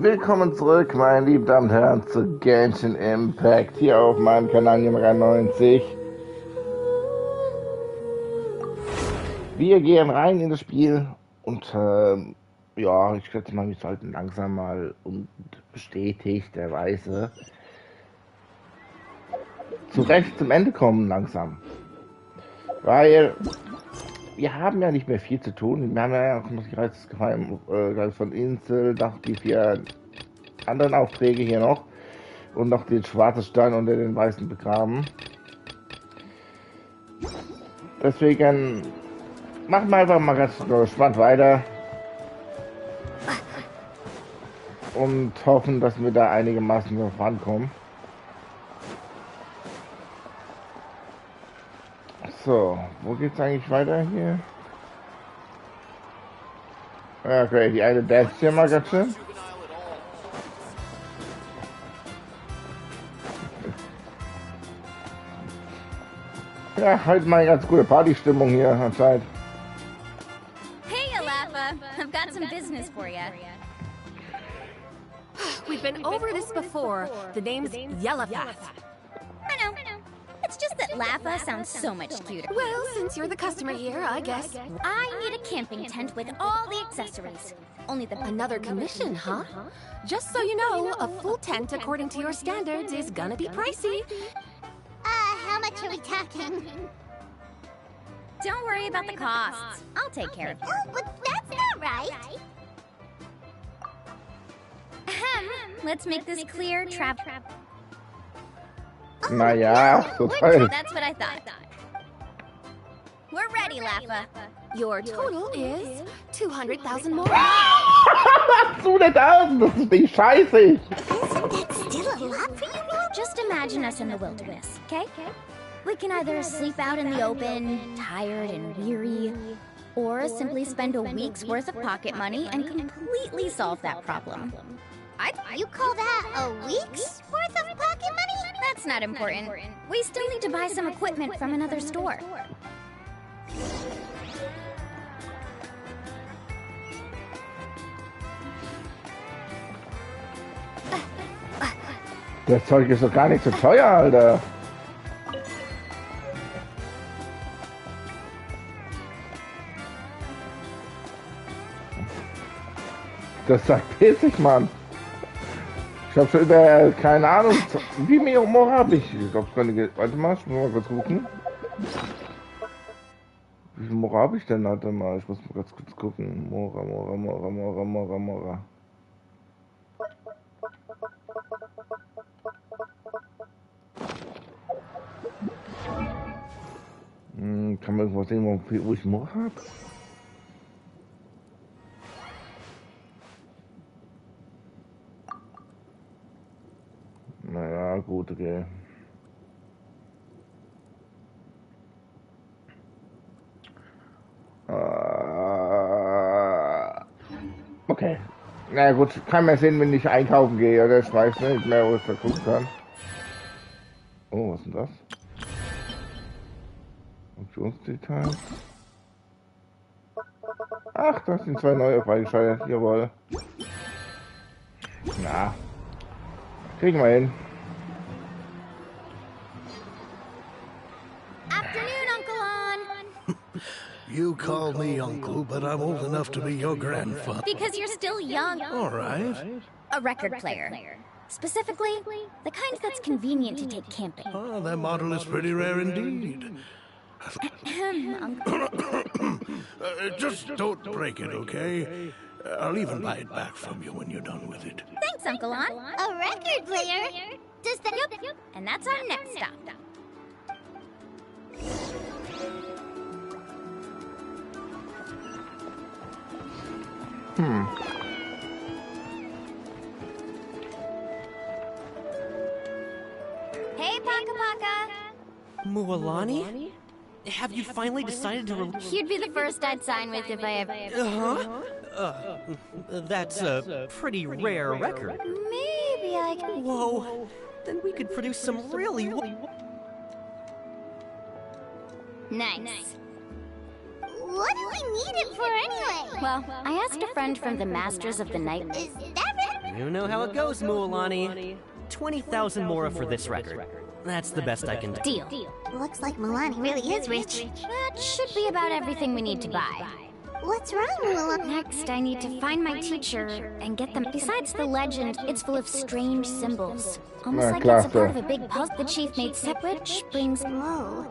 willkommen zurück, meine lieben Damen und Herren, zu Genshin Impact hier auf meinem Kanal Nummer 90. Wir gehen rein in das Spiel und ja, ich schätze mal, wir sollten langsam mal und bestätigterweise zurecht zum Ende kommen langsam. Weil wir haben ja nicht mehr viel zu tun. Wir haben ja auch noch die Geheimnis von Insel, noch die 4 anderen Aufträge hier noch und noch den schwarzen Stein unter den weißen begraben. Deswegen machen wir einfach mal ganz gespannt weiter und hoffen, dass wir da einigermaßen vorankommen. So, wo geht's eigentlich weiter hier? Okay, die eine Dance hier mal ganz schön. Ja, halt mal eine ganz gute Partystimmung hier anscheinend. Hey, Alafa, I've got some business for you. We've been over this before. The name's Yellowpath. I know. It's just that Lafa sounds so much cuter. Well, since you're the customer here, I guess. I need a camping tent with all the accessories. Only the... Another commission, huh? Just so you know, a full tent according to your standards is gonna be pricey. How much are we talking? Don't worry about the costs. I'll take care of it. Oh, but that's not right. Let's make this clear, Trav. Naja, total. That's what I thought. We're ready, Lafa. Your total is 200,000 more. 200.000, das ist nicht scheiße. Isn't that still a lot for you, Mom? Just imagine us in the wilderness, okay? We can either sleep out in the open, tired and weary, or simply spend a week's worth of pocket money and completely solve that problem. You call that a week's worth of pocket money? That's not important. We still need to buy some equipment from another store. Das Zeug ist doch gar nicht so teuer, Alter. Das sagt sich, Mann. Ich hab schon über, keine Ahnung, wie viel Humor habe ich? Ich glaube, warte mal, ich muss mal kurz gucken. Wie viel Mora habe ich denn? Warte mal, ich muss mal ganz kurz gucken. Mora. Kann man irgendwas sehen, wo ich Mora habe? Naja, gut, okay. Okay. Na gut, kann man sehen, wenn ich einkaufen gehe, oder? Ich weiß nicht mehr, wo ich da gucken kann. Oh, was ist denn das? Funktionsdetails. Ach, das sind 2 neue freigeschaltet, jawohl. Na. Kriegen wir hin. Afternoon, Uncle On. You call me uncle, but I'm old enough to be your grandfather. Because you're still young. All right. A record player. Specifically, the kind that's convenient to take camping. Oh, that model is pretty rare indeed. Just don't break it, okay? I'll even buy it back from you when you're done with it. Thanks, Uncle On. A record player? Does that... Yep. And that's our next stop. Hey, Paka Paka. Mualani? Have you finally decided to You'd be the first I'd sign with if I ever... that's a pretty rare record. Maybe I can... Whoa, then we could produce some really... Nice. What do we need it for anyway? Well, I asked a friend from the Masters of the Night... Is that right? You know how it goes, Mualani. 20,000 mora for this record. That's the best I can do. Deal. Looks like Milani really is rich. That should be about everything we need to buy. What's wrong, Milani? Next, I need to find my teacher and get them. Besides the legend, it's full of strange symbols. Almost like it's a part of a big puzzle the chief made separate, which brings... Whoa.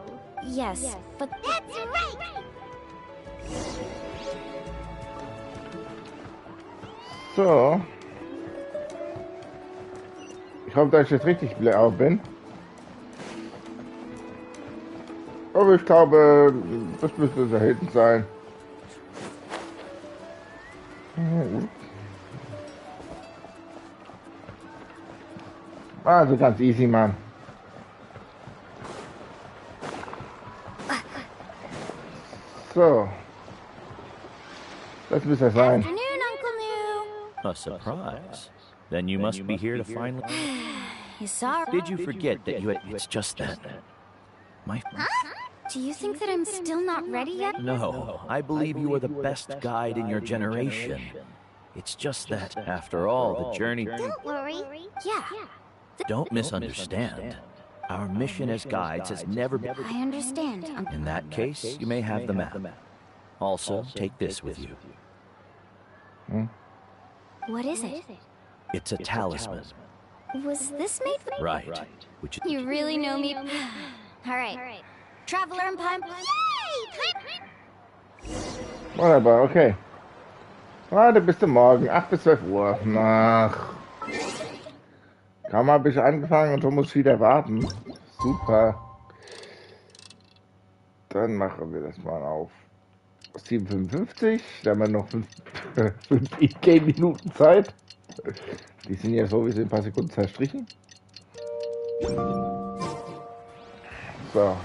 Yes, but... That's right! So. Ich hoffe, dass ich jetzt richtig bin. Aber ich glaube, das müsste es da hinten sein. Also ganz easy, Mann. So. Das müsste es sein. Afternoon, Uncle New. A surprise. Then you must be here to finally... You saw... Did you forget that you had... It's just that... My... Do you think that I'm still not ready yet? No, I believe you are the best guide in your generation. It's just that, after all, the journey... Don't worry. Yeah. Don't misunderstand. Our mission as guides has never been... I understand. In that case, you may have the map. Also, take this with you. What is it? It's a talisman. Was this made for... Right. Which You really know me. Alright. Traveler and Pine... Wunderbar, okay. Warte bis zum Morgen, 8 bis 12 Uhr. Ach. Kaum mal ein bisschen angefangen und schon muss ich wieder warten. Super. Dann machen wir das mal auf 7,55. Da haben wir noch 5 E-Game-Minuten Zeit. Die sind ja sowieso in ein paar Sekunden zerstrichen. So.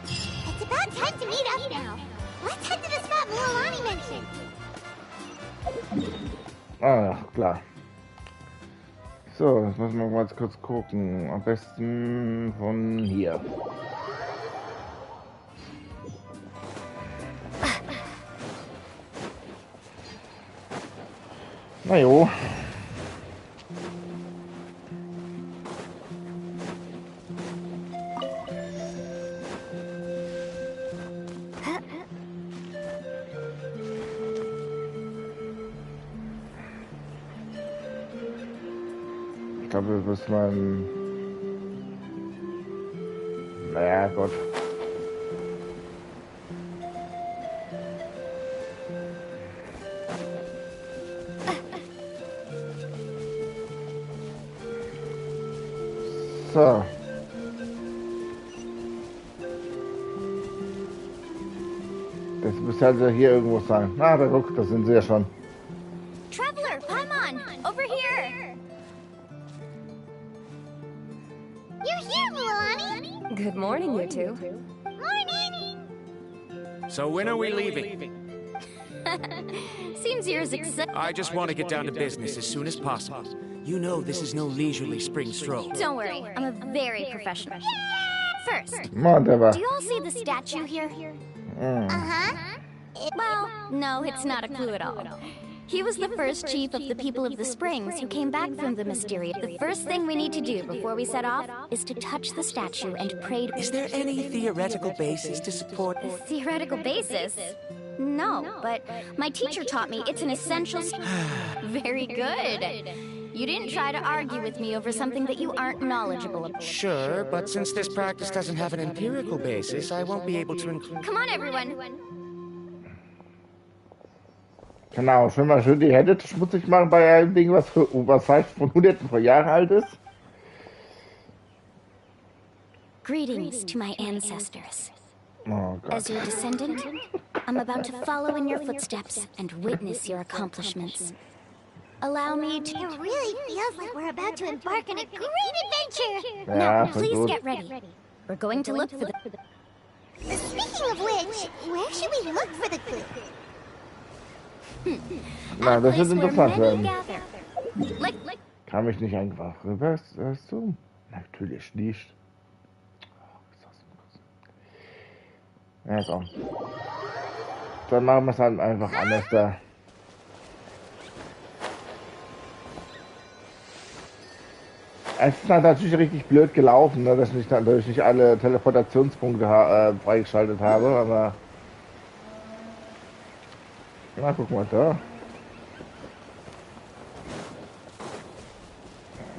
It's about time to meet up now. Let's head to the spot Milani mentioned. Ah, ja, klar. So, jetzt müssen wir mal kurz gucken. Am besten von hier. Na jo. Ich glaube, das man... Naja, Gott. So. Das müsste also hier irgendwo sein. Ah, da guck, da sind sie ja schon. Traveler, Paimon! Over here! You're here, Milani. Good morning, you two. Morning. So when are we leaving? Seems you're as excited. I just want to get down to business as soon as possible. You know this is no leisurely spring stroll. Don't worry, I'm a very professional. First, Wunderbar. do you all see the statue here? Uh-huh. Well, no, it's not a clue at all. He was the first chief of the people of the Springs who came back from the mysterious. The first thing we need to do before we set off is to touch the statue and pray to... Is there any theoretical basis to support... Theoretical basis? No, but my teacher taught me it's an essential... Very good. You didn't try to argue with me over something that you aren't knowledgeable about. Sure, but since this practice doesn't have an empirical basis, I won't be able to include... Come on, everyone. Genau, schön mal schön die Hände schmutzig machen bei einem Ding, was heißt von Hunderten von Jahren alt ist. Greetings to my ancestors. Oh Gott. As your descendant, I'm about to follow in your footsteps and witness your accomplishments. Allow me to... It really feels like we're about to embark on a great adventure. Ja, Now, voll please gut. get ready. We're going to look for the... Speaking of which, where should we look for the clue? Na, das wird place where interessant many werden. gather. Like... Kann mich nicht einfach rüber zoomen? Natürlich nicht. Ja, komm. Dann machen wir es halt einfach anders da. Es ist natürlich richtig blöd gelaufen, ne, dass ich dadurch nicht alle Teleportationspunkte freigeschaltet habe, aber. Na, guck mal da.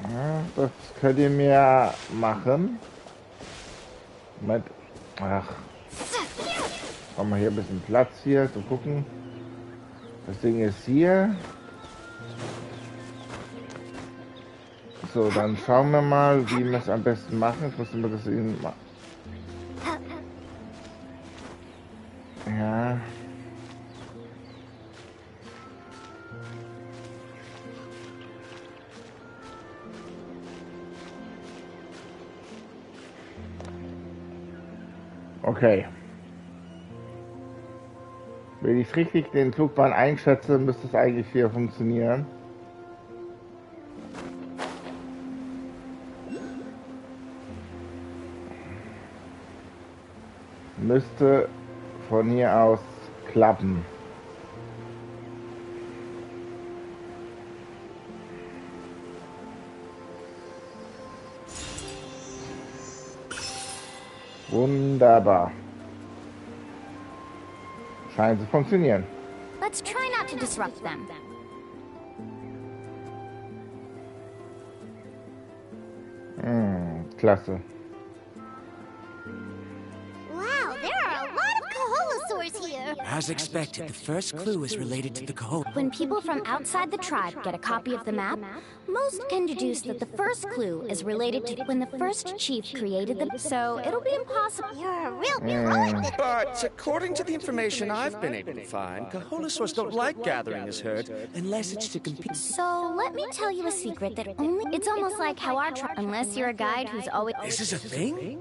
Ja, das könnt ihr mir machen. Moment. Ach. Haben wir hier ein bisschen Platz hier zu gucken. Das Ding ist hier. So, dann schauen wir mal, wie wir es am besten machen. Ich muss mir das eben machen. Ja. Okay. Wenn ich richtig den Flugbahn einschätze, müsste es eigentlich hier funktionieren. Müsste von hier aus klappen. Wunderbar. Scheint zu funktionieren. Let's try not to disrupt them. Klasse. Wow, there are a lot of Kaholosaurs here. As expected, the first clue is related to the Kahol. When people from outside the tribe get a copy of the map, most can deduce that the first clue is related to when the first chief created them, so it'll be impossible. You're a real pro. But according to the information I've been able to find, Kaholosaurs don't like gathering as herd unless it's to compete. So let me tell you a secret that it's almost like how our tribe, unless you're a guide who's always... This is a thing?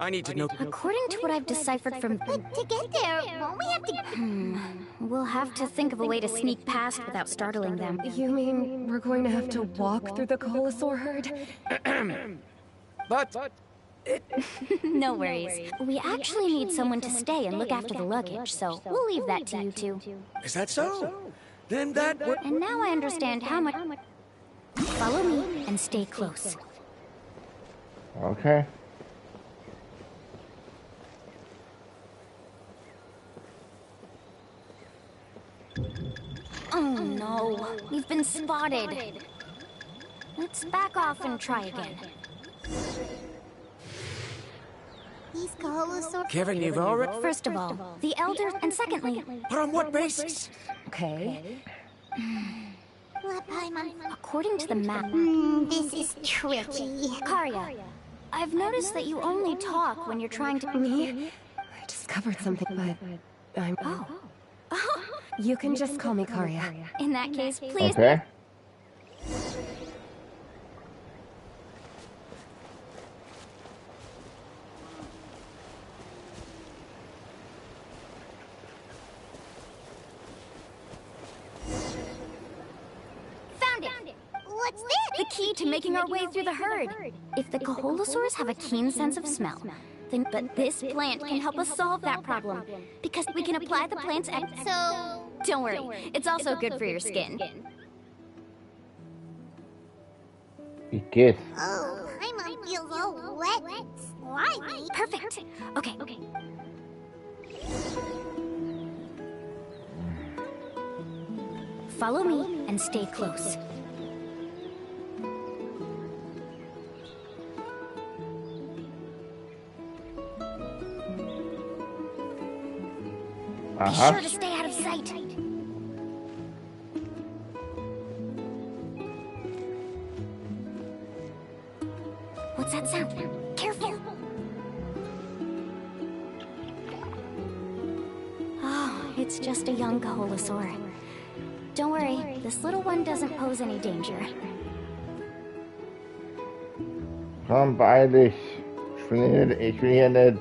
I need to know. According to what I've deciphered from... But to get there, won't we have to... We'll have to think of a way to sneak past without startling them. You mean we're going to have to walk through the Kaholosaur herd? But No worries. We actually need someone to stay and look after the luggage, so we'll leave that to you two. is that so? Then that would. And now I understand how much... Follow me and stay close. Okay. Oh no, we've been spotted. Let's back off and try again. These Kaholosaurs... Kevin, you've already. First of all, the elders, and secondly, But on what basis? Okay. What, Paimon? according to the map, This is tricky. Karya, I've noticed that you only talk when you're trying to... Me? I discovered something, but I'm... Oh. You can just call me Karya. In that case, please... Okay. Found it! What's this? The key to making our way through the herd. If the Kaholosaurs have a keen sense of smell, then but this plant can help us solve that problem. Because we can apply the plant's So... Don't worry, it's also good for your skin. Wie geht's? Oh, Paimon feels all wet and slimy. Perfect. Okay. Follow me and stay close. Be Aha. sure to stay out of sight. What's that sound? Careful! Oh, it's just a young Kaholosaur. Don't worry, this little one doesn't pose any danger. Komm, beeil dich. Ich bin hier nicht.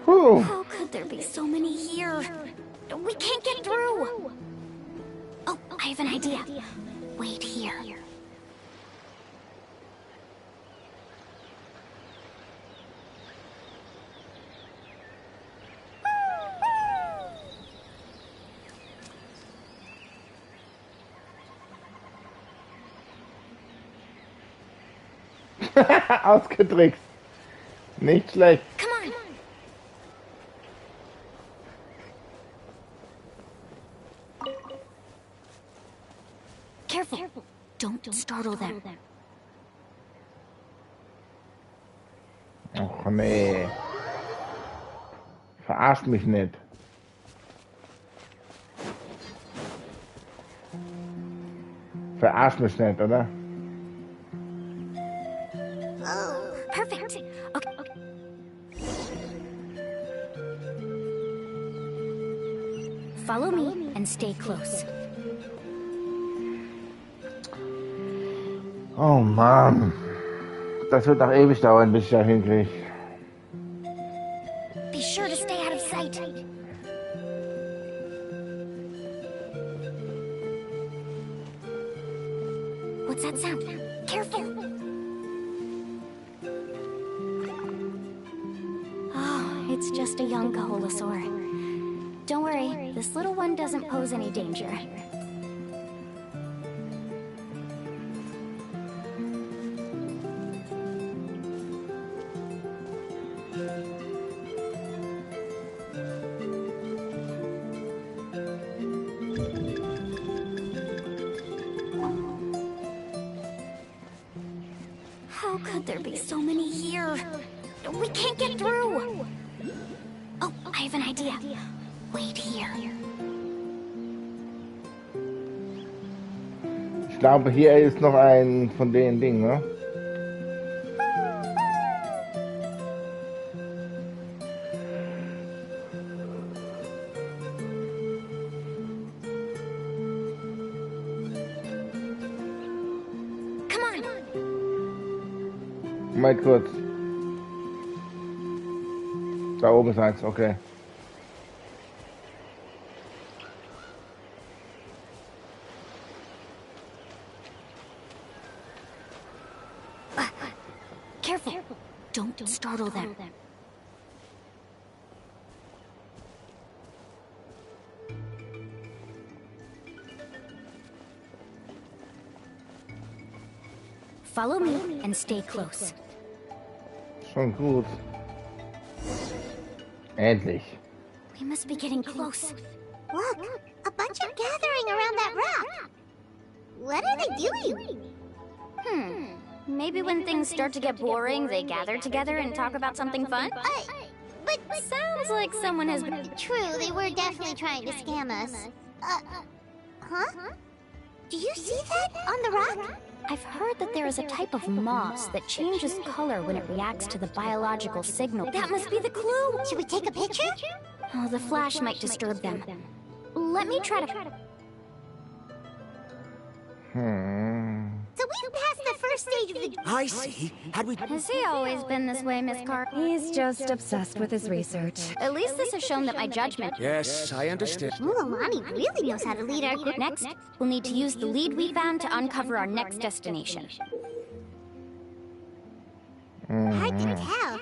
Whew. How could there be so many here? We can't get through! Oh, I have an idea. Wait here. Ausgetrickst. Nicht schlecht. Come on. Careful. Don't startle them. Och nee. Verarsch mich nicht. Verarsch mich nicht, oder? Perfect. Okay. Follow me and stay close. Oh Mann. Das wird noch ewig dauern, bis ich da hinkriege. Be sure to stay out of sight. What's that sound? Careful. Oh, it's just a young Kaholosaur. Don't worry, this little one doesn't pose any danger. How could there be so many here? We can't get through! Oh, I have an idea. Wait here. Ich glaube, hier ist noch ein von den Dingen, ne? Come on! Mal kurz. Da oben ist eins, okay. Careful! Don't startle them. Follow me and stay close. Schon gut. Endlich. We must be getting close. Look, a bunch are gathering around that rock. What are they doing? Maybe when things start to get boring, they gather together and talk about something fun? But Sounds like someone has been... true, they were definitely trying to scam us. Huh? Do you see that on the rock? I've heard that there is a type of moss that changes color when it reacts to the biological signal. That must be the clue! Should we take a picture? Oh, the flash might disturb them. Let me try to... So we've passed the first stage of the... I see. Had we... Has he always been this way, Miss Carr? He's just obsessed with his research. At least this has shown that my judgment... Yes, I understand. Mulamani really knows how to lead our group. Next, we'll need to use the lead we found to uncover our next destination. Hard to tell.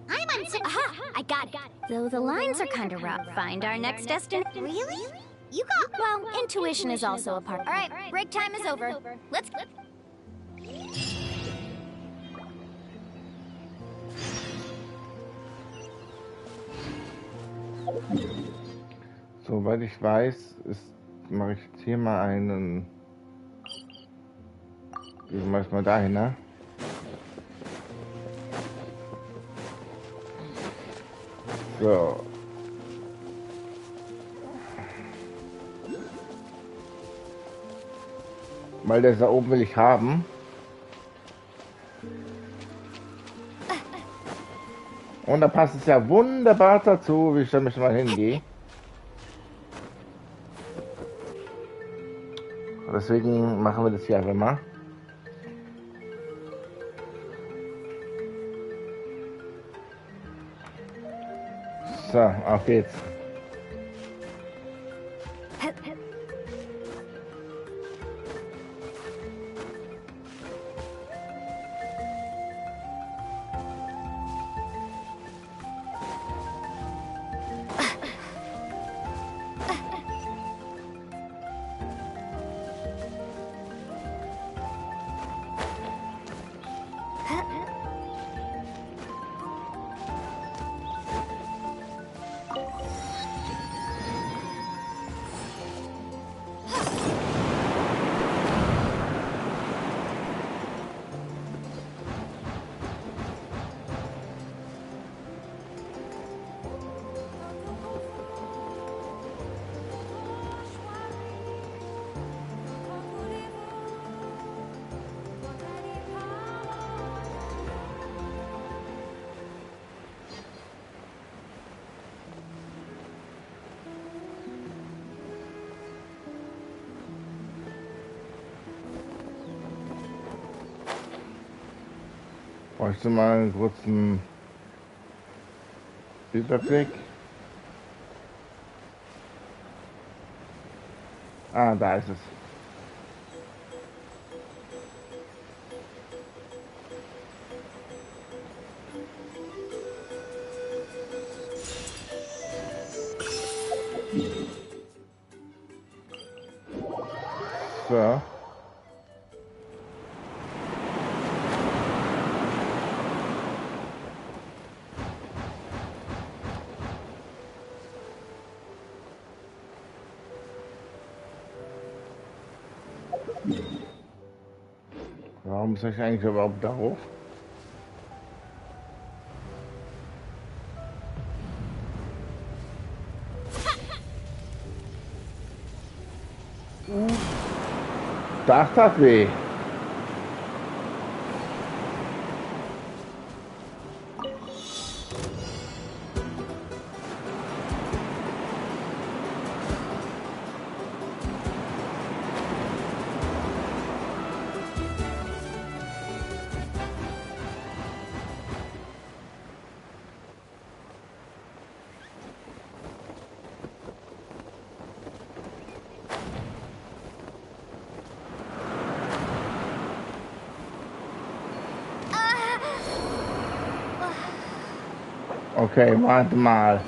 I'm uncertain. Aha! I got it. Though the lines are kind of rough. Find our next destination. Really? You got... Well, intuition is also a part. All right, break time is over. Let's... Soweit ich weiß, mache ich jetzt hier mal einen. Gehen wir mal dahin, ne? So. Weil das da oben will ich haben. Und da passt es ja wunderbar dazu, wie ich da mal hingehe. Deswegen machen wir das hier einfach mal. So, auf geht's. Bräuchte mal einen kurzen Überblick. Ah, da ist es. So. Warum soll ich eigentlich überhaupt da hoch? Das tat weh. Okay, warte mal.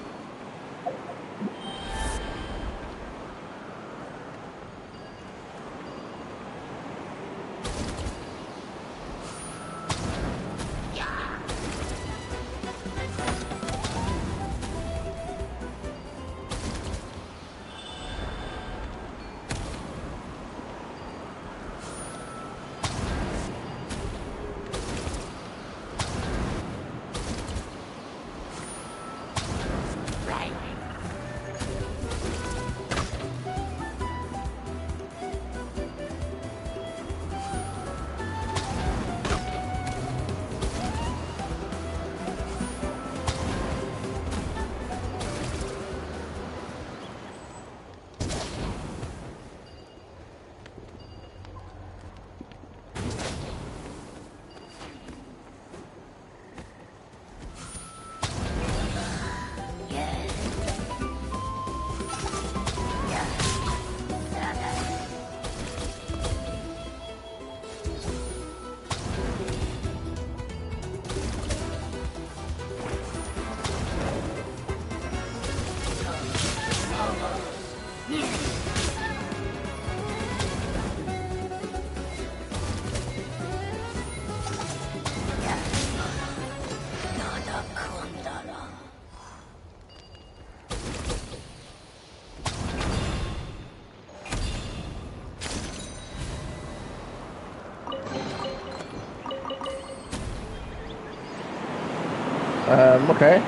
Okay.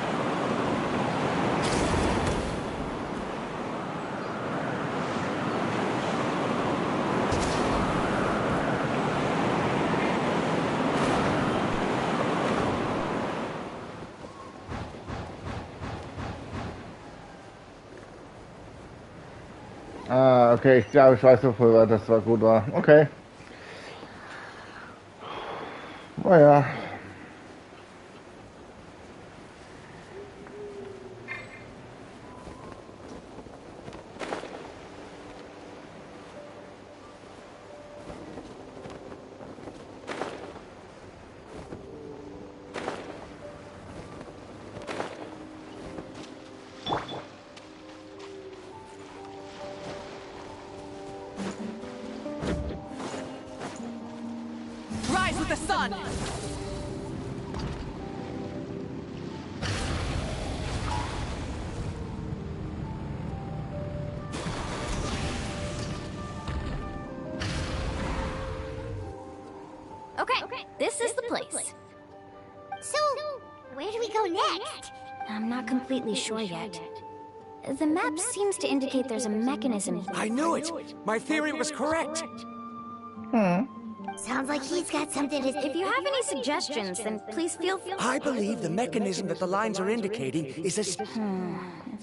Ah, okay, ich glaube, ich weiß, wofür das war gut war. Okay. Naja. Rise with the sun! this is the place. So, where do we go next? I'm not completely sure yet. The map seems to indicate there's a mechanism here. I knew it! My theory was correct! Sounds like he's got something to If you have any suggestions, then please feel free. I believe the mechanism that the lines are indicating is a...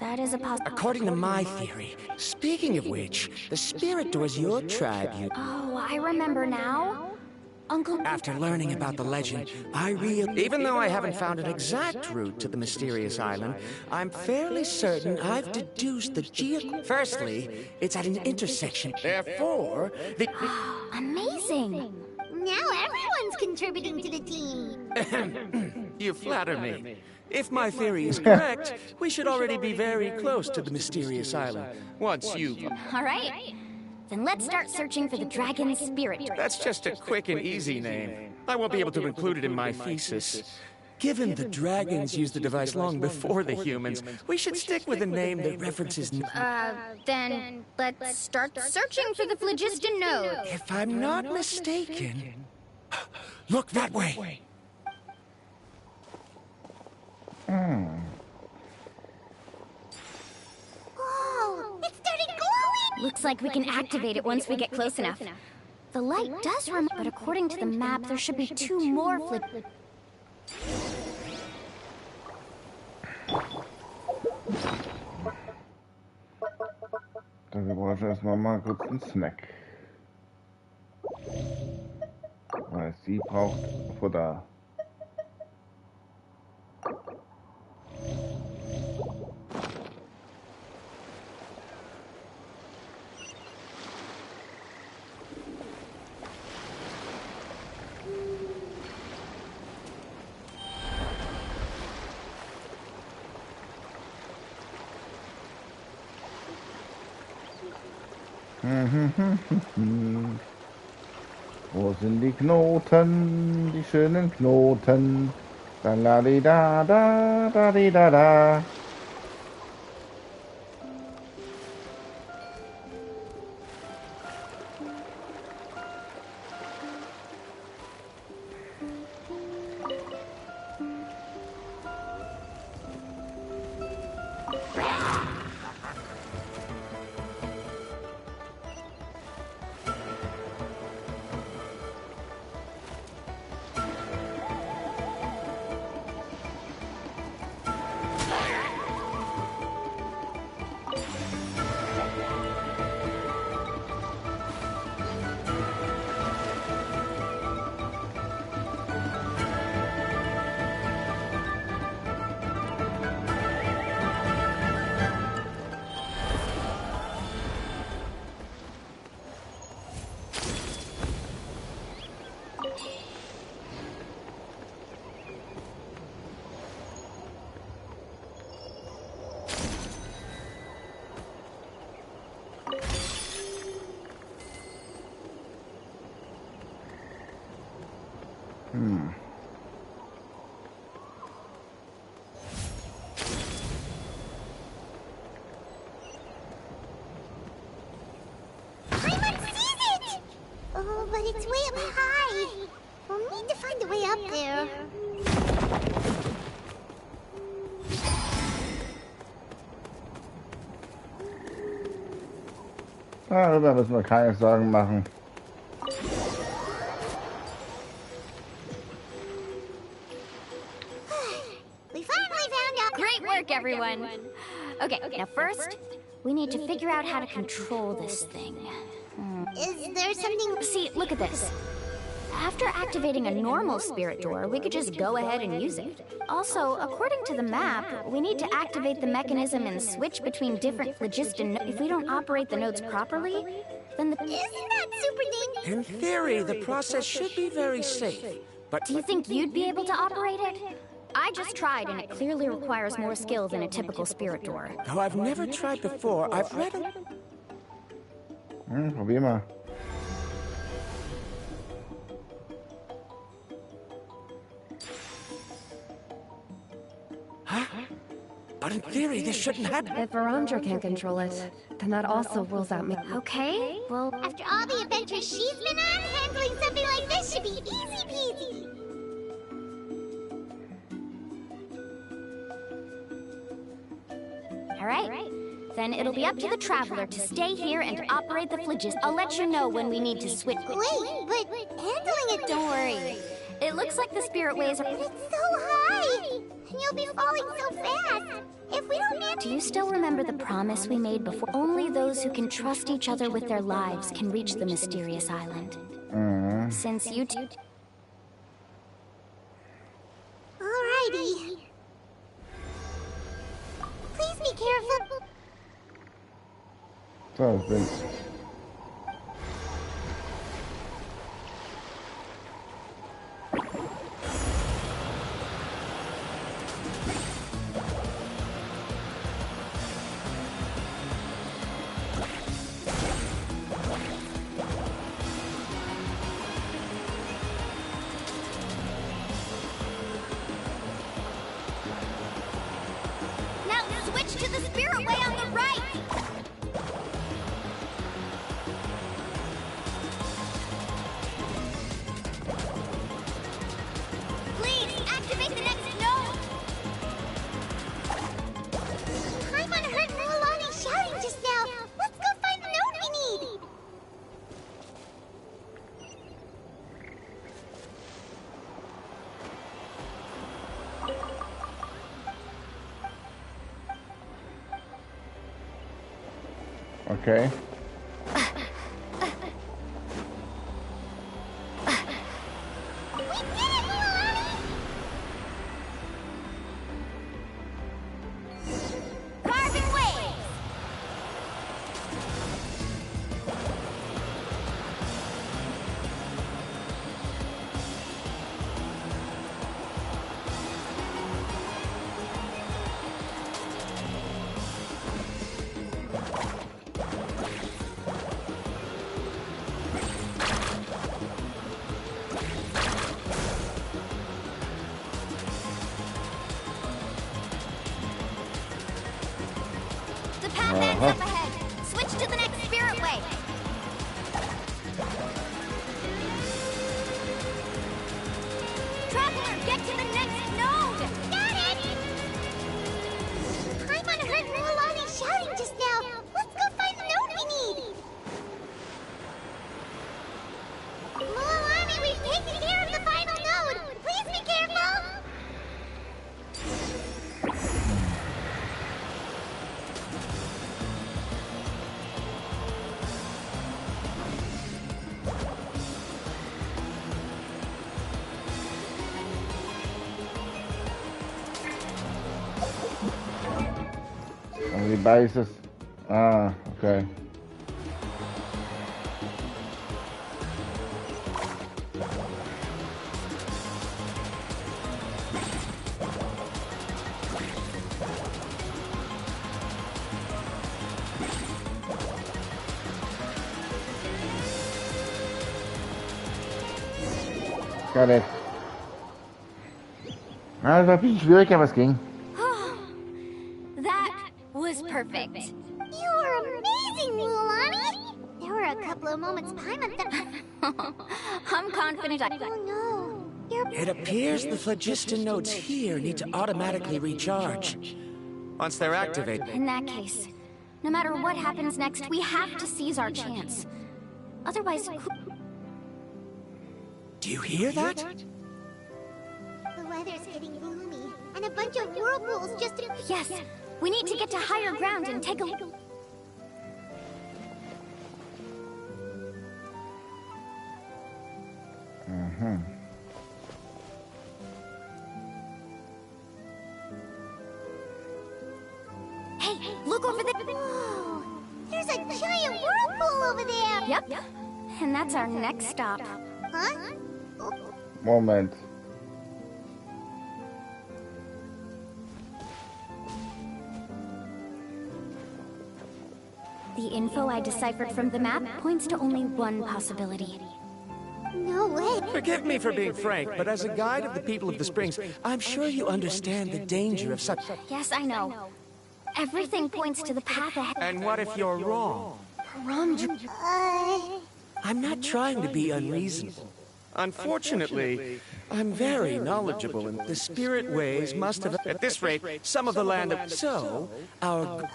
That is a possibility. According to my theory, speaking of which, the spirit doors your tribe you... Oh, I remember now. Uncle... After learning about the legend, even though I haven't found an exact route to the mysterious island, I'm fairly certain I've deduced the Firstly, it's at an intersection. Therefore, the... Amazing. Now everyone's contributing to the team. You flatter me. If my theory is correct, we should already be very close to the mysterious island. Once you... All right. Then let's start searching for the dragon's spirit. That's just a quick and easy name. I won't be able to include it in my thesis. Given the dragons used the device long before the humans, we should stick with a name that references... Then let's start searching for the phlogiston node. If I'm not mistaken... Look that way! Whoa, it started glowing! Looks like we can activate it once we get close enough. The light does but according to the map, there should be 2 more Dann brauche ich erstmal mal kurz einen Snack. Weil sie braucht Futter. Wo sind die Knoten, die schönen Knoten? Da la di da da da di da da. Oh, but it's way up high. We'll need to find a way up there. Darüber müssen wir keine Sorgen machen. We finally found out. Great work, everyone. Okay, now first, we need to figure out how to control this thing. Is there something... See, look at this. After activating a normal spirit door, we could just go ahead and use it. Also, according to the map, we need to activate the mechanism and switch between different phlogiston nodes. If we don't operate the nodes properly, then the... Isn't that super dangerous? In theory, the process should be very safe. But Do you think you'd be able to operate it? I just tried, and it clearly requires more skill than a typical spirit door. though I've never tried before, I've read a... Probier mal. Huh? But in theory, this shouldn't happen. If Verandra can't control it, then that also rules out me. Okay, well... After all the adventures she's been on, handling something like this should be easy peasy. All right. Then it'll be up to the Traveler to stay here and operate the phlogiston. I'll let you know when we need to switch. Wait, but handling it, don't worry. It looks like the spirit waves are... But it's so high! And you'll be falling so fast! If we don't manage... Do you still remember the promise we made before? Only those who can trust each other with their lives can reach the mysterious island. Since you two... Alrighty. Please be careful. So, then. Now switch to the spirit way on the right! Please, activate the next node! Paimon heard Mualani shouting just now. Let's go find the node we need. Okay. We did it, Mualani! Carving waves! The path ends up ahead. Switch to the next spirit way. Traveler, get to the next node! Got it! Paimon heard Mualani shouting just now. Let's go find the node we need. Mualani, we've taken care of the final node. Please be careful. Only bases. Ah, okay. Got it. Ah, das war ein bisschen schwierig, aber es ging. That was perfect. You were amazing, Mualani. There were a couple of moments Paimon thought... I'm confident I... Oh no. You're... It appears the phlogiston nodes here need to automatically recharge. Once they're activated... In that case, no matter what happens next, we have to seize our chance. Otherwise, Do you hear that? The weather's getting gloomy, and a bunch of whirlpools just... yes, we need to get to higher ground and take a look. Hey, look over there. Whoa! There's a giant whirlpool over there! Yep, and that's our next stop. Huh? Moment. The info I deciphered from the map points to only one possibility. No way. Forgive me for being frank, but as a guide of the people of the Springs, I'm sure you understand the danger of such... Yes, I know. Everything points to the path ahead. And what if you're wrong? Uh... I'm not trying to be unreasonable. Unfortunately, I'm very knowledgeable in the spirit ways must have, at this rate, some of the land of... So, our...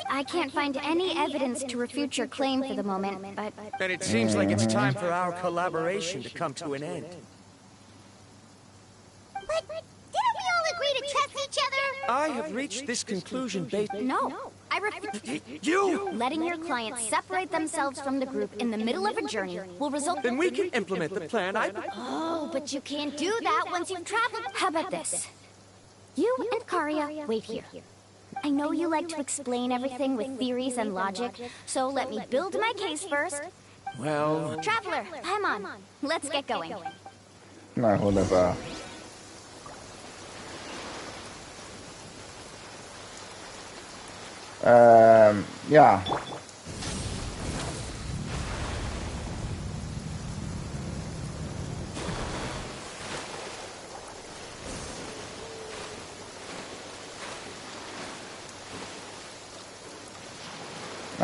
I can't find any evidence to refute your claim for the moment, but... Then it seems like it's time for our collaboration to come to an end. But didn't we all agree to trust each other? I have reached this conclusion based... No, I refuse. You! Letting your clients separate themselves from the group in the middle of a journey will result... Then we can implement the plan I... Oh, but you can't do that once you've traveled. How about this? You and Karia wait here. I know you like to explain everything with theories and logic, so let me build my case first. Well... Traveler, Paimon, let's get going. Na, wunderbar. Ja.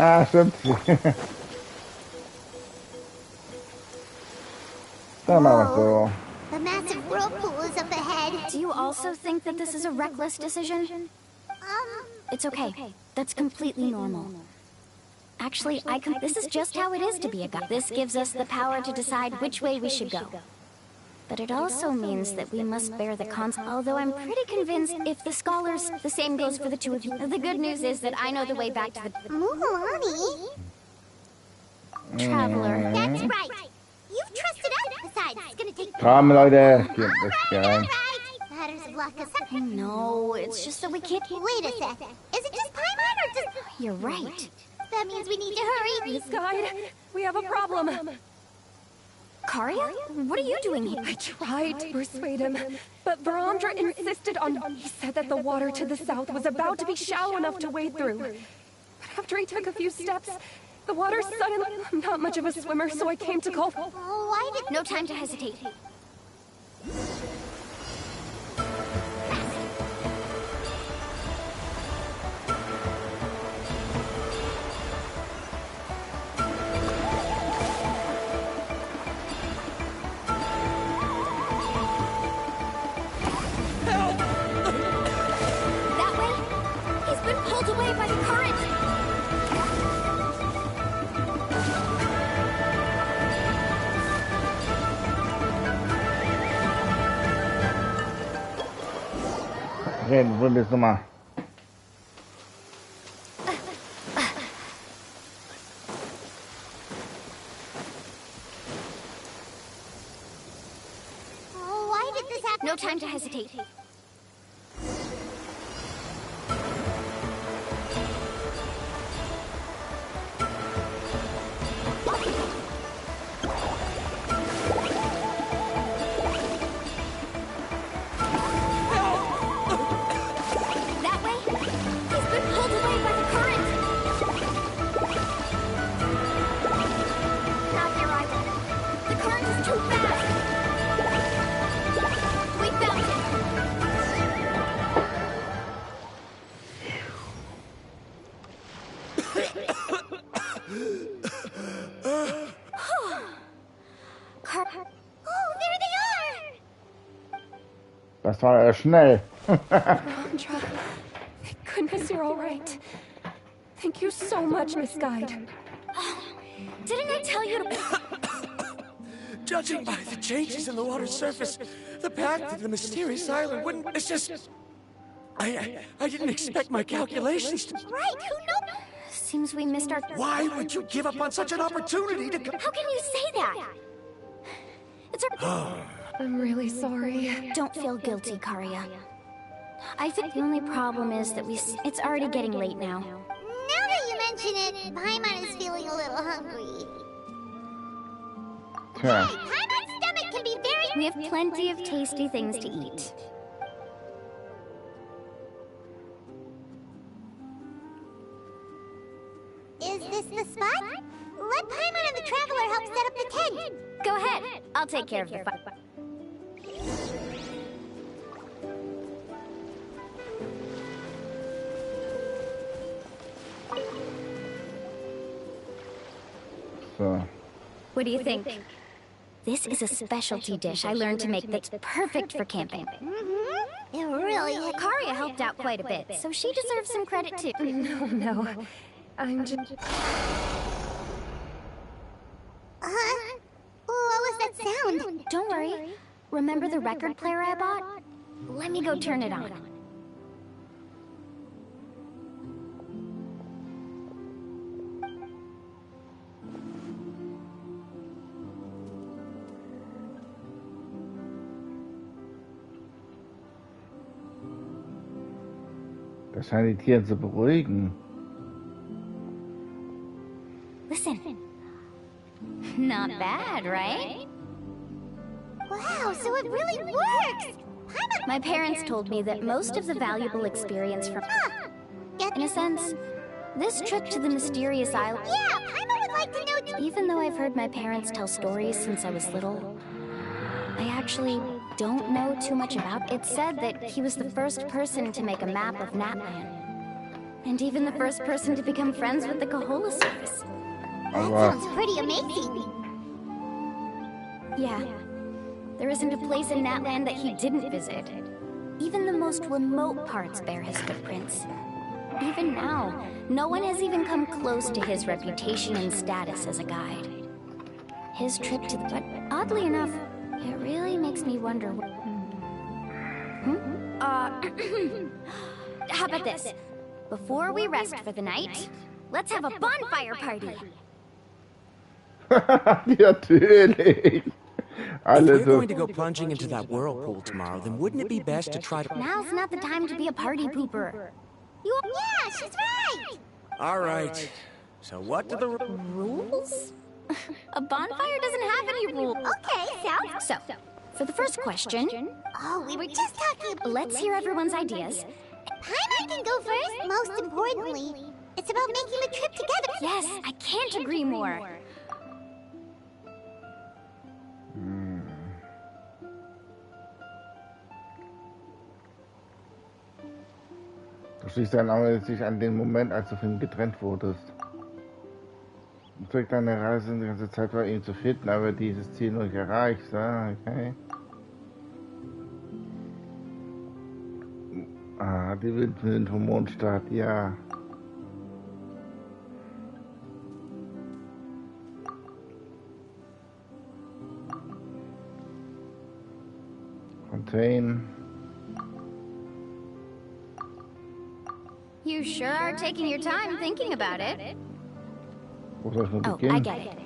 Ah, stimmt. Dann machen wir so. The massive whirlpool is up ahead. Do you also think that this is a reckless decision? It's okay. That's completely normal. Actually, this is just how it is to be a god. This gives us the power to decide which way we should go. But it also means that we must bear the consequences. Although I'm pretty convinced if the scholars, the same goes for the two of you. The good news is that I know the way back to the... Mulan? Traveler. That's right. You've trusted us. Besides, it's gonna take... Komm, Leute. Gib das geil. Matters of luck aside. No, it's just that we can't... Wait a sec. Is it just Paimon or does... You're right. That means we need to hurry. Miss Guide, we have a problem. Karia? What are you doing here? I tried to persuade him, but Varandra insisted on... He said that the water to the south was about to be shallow enough to wade through. But after he took a few steps, the water suddenly... I'm not much of a swimmer, so I came to call... Oh, why did... No time to hesitate. That way? He's been pulled away by the current. Reden, probieren wir es nochmal. Oh, why did this happen? No time to hesitate. That way? He's been pulled away by the current. Not here either. The current is too fast. We found him. Oh, there they are! Das war schnell. Varandra, thank goodness you're all right. Thank you so much, Miss Guide. Didn't I tell you to... Judging by the changes in the water's surface, the path to the mysterious island wouldn't... It's just... I didn't expect my calculations to... Right, who knows? Seems we missed our... Why would you give up on such an opportunity to... How can you say that? It's our... I'm really sorry. Don't feel guilty, Karia. I think the only problem is that it's already getting late now. Now that you mention it, Paimon is feeling a little hungry. Tja. Paimon's stomach can be very... We have plenty of tasty things to eat. Is this the spot? Let Paimon and the Traveler help set up the tent. Go ahead. I'll take care of the fire. So. What do you think? This is a specialty dish I learned to make that's perfect for camping. It really is. Karia helped out quite a bit, so she deserves some credit too. No, I'm just... What was that sound? Don't worry. Remember the record player I bought? Let me go turn it on. Das scheint die Tiere zu beruhigen. Listen. Not bad, right? Wow, so it really works! My parents told me that most of the valuable experience from... In a sense, this trip to the mysterious island... Yeah, Paimon would like to know too. Even though I've heard my parents tell stories since I was little, I actually don't know too much about it. It said that he was the first person to make a map of Natlan. And even the first person to become friends with the Kaholosaurus. That sounds pretty amazing. Yeah. There isn't a place in Natlan that he didn't visit. Even the most remote parts bear his footprints. Even now, no one has even come close to his reputation and status as a guide. His trip to the... But oddly enough, it really makes me wonder... How about this? Before we rest for the night, let's have a bonfire party! Natürlich! If we're going to go plunging into that whirlpool tomorrow, then wouldn't it be best to try to... Now's not the time to be a party pooper. Yeah, she's right! All right. So what do the... Rules? A bonfire doesn't have any rules. Okay, So, for the first question, Oh, we were just talking about... let's hear everyone's ideas. Paimon can go first. Most importantly, it's about making the trip together. Yes, I can't agree more. Du stehst dann auch sich an den Moment, als du von ihm getrennt wurdest. Du trägst deine Reise die ganze Zeit war ihn zu finden, aber dieses Ziel noch nicht erreicht, ja, okay. Ah, die Windmühlen vom Mondstaat, ja. Fontaine. You sure are taking your time thinking about it. Wo soll ich nur Oh, beginnen? I get it.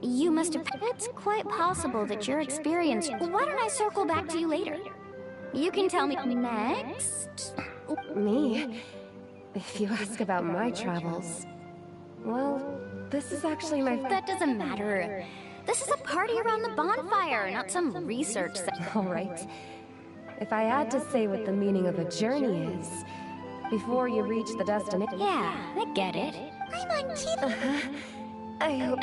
You must have... It's quite possible that your experience... Why don't I circle back to you later? You can tell me next. Me? If you ask about my travels... Well, this is actually my... That doesn't matter. This is a party around the bonfire, not some research that... All right. If I had to say what the meaning of a journey is, before you reach the destination... Yeah, I get it. Paimon, I hope...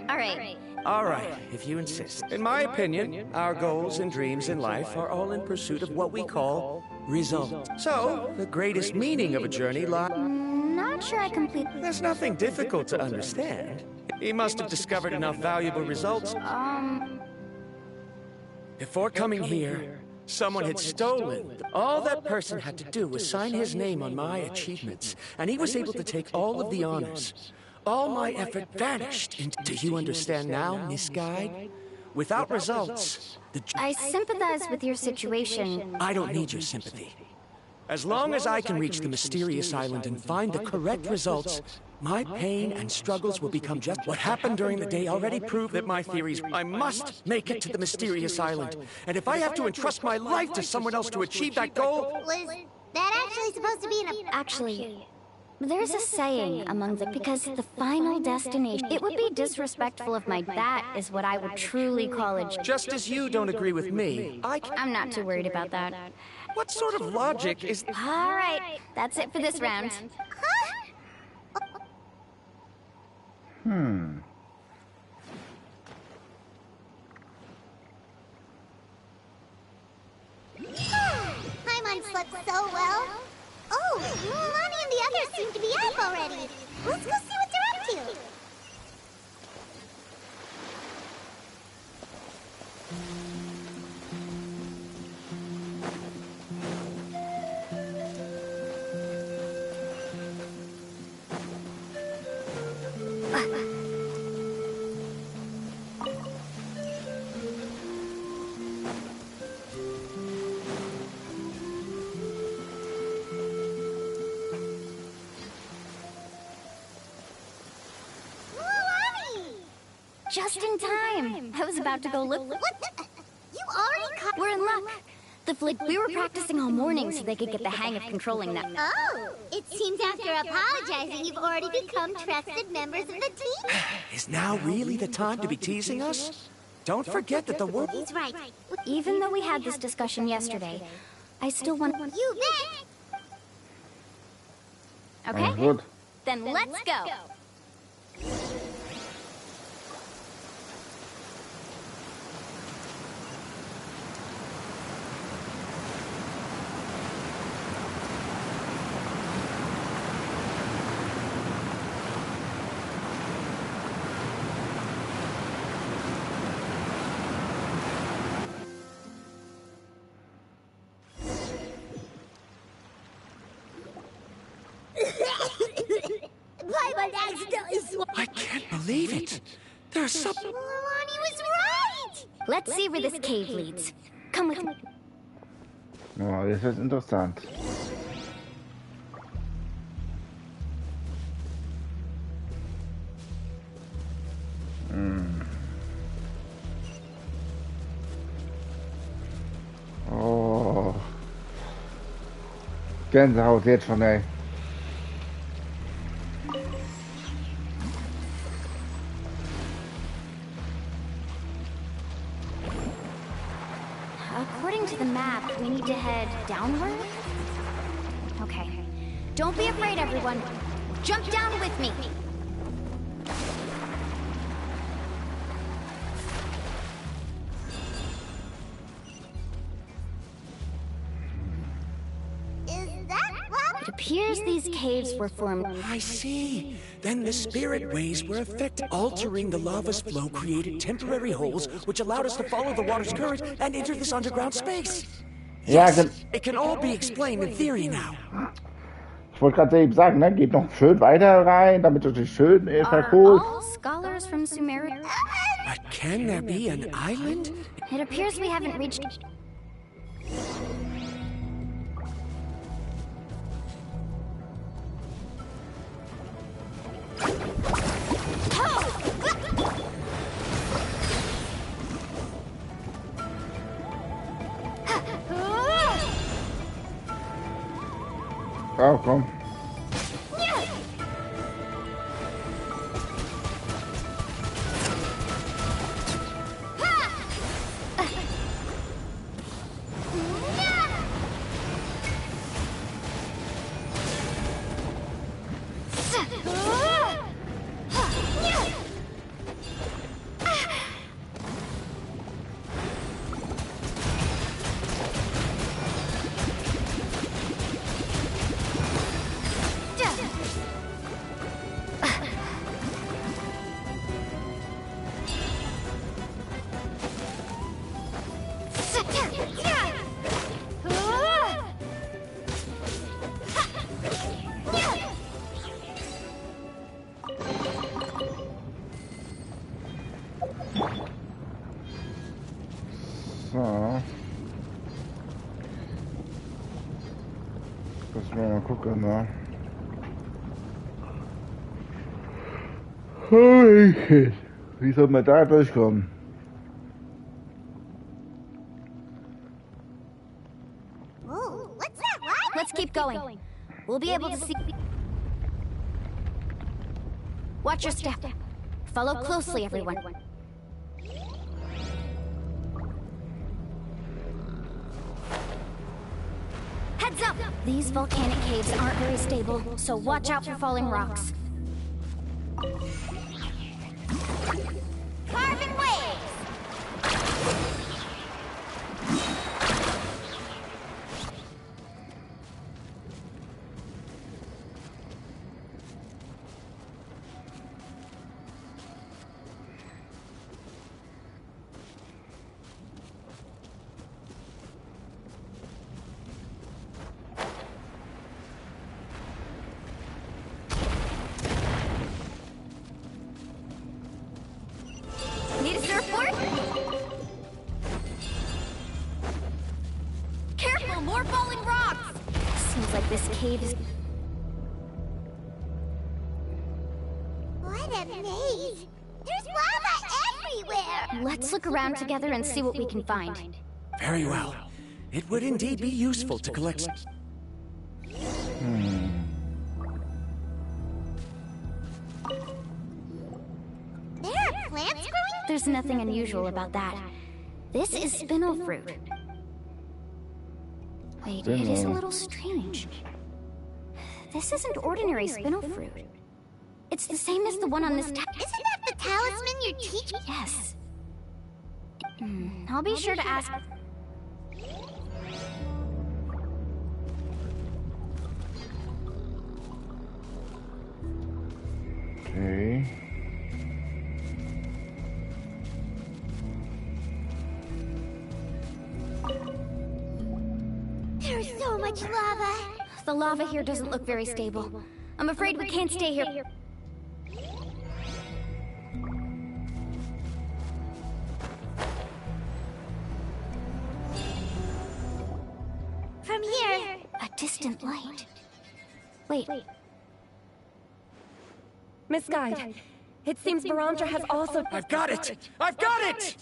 All right. All right, if you insist. In my opinion, our goals and dreams in life are all in pursuit of what we call results. So, the greatest meaning of a journey lies... Not sure I completely... There's nothing difficult to understand. He must have discovered enough valuable results. Before coming here, someone had stolen. All that person had to do was sign his name on my achievements, and he was able to take all of the honors. All my effort vanished. Do you understand now, Miss Guide? Without results, I sympathize with your situation. I don't need your sympathy. As long as I can reach the mysterious island and find the correct results, my pain and struggles will become just... What happened during the day already proved that my theories... I must make it to the mysterious island. And if I have to entrust my life to someone else to achieve that goal... was that actually supposed to be in a... Actually, there's a saying among the... Because the final destination... It would be disrespectful of my... That is what I would truly call a... Just as you don't agree with me, I'm not too worried about that. What sort of logic is... All right, that's it for this round. Paimon slept so well. Oh, Mulan and the others seem to be up already. Let's go see what they're up to. just in time. I was about to go look. What the? You already caught. We're in luck. We were practicing all morning so they could get the hang of controlling that. Oh, it seems after apologizing, you've already become trusted members of the team. Is now really the time to be teasing us? Don't forget that the world... He's right. Even though we had this discussion yesterday, I still want. You bet. Okay? Gut. Then let's go. I can't believe it. There's some... Lonnie was right. Let's see where this cave leads. Come with me. Ja, jetzt wird's interessant. Oh. Gänsehaut jetzt schon, ey. According to the map, we need to head downward? Okay. Don't be afraid, everyone. Jump down with me. Is that what? It appears these caves were formed. I see. Then the spirit waves were effect altering the lava's flow created temporary holes which allowed us to follow the water's current and enter this underground space. Ja, It can all be explained in theory now. ich wollte gerade eben sagen, ne? Geht noch schön weiter rein, damit du dich schön Are verkohlst. all scholars from Sumeria? But can there be an island? It appears we haven't reached. Oh, komm. So. Müssen wir mal gucken, ne? Holy shit. Wie soll man da durchkommen? Whoa, what's that? What? Let's keep going. We'll be able to see. Watch your step. Follow closely, everyone. Heads up! These volcanic caves aren't very stable, so watch out for falling rocks. Carbon waves. Need a surfboard? Careful, more falling rocks! Seems like this cave is. What a maze. There's lava let's look around together and see what we can find. Very well. It would indeed be useful to collect... There are plants growing? There's nothing unusual about that. This is spinel fruit. Wait, it is a little strange. This isn't ordinary spinel fruit. It's the same as the one on this Isn't that the talisman you're teaching? Yes. I'll be sure to ask... Okay. There's so much lava. The lava here doesn't look very stable. I'm afraid we can't stay here. From here. A distant light. Wait. Miss Guide, it seems Baramdra has also... I've got it! I've got it!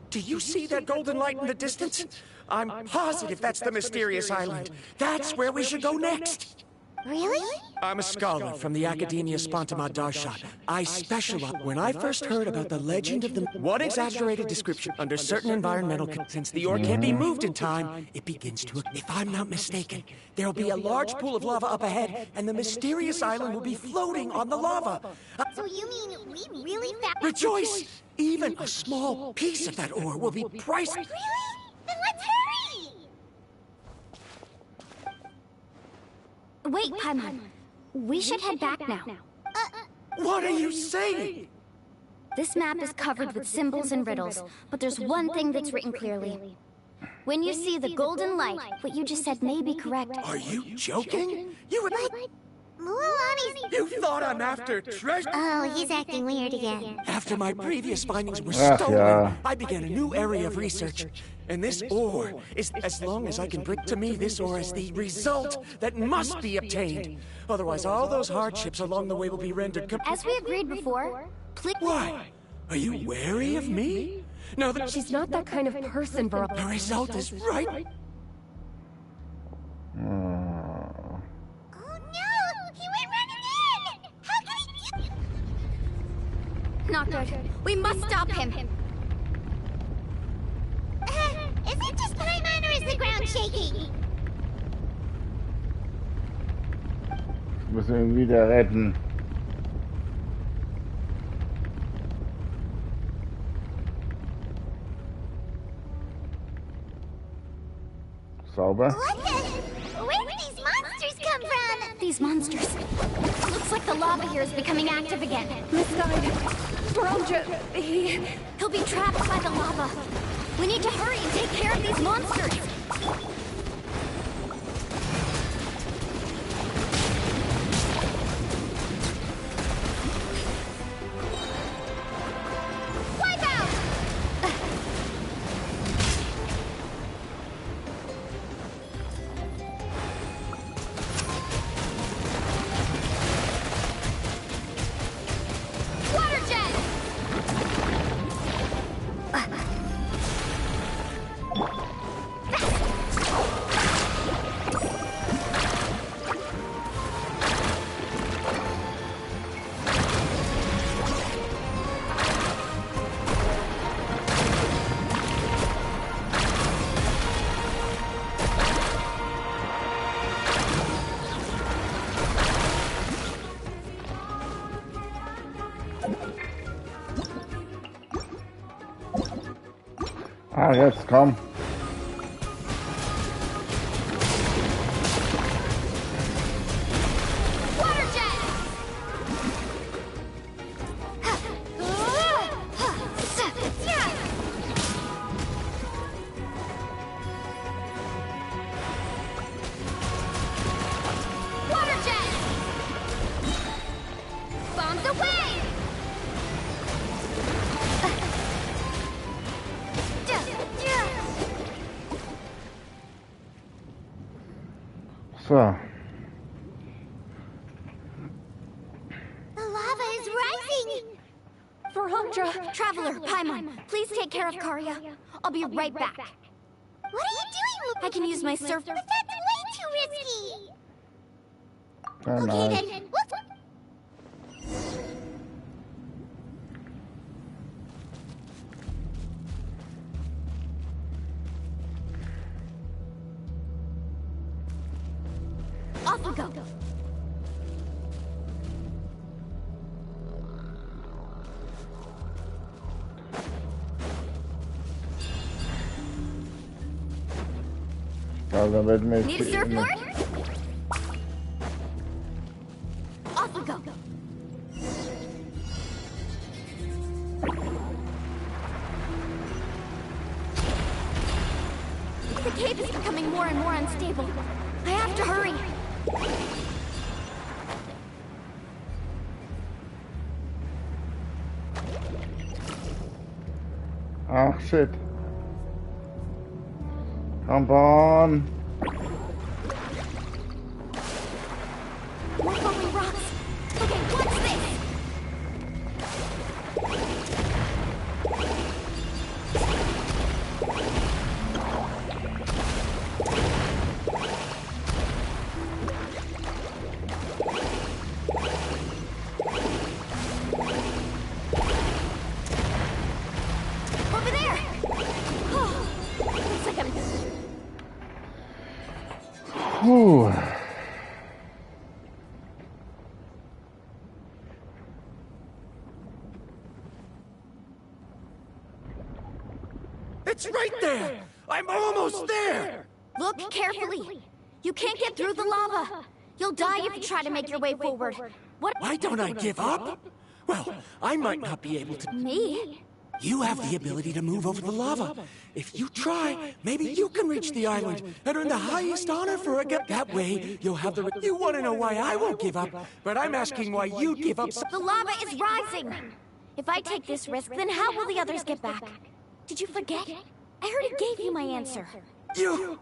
Do you see that golden light in the distance? I'm positive that's the mysterious island. That's where we should go next. Really? I'm a scholar from the Academia Spontima Darshan. I specialize. When I first heard about the legend of the... One exaggerated description. Under certain environmental... Since the ore can't be moved in time, it begins to... If I'm not mistaken, there'll be a large pool of lava up ahead, and the mysterious island will be floating on the lava. So you mean we really found... Rejoice! Even a small piece of that ore will be priceless. Really? Then let's hurry! Wait, Paimon. We should head back now. What are you saying? This map is covered with symbols and riddles, but there's one thing that's written clearly. When you see the golden light, what you just said may be correct. Are you joking? You would... Mualani's... You thought I'm after treasure? Oh, he's acting weird again. After my previous findings were Ach, stolen, ja. I began a new area of research. And this ore is, as long as I can bring to me, this ore is the result that must be obtained. Otherwise, all those hardships along the way will be rendered As we agreed before, please... Why? Are you wary of me? No, She's not that kind of person, the Baramdra. result is right. Oh no! He went running in! How can he... Not good. We must stop him. Is it just Paimon or is the ground shaking? Müssen wir ihn wieder retten. Sauber. What the... Where did these monsters come from? These monsters. Looks like the lava here is becoming active again. Miss Guide, Baramdra, He'll be trapped by the lava. We need to hurry and take care of these monsters. Wipe out! Water jet! Ah, jetzt komm. Water jet! Water jet! Bombs away! So. The lava is rising! Traveler, Paimon, please take care of Karya. I'll be right back. What are you doing, I can use my surf. But that's way too risky. Oh, Okay, nice. then. What? Off we go. Also wird mich Need a surfboard? Off we go. The cave is becoming more and more unstable. I have to hurry. Ach shit. Come on. More falling rocks. Okay, what's this? Over there! Oh, looks like I'm... Puh. It's right there! I'm almost there! Look carefully. You can't get through the lava. You'll die if you try to make your way forward. What? Why don't I give up? Well, I might not be able to. Me? You have the ability to move over the lava. If you try, maybe you can reach the island and earn the highest honor for a get. That way, you'll have the. You want to know why I won't give up, but I'm asking why you give up. The lava is rising. If I take this risk, then how will the others get back? Did you forget? I already gave you my answer. You.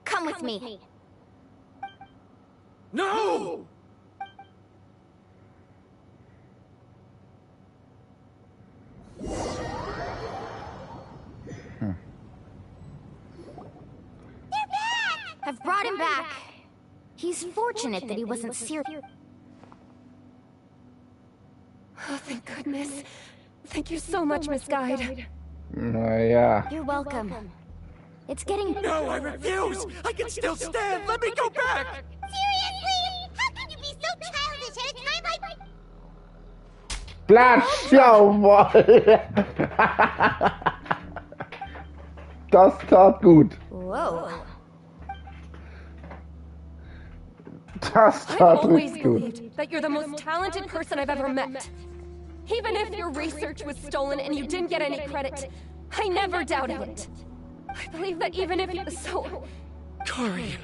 Come with me. No! I've brought him back. He's fortunate that he wasn't serious. Oh, thank goodness. Thank you so much, Miss Guide. Naja. You're welcome. It's getting... No, I refuse! I can still stand! Let me go back! Seriously? How can you be so childish at a time like... Platsch, jawohl! Das tat gut. Whoa. Das I've tat always richtig gut. believed that you're the most talented person I've ever met. Even if your research was stolen and you didn't get any credit, I never doubted it. I believe that even if you... So... Kari.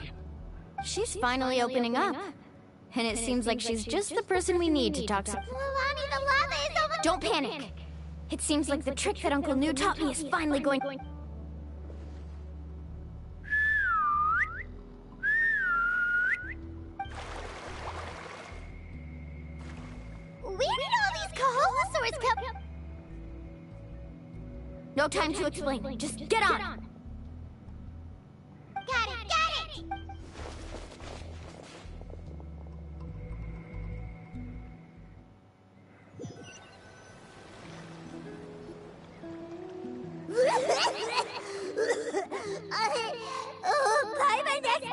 She's finally opening up. And it seems like she's just the person we need to talk to. Lilani, the lava is over... Don't panic. It seems like the trick that Uncle New taught me is finally going... Where did all these Kaholosaurs come... No time to explain. Just get on. Got it!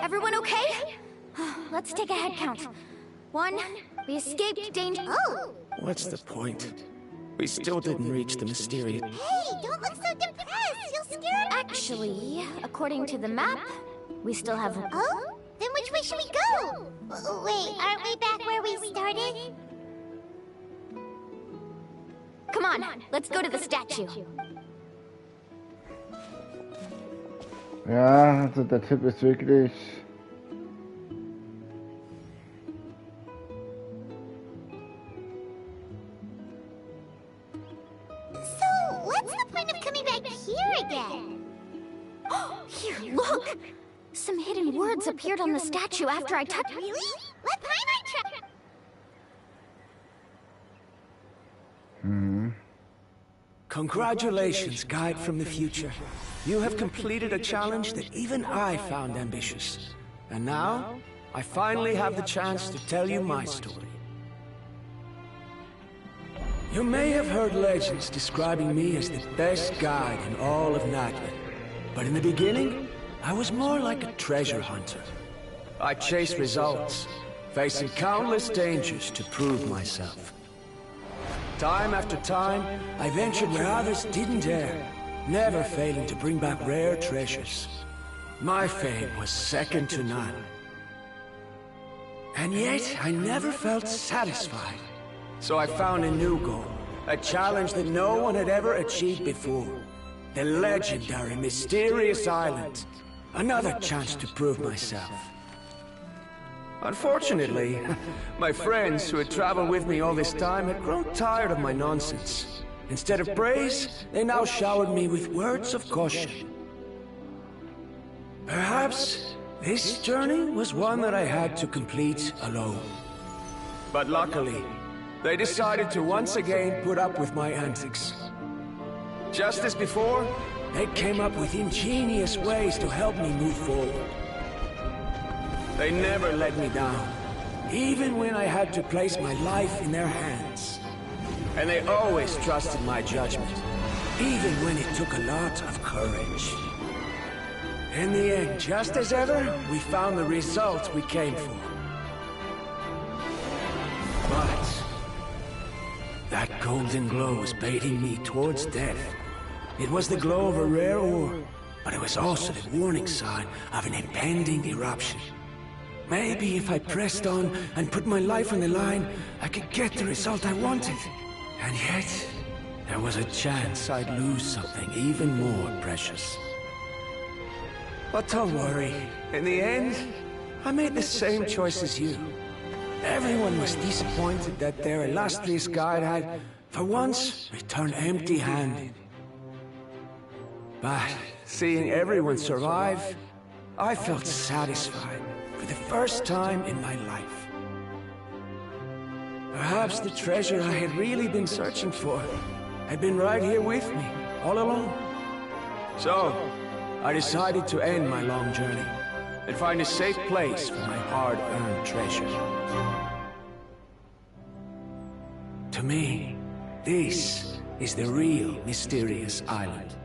Everyone okay? Let's take a head count. 1, we escaped danger. Oh! What's the point? We still didn't reach the mysterious... Hey, don't look so depressed! You'll scare me! Actually, according to the map, we still have... Oh? Then which way should we go? Wait, aren't we back where we started? Come on, let's go to the statue. Ja, also der Tipp ist wirklich... So, what's the point of coming back here again? Here, look! Some hidden words appeared on the statue after I touched... Really? Let Paimon try... Congratulations, guide from the future. You have completed a challenge that even I found ambitious. And now, I finally have the chance to tell you my story. You may have heard legends describing me as the best guide in all of Nightland. But in the beginning, I was more like a treasure hunter. I chased results, facing countless dangers to prove myself. Time after time, I ventured where others didn't dare, never failing to bring back rare treasures. My fame was second to none. And yet, I never felt satisfied. So I found a new goal, a challenge that no one had ever achieved before. The legendary Mysterious Island. Another chance to prove myself. Unfortunately, my friends who had traveled with me all this time had grown tired of my nonsense. Instead of praise, they now showered me with words of caution. Perhaps this journey was one that I had to complete alone. But luckily, they decided to once again put up with my antics. Just as before, they came up with ingenious ways to help me move forward. They never let me down, even when I had to place my life in their hands. And they always trusted my judgment, even when it took a lot of courage. In the end, just as ever, we found the result we came for. But that golden glow was baiting me towards death. It was the glow of a rare ore, but it was also the warning sign of an impending eruption. Maybe if I pressed on and put my life on the line, I could get the result I wanted. And yet, there was a chance I'd lose something even more precious. But don't worry, in the end, I made the same choice as you. Everyone was disappointed that their illustrious guide had, for once, returned empty-handed. But seeing everyone survive, I felt satisfied for the first time in my life. Perhaps the treasure I had really been searching for had been right here with me, all along. So, I decided to end my long journey and find a safe place for my hard-earned treasure. To me, this is the real Mysterious Island.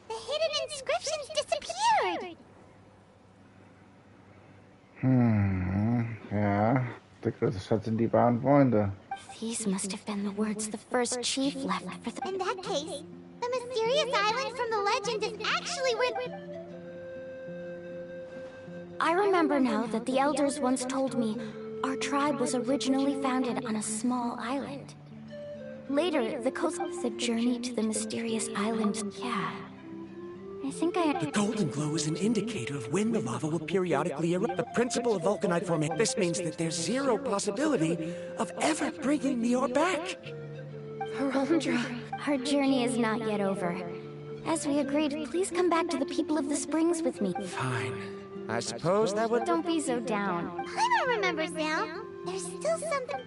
The hidden inscriptions disappeared! Ja, der größte Schatz sind die wahren Freunde. These must have been the words the first chief left for the... In that case, the Mysterious Island from the legend is actually where... I remember now that the elders once told me our tribe was originally founded on a small island. Later, the coast of the journey to the Mysterious Island, yeah. I think The golden glow is an indicator of when the lava will periodically erupt. The principle of vulcanite formation. This means that there's zero possibility of ever bringing the ore back. Verondra, our journey is not yet over. As we agreed, please come back to the people of the springs with me. Fine. I suppose that would... Don't be so down. Paimon remembers now. There's still something...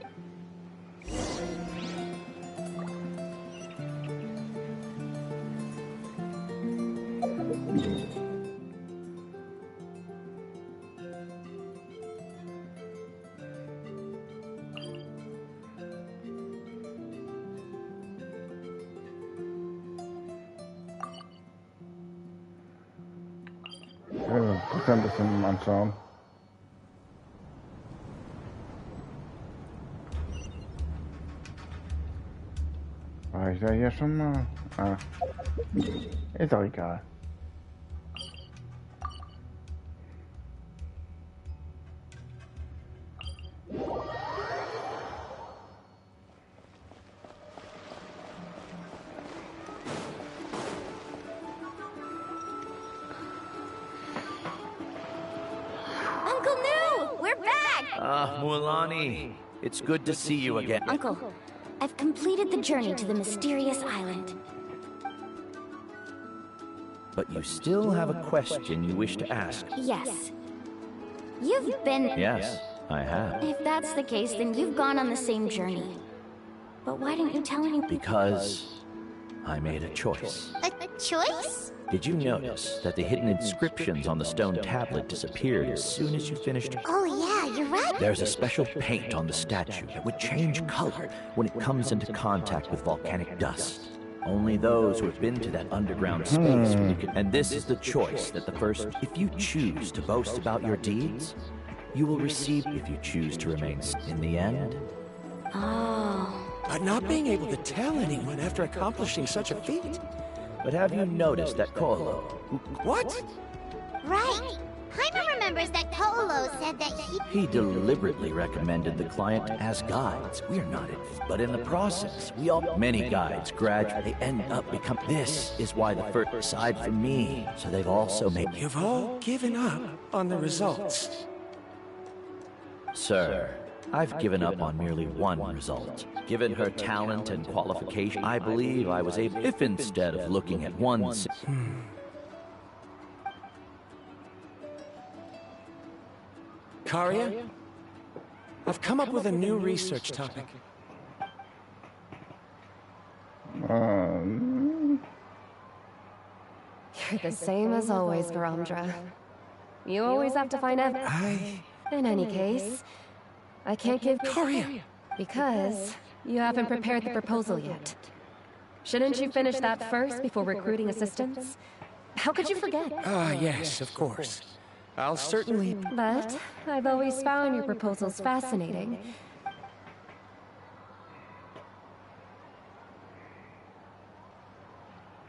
Das kann ein bisschen anschauen. War ich da hier schon mal? Ah. Ist doch egal. Mualani, it's good to see you again. Uncle, I've completed the journey to the Mysterious Island. But you still have a question you wish to ask. Yes. You've been... Yes, I have. If that's the case, then you've gone on the same journey. But why didn't you tell anyone? Because I made a choice. A choice? Did you notice that the hidden inscriptions on the stone tablet disappeared as soon as you finished? Oh yeah, you're right. There's a special paint on the statue that would change color when it comes into contact with volcanic dust. Only those who have been to that underground space really can. And this is the choice that the first. If you choose to boast about your deeds, you will receive. If you choose to remain in the end. Oh. But not being able to tell anyone after accomplishing such a feat. But have you noticed that Kolo? What? Right. Paimon remembers that Kolo said that He deliberately recommended the client as guides. We're not in, but in the process, many guides gradually they end up becoming. This is why the first aside from me, so they've also made. You've all given up on the results. Sir, I've given up on merely one result. Given her talent and qualification, I believe I was able. If instead of looking at one. Karia, I've come up with a new research topic. You're the same as always, Varamdra. You always have to find out. In any case, I can't give Karia! Because you haven't prepared the proposal yet. Shouldn't you finish that first before recruiting assistants? How could you forget? Yes, of course. I'll certainly... But I've always found your proposals fascinating.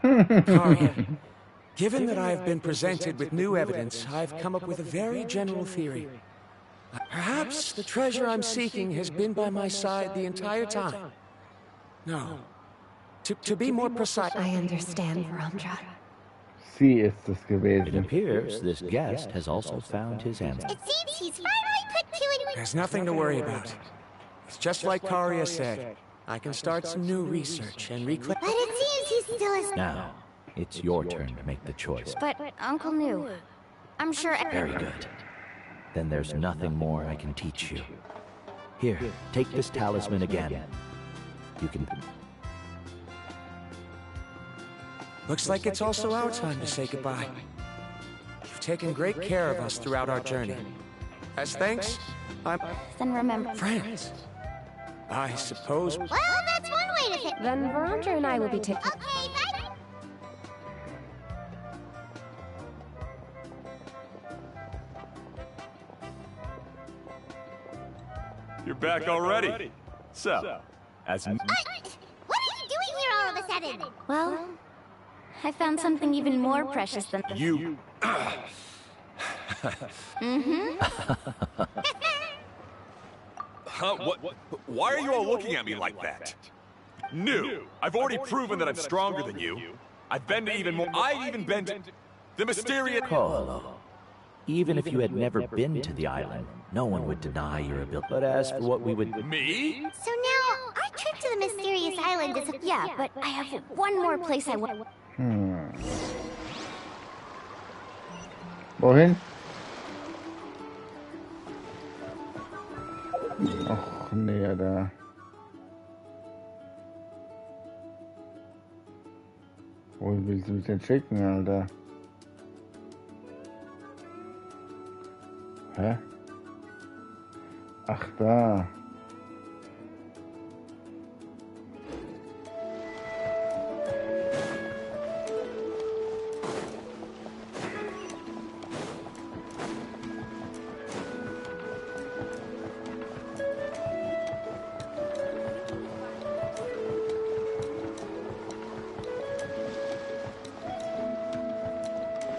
Karia, given that I've been presented with new evidence, I've come up with a very general theory. Perhaps the treasure I'm seeking has been by my side the entire time. No. To be more precise... I understand, Varamdra. Sie ist es It gewesen. appears this guest has also found his answer. it seems he's finally put two and two. There's nothing to worry about. It's just like Karia said. I can start some new research and reclaim... But it seems he's still as... Now, it's your turn to make the choice. But Uncle knew. I'm sure. Very good. Then there's nothing more I can teach you. Here, take this talisman again. You can... Looks like it's also our time to say goodbye. You've taken great care of us throughout our journey. As thanks, I'm... Then remember. friends. I suppose... Well, that's one way to think. Then Varamdra and I will be taking... Okay, bye. You're back already. So, as... What are you doing here all of a sudden? Well, I found something even more precious than. You... Huh? What? Why are you all looking at me like that? New. I've already proven that I'm stronger than you. I've been to even more... I've even been to... The mysterious... Kolo. Even if you had never been to the island, no one would deny your ability. But as for what we would... Me? So now, our trip to the mysterious island is... Yeah, but I have one more place I want. Wohin? Och, nee, da. Wohin willst du mich denn schicken, Alter? Hä? Ach, da.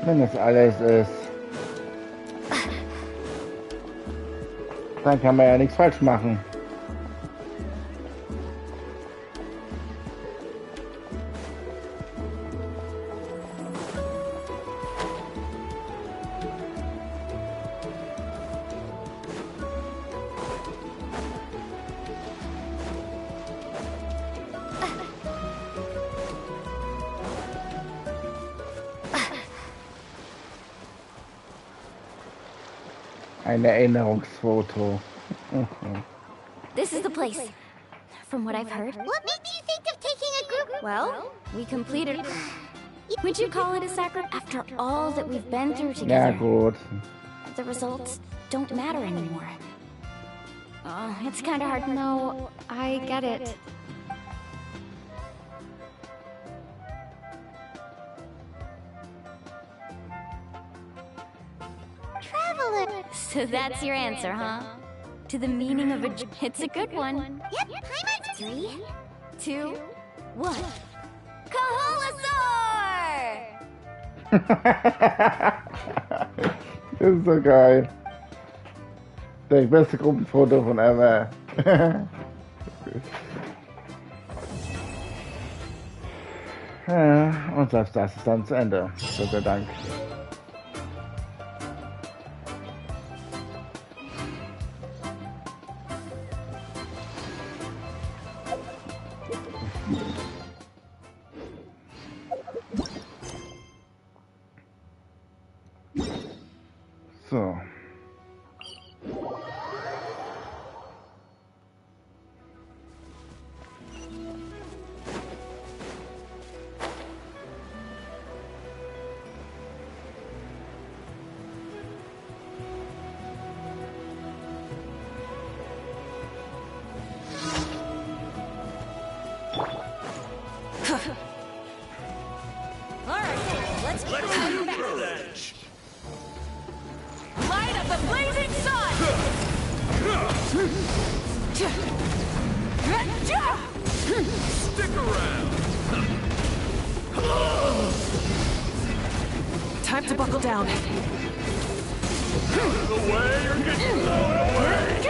Wenn das alles ist, dann kann man ja nichts falsch machen. Ein Erinnerungsfoto. This is the place. From what I've heard. What made you think of taking a group? Well, we completed. Would you call it a sacrifice? After all that we've been through Ja, together, gut. the results don't matter anymore. It's kind of hard. No, I get it. Traveler. So that's your answer, huh? To the meaning of a... It's a good one. Yep, hi, 3, 2, 1. Kaholasaur! Das ist so geil. Das beste Gruppenfoto von ever. Ja, und das ist dann zu Ende. Gott sei Dank. So. Let's do revenge! Light up the blazing sun! Stick around! Time to buckle down. Out of the way, you're getting blown away!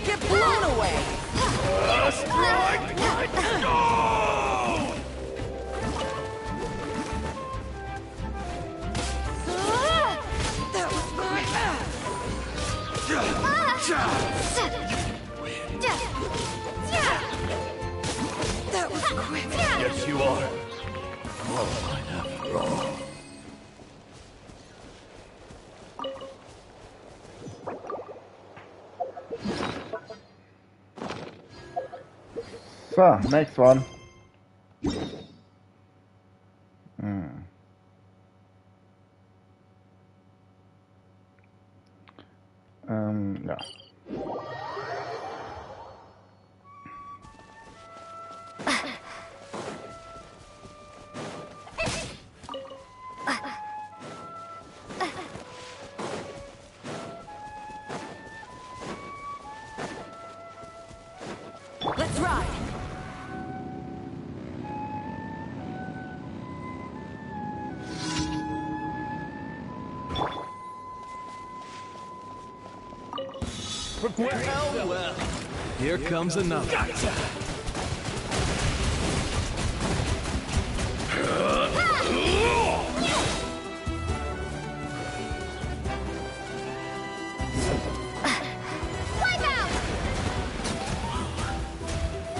Get blown away! Strike! Go! That was my... That was quick. Yes, you are. Qualified after all. So, next one. Ja. Let's ride! Well, here comes another. Gotcha.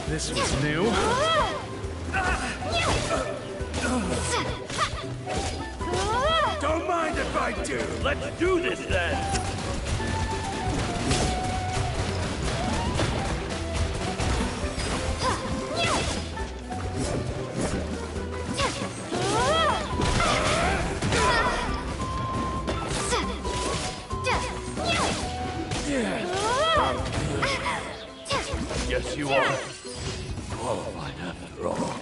This was new. Don't mind if I do. Let's do this then. Yes, you are. Qualified after all.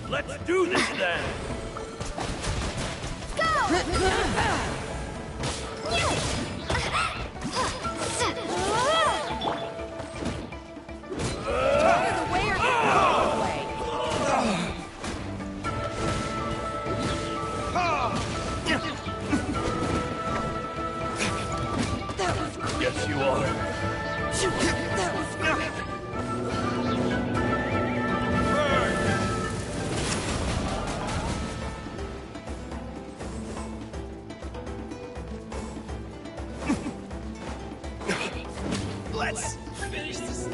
Let's do this then!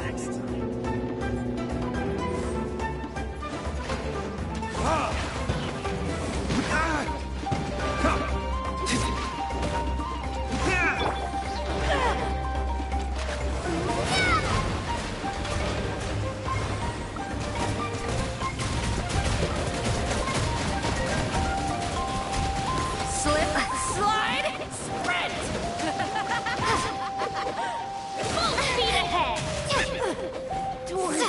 next time. Slip, slide, sprint! Full speed ahead! Towards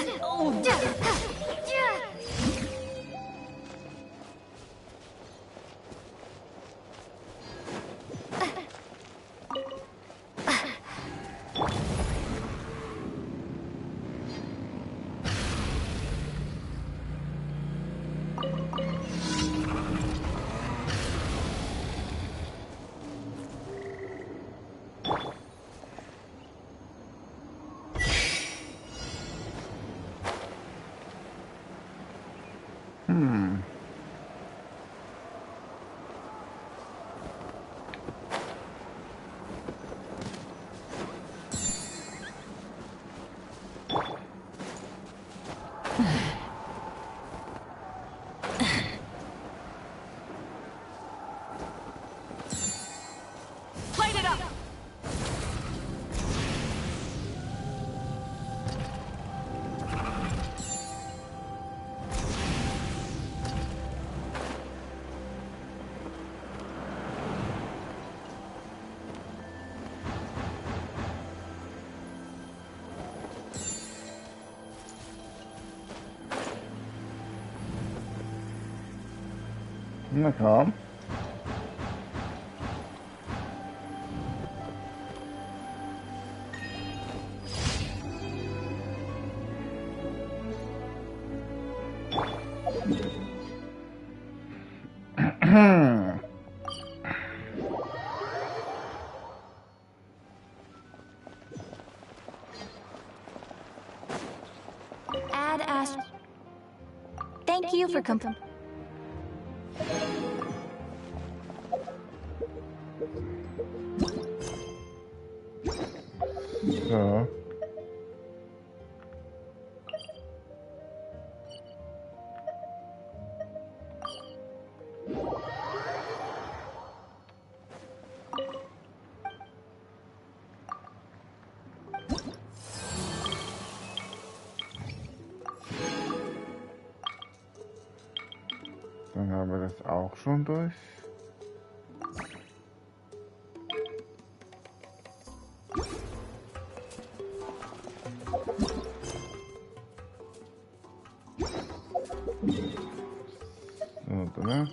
Light it up! Na komm. Add Ash. Thank you for coming. So. Dann haben wir das auch schon durch. So, oder?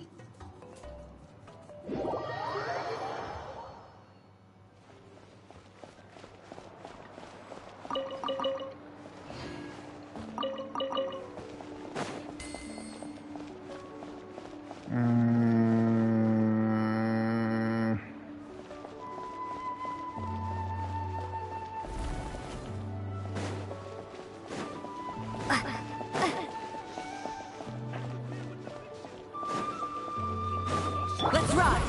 Let's ride!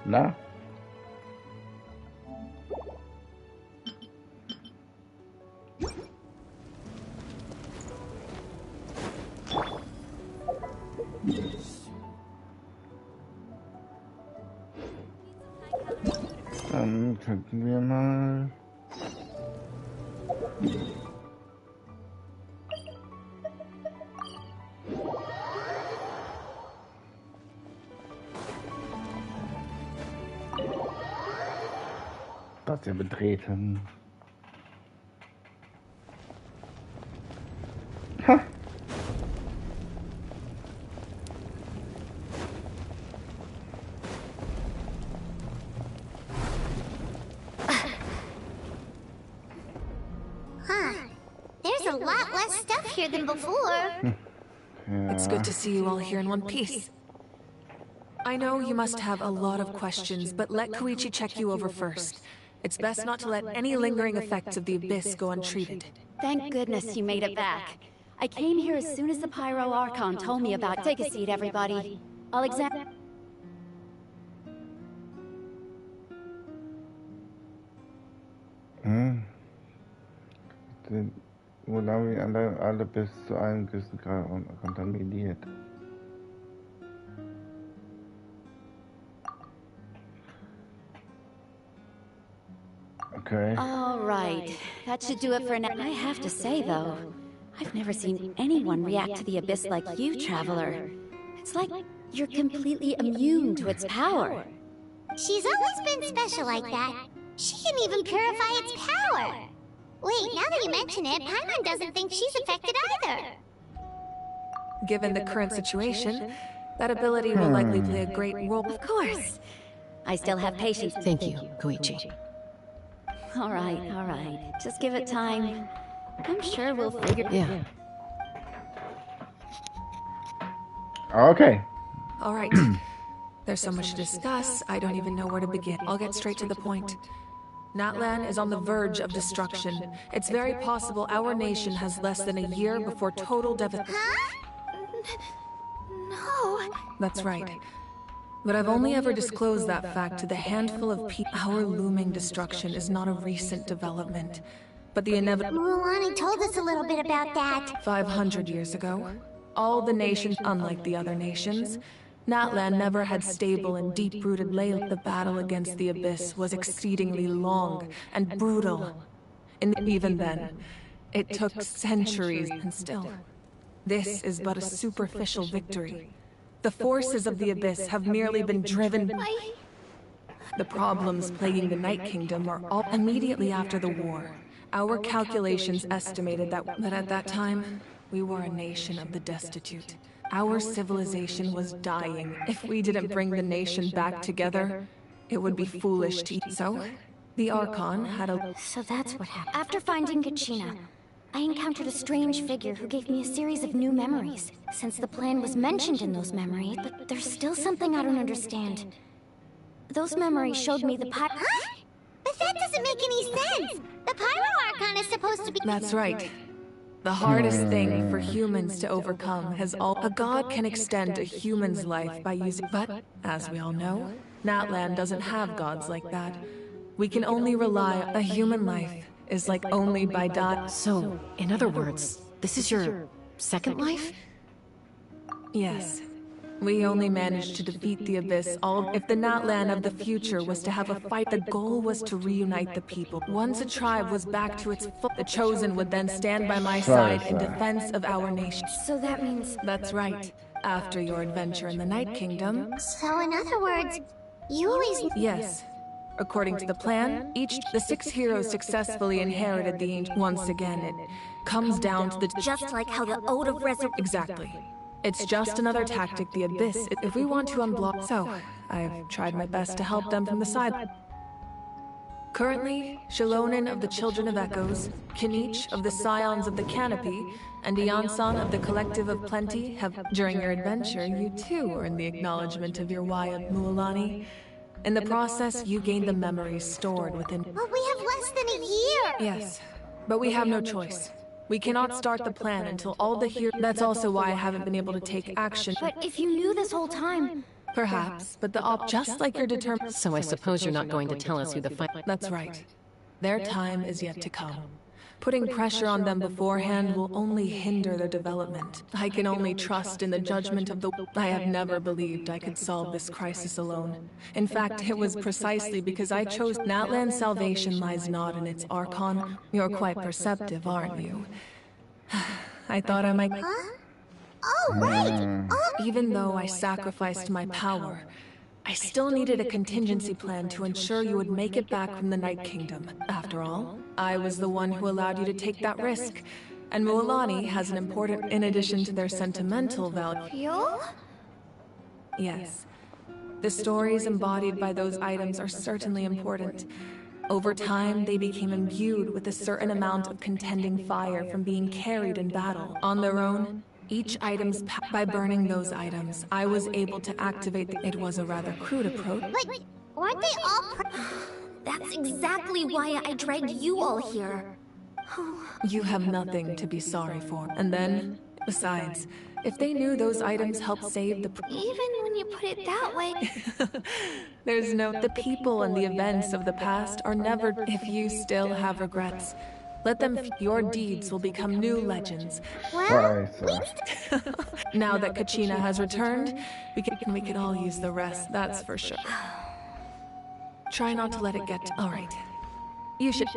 Na? Dann könnten wir mal... Das ja betreten. Ha! Huh. There's a lot less stuff here than before. Ja. It's good to see you all here in one piece. I know you must have a lot of questions, but let Koichi check you over first. It's best not to let any lingering effects of the Abyss go untreated. Thank goodness you made it back. I came here as soon as the Pyro Archon told me about. Take a seat, everybody. I'll examine. Wurden alle bis zu einem gewissen Grad kontaminiert. Okay. All right. That should do it for now. I have to say, though, I've never seen anyone react to the Abyss like you, Traveler. It's like you're completely immune to its power. She's always been special like that. She can even purify its power. Wait, now that you mention it, Paimon doesn't think she's affected either. Given the current situation, that ability will likely play a great role. Of course. I still have patience. Thank you, Koichi. All right. Just give it time. I'm sure we'll figure... Yeah. Okay. All right. There's so much to discuss, I don't even know where to begin. I'll get straight to the point. Natlan is on the verge of destruction. It's very possible our nation has less than a year before total devastation. Huh? No. That's right. But I've only ever disclosed that fact to the handful of people. Our looming destruction is not a recent development, but the inevitable... Mualani told us a little bit about that. 500 years ago, all the nations, unlike the other nations, Natlan never had stable and deep-rooted ley. The battle against the Abyss was exceedingly long and brutal. And even then, it took centuries, and still, this is but a superficial victory. The forces of the Abyss have merely been driven by... The problems plaguing the Night Kingdom are all immediately after the war. Our calculations estimated that at that time, we were a nation of the destitute. Our civilization was dying. If we didn't bring the nation back together, it would be foolish to... So, the Archon had a... So that's what happened. After finding Kachina, I encountered a strange figure who gave me a series of new memories. Since the plan was mentioned in those memories, but there's still something I don't understand. Those memories showed me the Huh? But that doesn't make any sense! The Pyro Archon is supposed to be... That's right. The hardest thing for humans to overcome has all... A god can extend a human's life by using... But, as we all know, Natlan doesn't have gods like that. We can only rely on... A human life is like only by dying... So, in other words, this is your second life? Yes. We only managed to defeat the Abyss if the Natlan of the future was to have a fight, the goal was to reunite the people. Once a tribe was back to its full, the Chosen would then stand by my side in defense of our nation. So that means... That's right. After your adventure in the Night Kingdom... So in other words, you always... Yes. According to the plan, the 6 heroes successfully inherited the ancient... Once again, it comes down to the... Just like how the Ode of Resurrection... Exactly. It's just another tactic the Abyss... If we want to unblock... So, I've tried my best to help them from the side. Currently, Shilonen of the Children of Echoes, Kinich of the Scions of the Canopy, and Iansan of the Collective of Plenty have... During your adventure, you too earned the acknowledgement of your Wayad Mualani. In the process, you gained the memories stored within... But we have less than a year! Yes, but we have no choice. We cannot start the plan until all the heroes... That's also why I haven't been able to take action. But if you knew this whole time... Perhaps, but just like you're determined... So I suppose you're not going to tell us who the fight... That's right. Their time is yet to come. Putting pressure on them beforehand will only hinder their development. I can only trust in the judgment of the... I have never believed I could solve this crisis alone. In fact, it was precisely because I chose... Natlan's salvation lies not in its Archon. You're quite perceptive, aren't you? I thought I might... Huh? Oh, right! Even though I sacrificed my power, I still needed a contingency plan to ensure you would make it back from the Night Kingdom. After all, I was the one who allowed you to take that risk. And Mualani has an important... In addition to their sentimental value... You? Yes. The stories embodied by those items are certainly important. Over time, they became imbued with a certain amount of contending fire from being carried in battle. On their own, Each item's by burning those items, I was able to activate it was a rather crude approach. But weren't they all That's exactly why I dragged you all here. You have nothing to be sorry for. And then, besides, if they knew those items helped save the... Even when you put it that way... There's no... The people and the events of the past are never... If you still have regrets, let them... Your deeds will become new legends. Sorry. Now that Kachina has returned, we could all use the rest, that's for sure. Try not to let it get... All right. You should...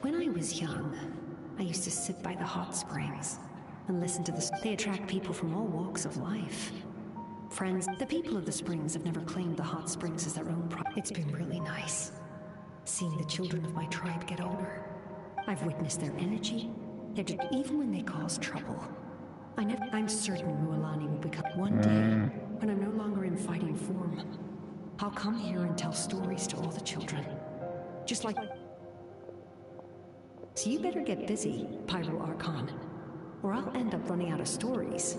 When I was young, I used to sit by the hot springs and listen to the... They attract people from all walks of life. Friends, the people of the springs have never claimed the hot springs as their own property. It's been really nice, seeing the children of my tribe get older. I've witnessed their energy, even when they cause trouble. I'm certain Mualani will become... One day, when I'm no longer in fighting form, I'll come here and tell stories to all the children. Just like... So you better get busy, Pyro Archon, or I'll end up running out of stories.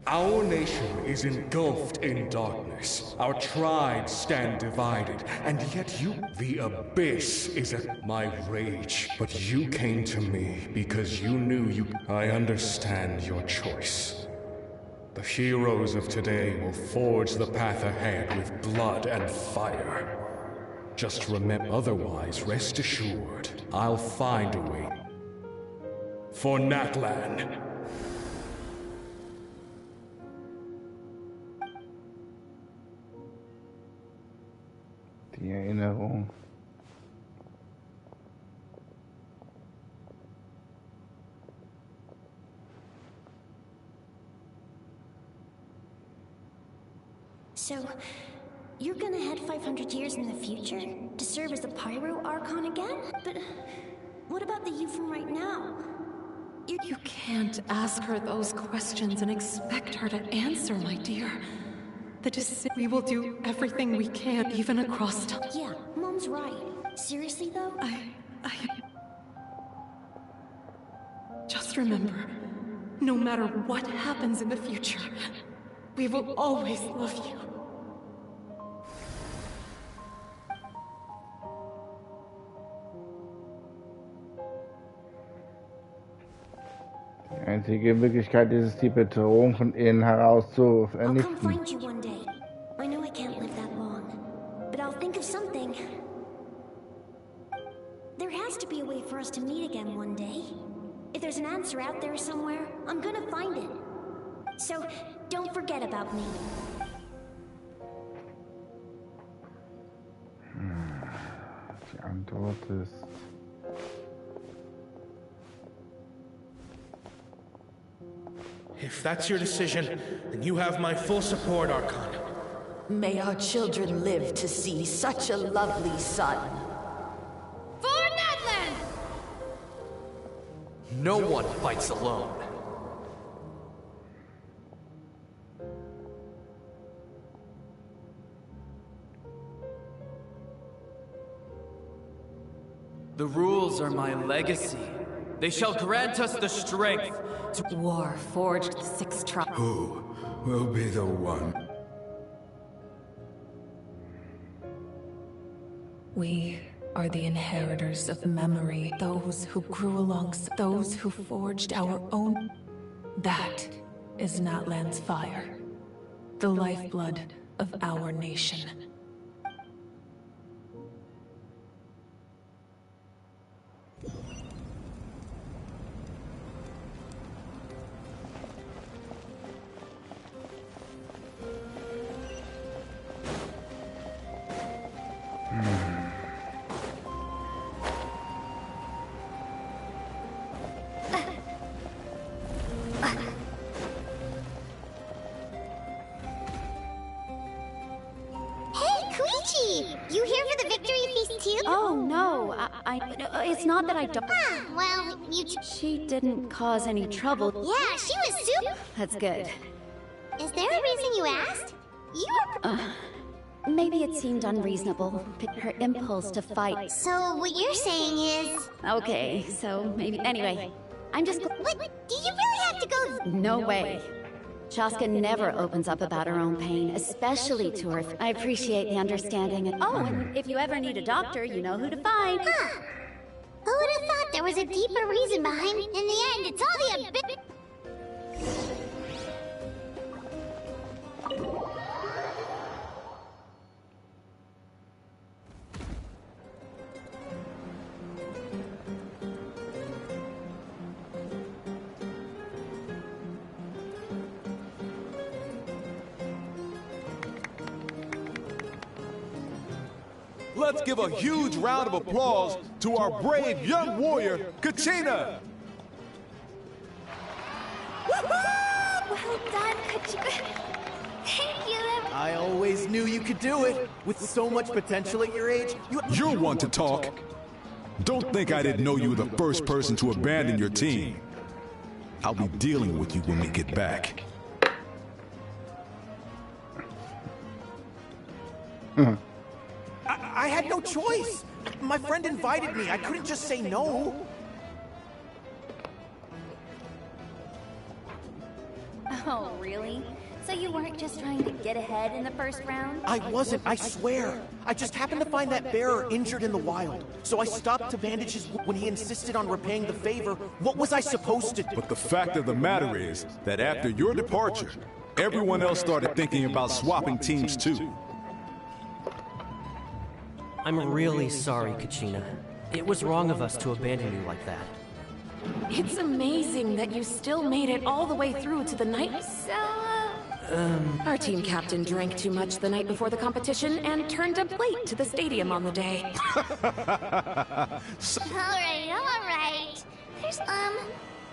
Our nation is engulfed in darkness. Our tribes stand divided, and yet you... The abyss is at my rage. But you came to me because you knew you... I understand your choice. The heroes of today will forge the path ahead with blood and fire. Just remember, otherwise, rest assured, I'll find a way. For Natlan. Die Erinnerung. So, you're gonna head 500 years in the future to serve as the Pyro Archon again? But what about the you from right now? You can't ask her those questions and expect her to answer, my dear. We will do everything we can, even across time. Yeah, Mom's right. Seriously, though? Just remember, no matter what happens in the future, we will always love you. Die einzige Möglichkeit ist es, die Bedrohung von innen heraus zu I'll come vernichten. find you one day. I know I can't live that long, but I'll think of something. There has to be a way for us to meet again one day. If there's an answer out there somewhere, I'm gonna find it. So, don't forget about me. Die Antwort ist... If that's your decision, then you have my full support, Archon. May our children live to see such a lovely son. For Natlan! No one fights alone. The rules are my legacy. They shall grant us the strength to... War forged the 6 tribes. Who will be the one? We are the inheritors of memory, those who grew alongside, those who forged our own. That is Natlan's fire, the lifeblood of our nation. You here for the victory feast too? Oh, no. It's not that I don't... Ah, well, She didn't cause any trouble. Yeah, she was super... That's good. Is there a reason you asked? You were... Maybe it seemed unreasonable. Her impulse to fight. So what you're saying is... Okay, so maybe... Anyway, I'm just... What? Do you really have to go... No way. Shaska never opens up about her own pain, especially to her. I appreciate the understanding. Oh, and if you ever need a doctor, you know who to find. Huh. Who would have thought there was a deeper reason behind... In the end, it's all the... Let's give a huge round of applause to our brave young warrior, Kachina! Well done, Kachina. Thank you. I always knew you could do it. With so much potential at your age, You're one to talk. Don't think I didn't know you were the first person to abandon your team. I'll be dealing with you when we get back. I had no choice. My friend invited me. I couldn't just say no. Oh, really? So you weren't just trying to get ahead in the first round? I wasn't, I swear. I just happened to find that bearer injured in the wild. So I stopped to bandage his wound when he insisted on repaying the favor. What was I supposed to do? But the fact of the matter is that after your departure, everyone else started thinking about swapping teams too. I'm really sorry, Kachina. It was wrong of us to abandon you like that. It's amazing that you still made it all the way through to the night. Our team captain drank too much the night before the competition and turned up late to the stadium on the day. Alright. There's,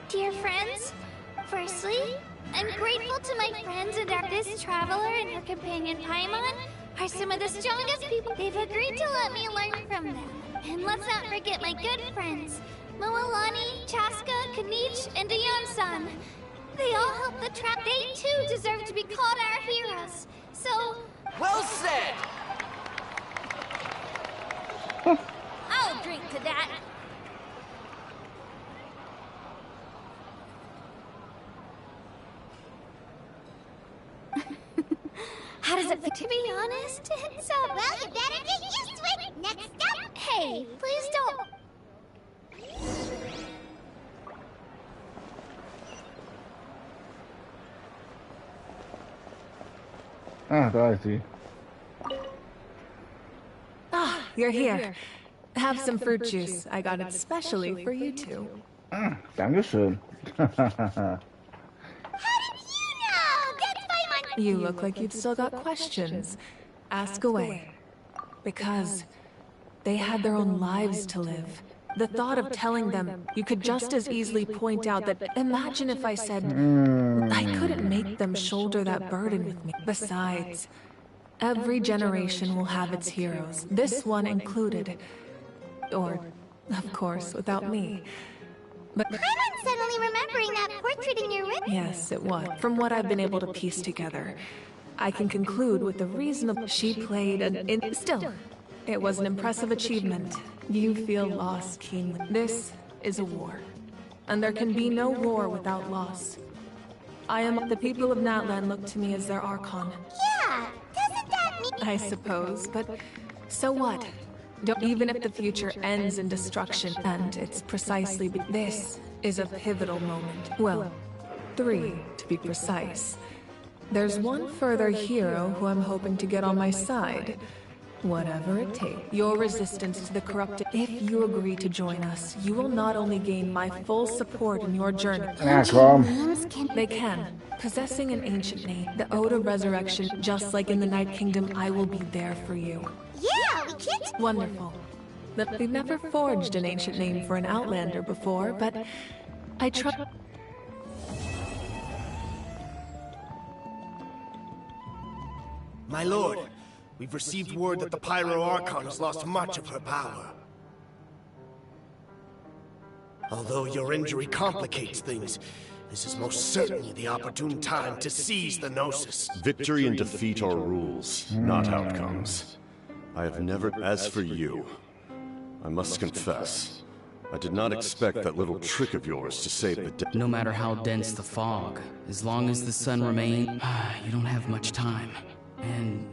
dear friends, firstly, I'm grateful to my friends and this traveler and her companion Paimon are some of the strongest people. They've agreed to let me learn from them. And let's not forget my good friends, Moalani, Chaska, Kanich, and Dayon-san. They all helped the trap. They too deserve to be called our heroes. So... Well said! I'll drink to that. How does it feel? To be honest, it's well, you better get used to it. Next up. Hey, please don't. Ah, da ist sie. Ah, you're here. Have some fruit juice. I got it specially for you two. Ah, Dankeschön. You look like you've still got questions. Ask away. Because they had their own lives to live. The thought of telling them, you could just as easily point out that, imagine if I said, I couldn't make them shoulder that burden with me. Besides, every generation will have its heroes, this one included. Or, of course, without me. But I'm suddenly remembering that portrait in your room. yes, it was. From what I've been able to piece together, I can conclude with a reasonable... She played still, it was an impressive achievement. You feel loss keenly. This is a war. And there can be no war without loss. The people of Natlan look to me as their Archon. Yeah, doesn't that mean... I suppose, but so what? Even if the future ends in destruction, and it's precisely this is a pivotal moment. Well, 3 to be precise. There's one further hero who I'm hoping to get on my side. Whatever it takes. Your resistance to the corrupted. If you agree to join us, you will not only gain my full support in your journey. They can. Possessing an ancient name, the ode of resurrection, just like in the Night Kingdom, I will be there for you. Yeah, we can't. Wonderful. We've never forged an ancient name for an Outlander before, but I trust. My lord, we've received word that the Pyro Archon has lost much of her power. Although your injury complicates things, this is most certainly the opportune time to seize the Gnosis. Victory and defeat are rules, not outcomes. I have never... As for you, I must confess, I did not expect that little trick of yours to save the day. No matter how dense the fog, as long as the sun remains, you don't have much time. And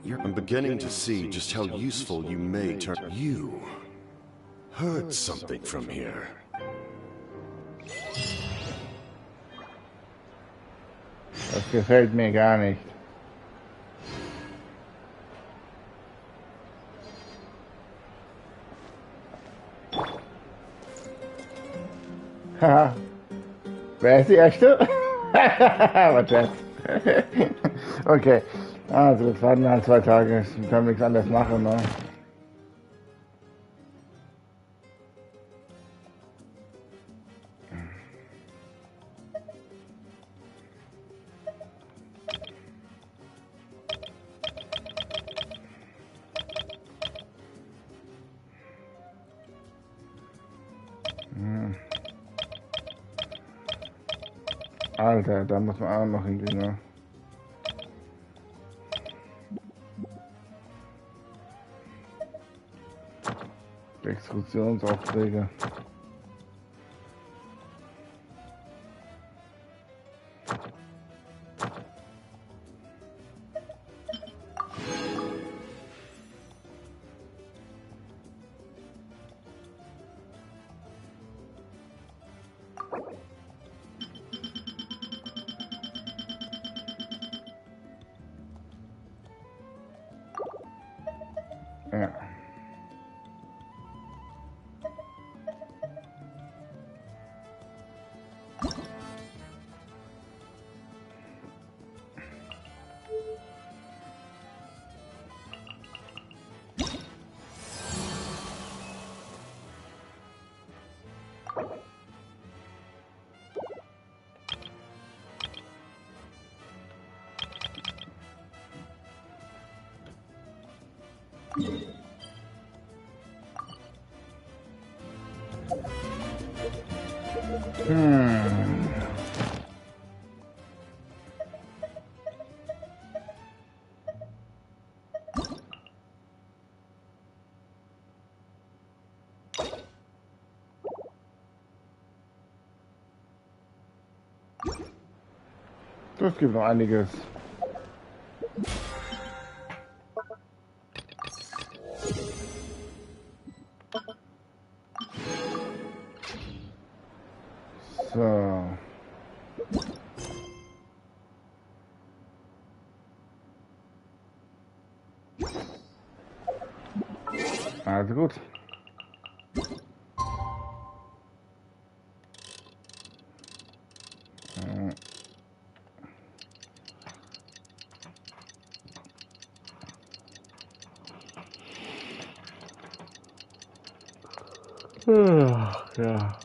you're... I'm beginning to see just how useful you may turn... You heard something from here. Das gefällt mir gar nicht. Haha. Wer ist die echte? Was jetzt? Okay. Also, wir warten halt 2 Tage. Wir können nichts anderes machen, ne? Alter, da muss man auch noch hingehen, ne? Exkursionsaufträge. Ja. Es gibt noch einiges. So. Also gut. Ja.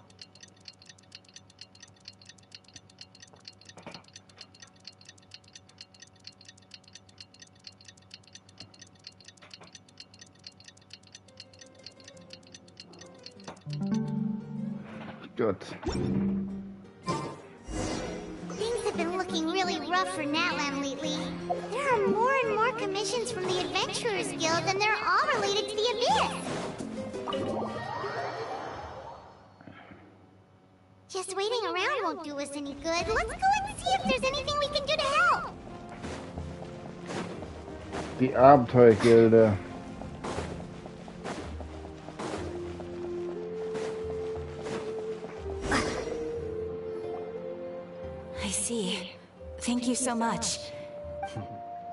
Good. Things have been looking really rough for Natlan lately. There are more and more commissions from the Adventurers Guild, and they're all related to the Abyss. Just waiting around won't do us any good. Let's go and see if there's anything we can do to help. Die Abenteuergilde. see. Thank you so much.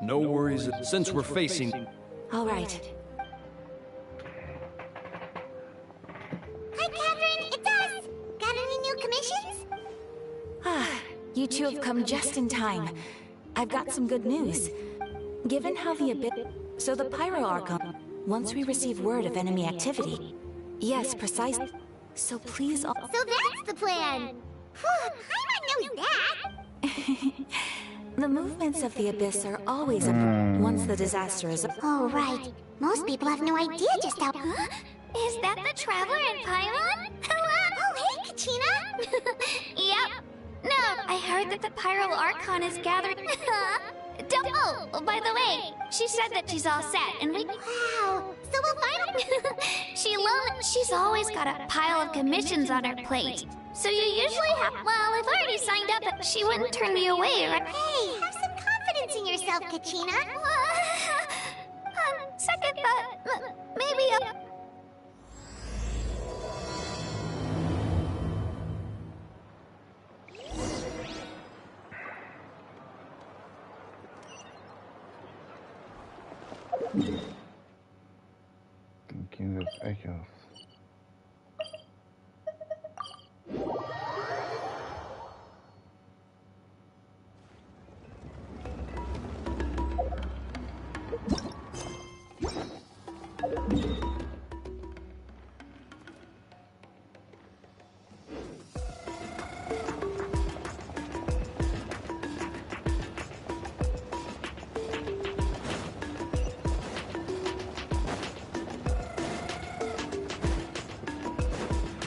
No worries, since we're facing... All right. Hi, Catherine, it's us! Got any new commissions? You two have come just in time. I've got some good news. Given how the abyss... So the Pyro Archon, once we receive word of enemy activity... Yes, precisely. So please all... So that's the plan! Whew, Paimon knows that! The movements of the abyss are always once the disaster is... Oh, right. Most people have no idea just how... Huh? Is that the Traveler and Paimon? Oh, hey, Kachina! Yep. No, I heard that the Pyro Archon is gathering... Oh, by the way, she said that she's all set, and we... Wow, so we'll find She's always got a pile of commissions on her plate. So you usually have... Well, I've already signed up, but she wouldn't turn me away, right? Hey, have some confidence in yourself, Kachina. Second thought, maybe... King of Echoes.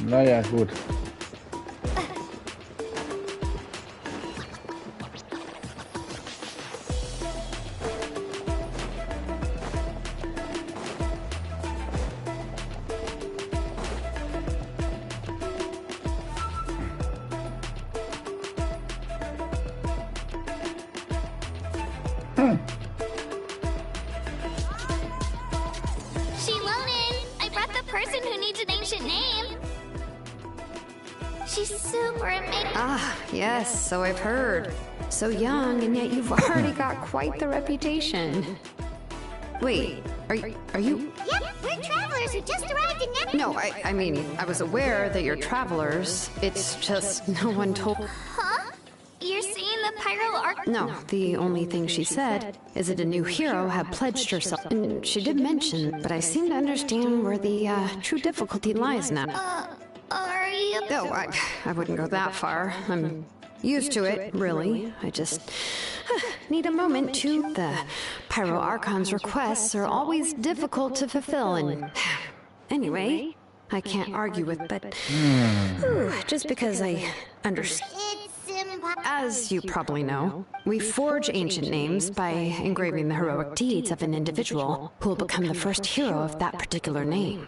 Naja, gut. Shilonin, I brought the person who needs an ancient name. She's super amazing. Ah, yes, so I've heard. So young, and yet you've already got quite the reputation. Wait, are you? Yep, we're travelers who just arrived in Neptune. No, I mean, I was aware that you're travelers. It's just no one told... Huh? You're seeing the Pyro Archon? No, the only thing she said is that a new hero had pledged herself. And she did mention, but I seem to understand where the true difficulty lies now. Are you... Oh, I wouldn't go that far. I'm used to it, really. I just need a moment to... The Pyro Archon's requests are always difficult to fulfill, and... Anyway, I can't argue with, but... just because I understand... As you probably know, we forge ancient names by engraving the heroic deeds of an individual who will become the first hero of that particular name.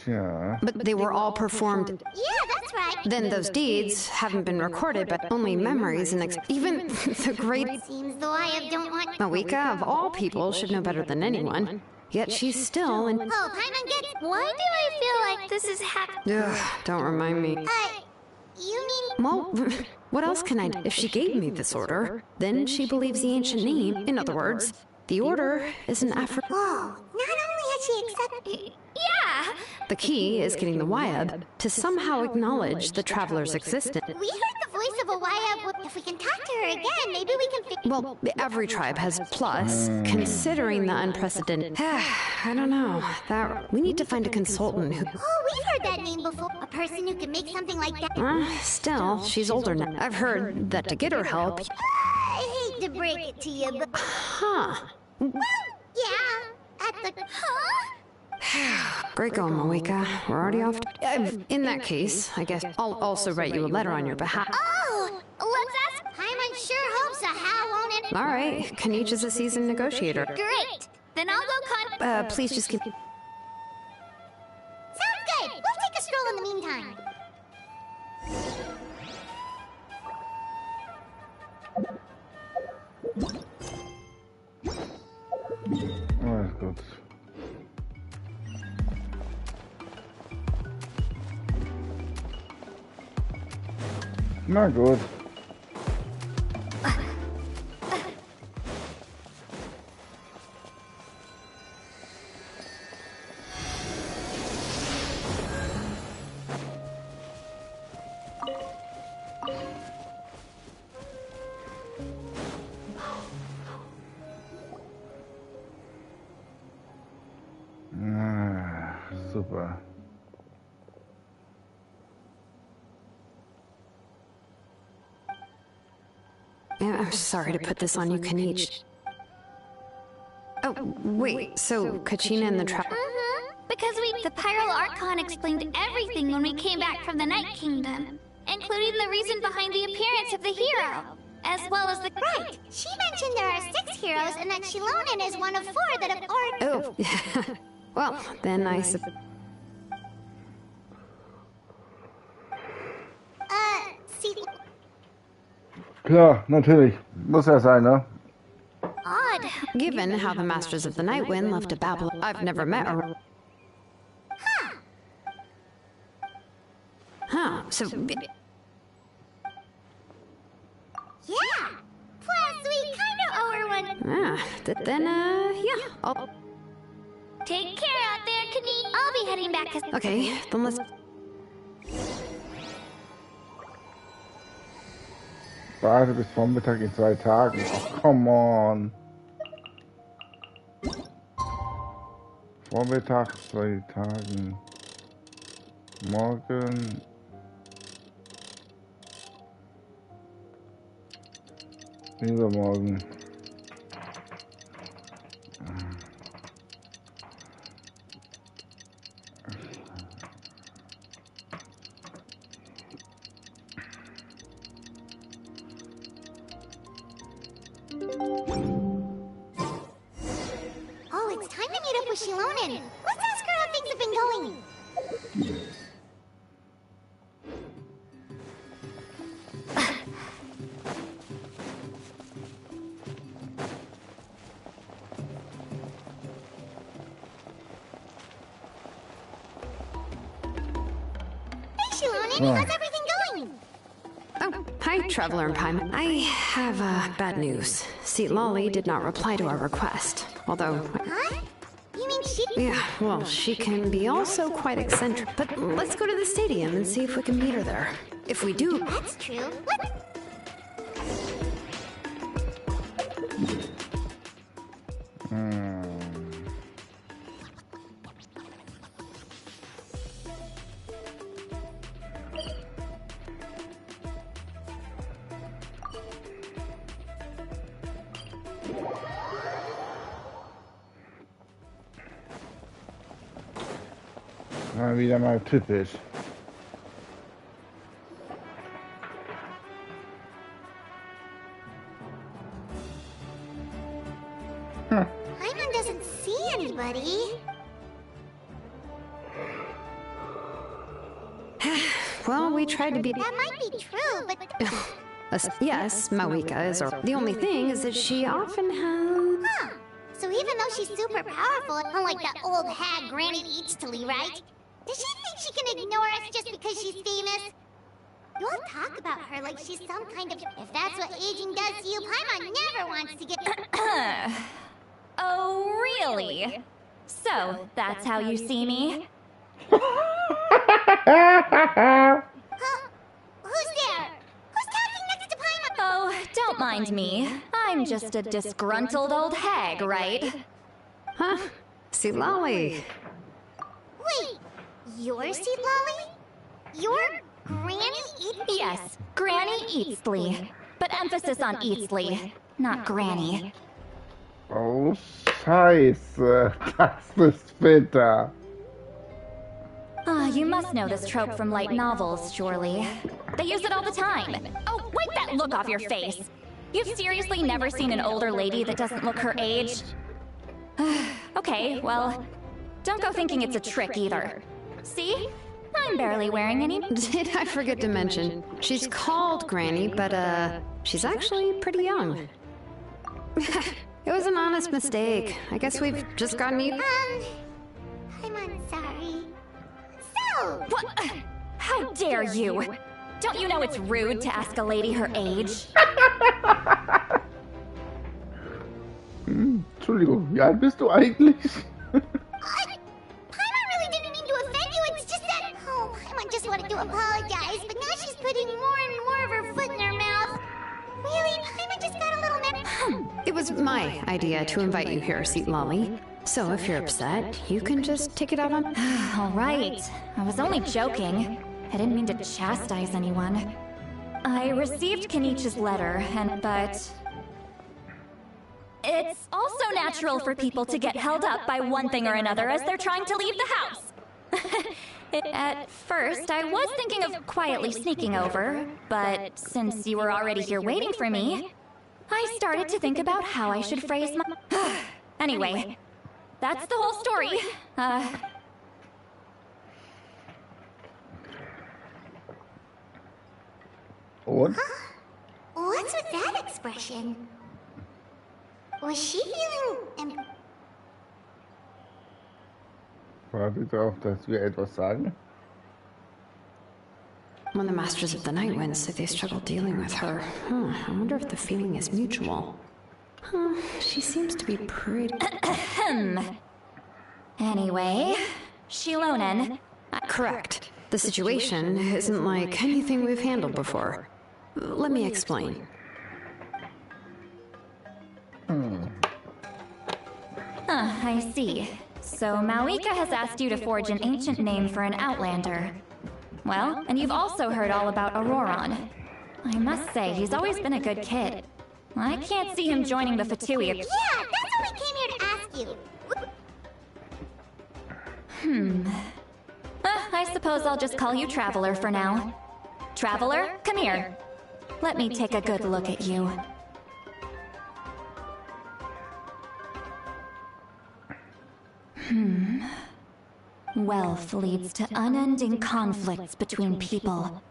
Yeah. But they were all performed... Yeah, that's right. Then those deeds haven't been recorded, but only memories and even the great... Seems though I don't want... Mawika, of all people, should know better than anyone. Yet she's still in... Oh, Paimon gets... Why do I feel like this is happening? Ugh, don't remind me. You mean... Well, what else can I do? If she gave me this order, then she believes the ancient name. In other words, the order is an Afro... Oh, not only has she accepted... Yeah! The key is getting the Wyab to somehow acknowledge the Traveler's existence. We heard the voice of a Wyab. If we can talk to her again, maybe we can figure... Well, every tribe has plus, considering the unprecedented... I don't know. We need to find a consultant who... Oh, we've heard that name before. A person who can make something like that. Still, she's older now. I've heard that to get her help... I hate to break it to you, but... Huh. Well, yeah. At the... Huh? Great going, Mawika. We're already off. In that case, I guess I'll also write you a letter on your behalf. Oh, let's ask. Paimon sure hopes a how, won't it? All right. Kaniche is a seasoned negotiator. Great. Then I'll go please just keep... Sounds good. We'll take a stroll in the meantime. Alles gut. Na gut. Super. I'm sorry to put this on you, Kanichi. Oh, wait, so Kachina and the trap... Because the Pyral Archon explained everything when we came back from the Night Kingdom, including the reason behind the appearance of the hero, as well as the... Right! She mentioned there are 6 heroes and that Shilonen is one of 4 that have already... Oh, well, then I suppose... See... Klar, natürlich. Muss ja sein, ne? Odd. Given how the Masters of the Nightwind left to Babylon, I've never met her. Huh, so... Yeah! Plus, we kind of owe her one. Ah, then, yeah, I'll... Take care out there, Kanichi. I'll be heading back. Okay, then let's... Warte bis Vormittag in 2 Tagen. Oh, come on. Vormittag 2 Tagen. Morgen. Übermorgen. Oh, it's time to meet up with Shilonen. Let's ask her how things have been going. Hey, Shilonen, how's everything going? Oh, hi, Traveler and Paimon. I have, bad news. See, Lolly did not reply to our request. Although... Huh? You mean she... Yeah, well, she can be also quite eccentric. But let's go to the stadium and see if we can meet her there. If we do... That's true. Wieder mal typisch. Paimon doesn't see anybody. Well, we tried to be... That might be true, but... Yes, Mawika is the only thing is that she often has... Huh. So even though she's super powerful, unlike that old hag Granny Eatstily, right? Does she think she can ignore us just because she's famous? You all talk about her like she's some kind of... If that's what aging does to you, Paimon never wants to get... Oh, really? So, that's how you see me? Huh? Who's there? Who's talking next to Paimon? Oh, don't mind me. I'm just a disgruntled old hag, right? Huh? See, Lolly. Wait, you're Seed Lolly? You're Granny Eatstily? Yes, Granny Eatstily. But emphasis on Eatstily, not Granny. Oh, Scheiße. Das ist bitter. Ah, you must know this trope from light novels, surely. They use it all the time. Oh, wipe that look off your face! You've seriously never seen an older lady that doesn't look her age? Okay, well, don't go thinking it's a trick either. See? I'm barely wearing any... Did I forget to mention? She's called Granny, but, she's actually pretty young. It was an honest mistake. I guess we've just gotten you... I'm sorry. So... What? How dare you? Don't you know it's rude to ask a lady her age? Entschuldigung, wie alt bist du eigentlich? Paimon really didn't mean to offend you, it's just that... Oh, Paimon just wanted to apologize, but now she's putting more and more of her foot in her mouth. Really, Paimon just got a little mad. It was my idea to invite you here, Seat Lolly. So if you're upset, you can just take it out on... All right. I was only joking. I didn't mean to chastise anyone. I received Kenichi's letter, but... It's also natural for people to get held up by one thing or another as they're trying to leave the house. At first, I was thinking of quietly sneaking over, but since you were already here waiting for me, I started to think about how I should phrase my... Anyway, that's the whole story. Und? What's with that expression? Was she feeling... Warte darauf, dass wir etwas sagen. When the Masters of the Night Wind say they struggle dealing with her, I wonder if the feeling is mutual. She seems to be pretty... Anyway, Shilonen... Correct. The situation isn't like anything we've handled before. Let me explain. I see. So Mauika has asked you to forge an ancient name for an Outlander. Well, and you've also heard all about Auroron. I must say, he's always been a good kid. I can't see him joining the Fatui. Yeah, that's what we came here to ask you. I suppose I'll just call you Traveler for now. Traveler, come here. Let me take a good look at you. Wealth leads to unending conflicts between people.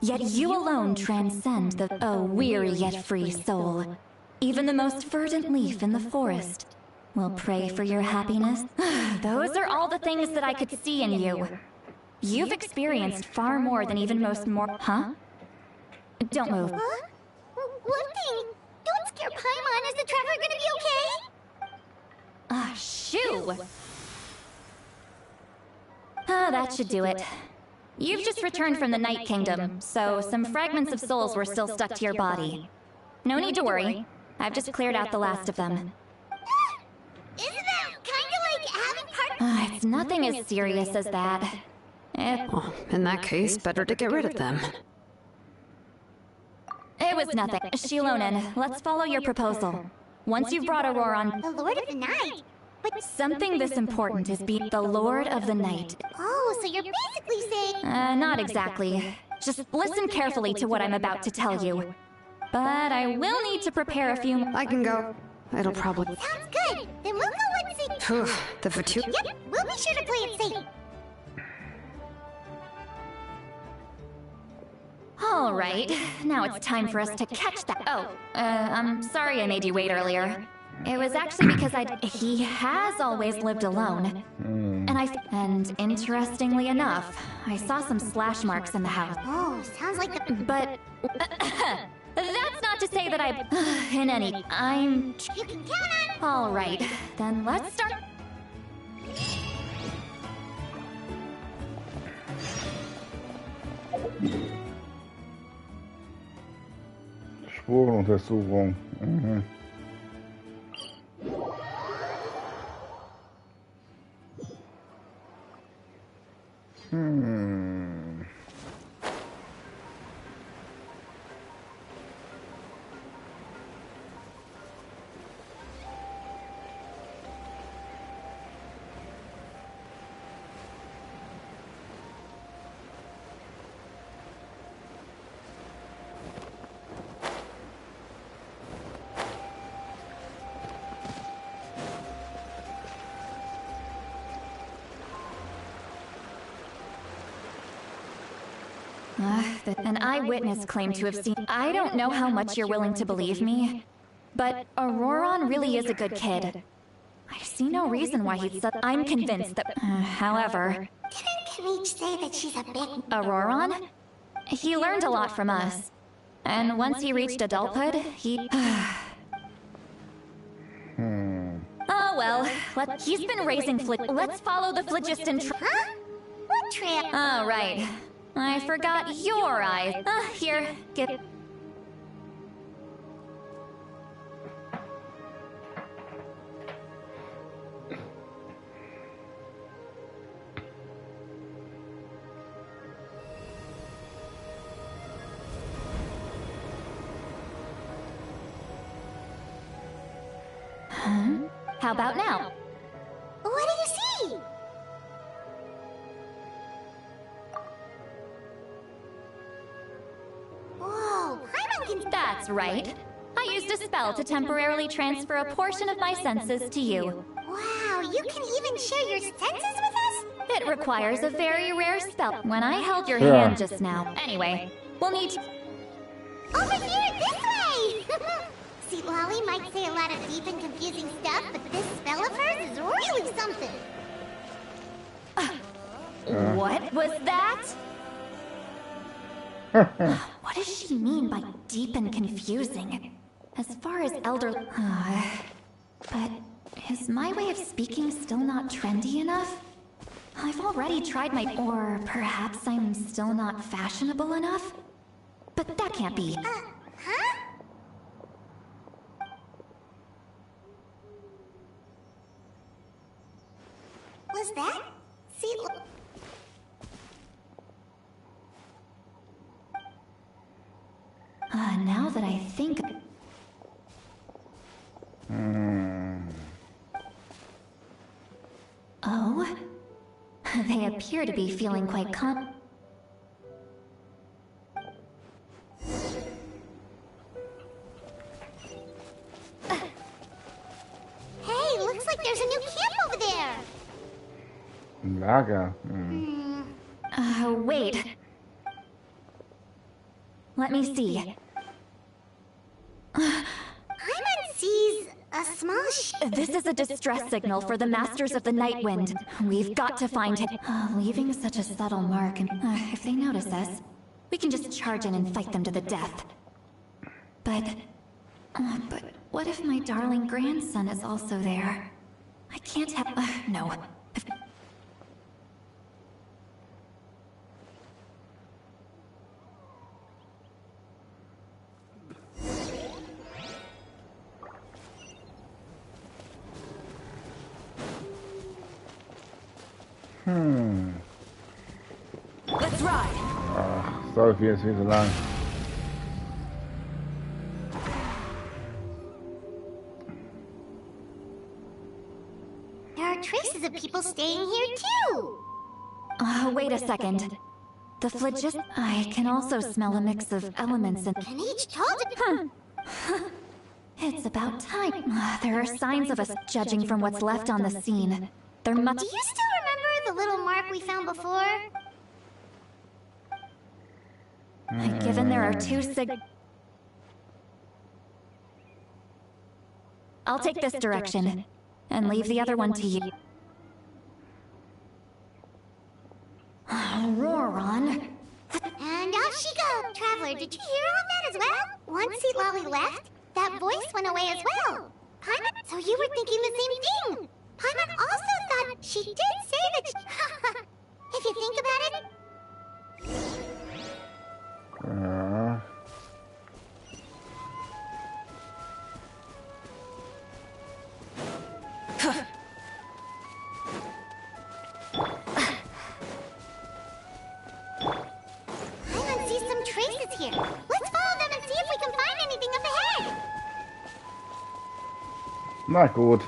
Yet you alone transcend the weary yet free soul. Even the most verdant leaf in the forest will pray for your happiness. Those are all the things that I could see in you. You've experienced far more than even most Huh? Don't move. Huh? What thing? Don't scare Paimon. Is the Traveler gonna be okay? Shoo! That should do it. You've just returned from the Night Kingdom, so some fragments of souls were still stuck to your body. No need to worry. I've just cleared out the last of them. Isn't that kinda like having part... It's nothing as serious as that. Well, in that case, better to get rid of them. It was nothing. Shilonen, let's follow your proposal. Once you've brought Auroron... The Lord of the Night? But... Something this important is being the Lord of the Night. Oh, so you're basically saying... Not exactly. Just listen carefully to what I'm about to tell you. But I will need to prepare a few... I can go. It'll probably... Sounds good. Then we'll go and see... The Fatui... Yep, we'll be sure to play it safe. All right, now it's time for us to catch that. I'm sorry I made you wait earlier. It was actually because he has always lived alone. And interestingly enough, I saw some slash marks in the house. Oh, sounds like the... But... that's not to say that You can count on... All right, then let's start... Spurenuntersuchung. An eyewitness claimed to have seen... I don't know how much you're willing to believe me, but Auroron really is a good kid. I see no reason why he'd said... I'm convinced that... however... Didn't Kenich say that she's a big... Auroron? He learned a lot from us. And once he reached adulthood, he... Oh well, he's been raising let's follow the phlogiston Huh? What trail? Oh, right. I forgot your eyes. Here, get... How about now? What do you see? Whoa, Paimon can... That's right. I used a spell to temporarily transfer a portion of my senses to you. Wow, you can even share your senses with us? It requires a very rare spell. When I held your hand just now. Anyway, we'll need to... Over here, this way! See, Lolly might say a lot of deep and confusing stuff, but this spell of hers is really something. What was that? What does she mean by deep and confusing? As far as elder... but is my way of speaking still not trendy enough? I've already tried my... Or perhaps I'm still not fashionable enough? But that can't be. Huh? Was that? See... Now that I think... Oh? They appear to be feeling quite Hey, looks like there's a new camp over there! Lager. Wait. Let me see. Paimon sees a small This is a distress signal for the Masters of the Night Wind. We've got to find it. Leaving such a subtle mark, and if they notice us, we can just charge in and fight them to the death. But what if my darling grandson is also there? I can't have... no. Let's ride. Sorry für jetzt viel zu lang. There are traces of people staying here too! Wait a second. The phlogiston... I can also smell a mix of elements and... And each told it... It's about time. There are signs of us, judging from what's left on the scene. There must... Do you still remember the little mark we found before? Given there are two I'll take this direction, and leave the other one to you. Roron. And off she goes! Traveler, did you hear all of that as well? Once Lolly left, that voice went away as well. Paimon, so you were thinking the same thing. Paimon also thought she did say that she... If you think about it... Paimon sees some traces here. Let's follow them and see if we can find anything up ahead. Na gut.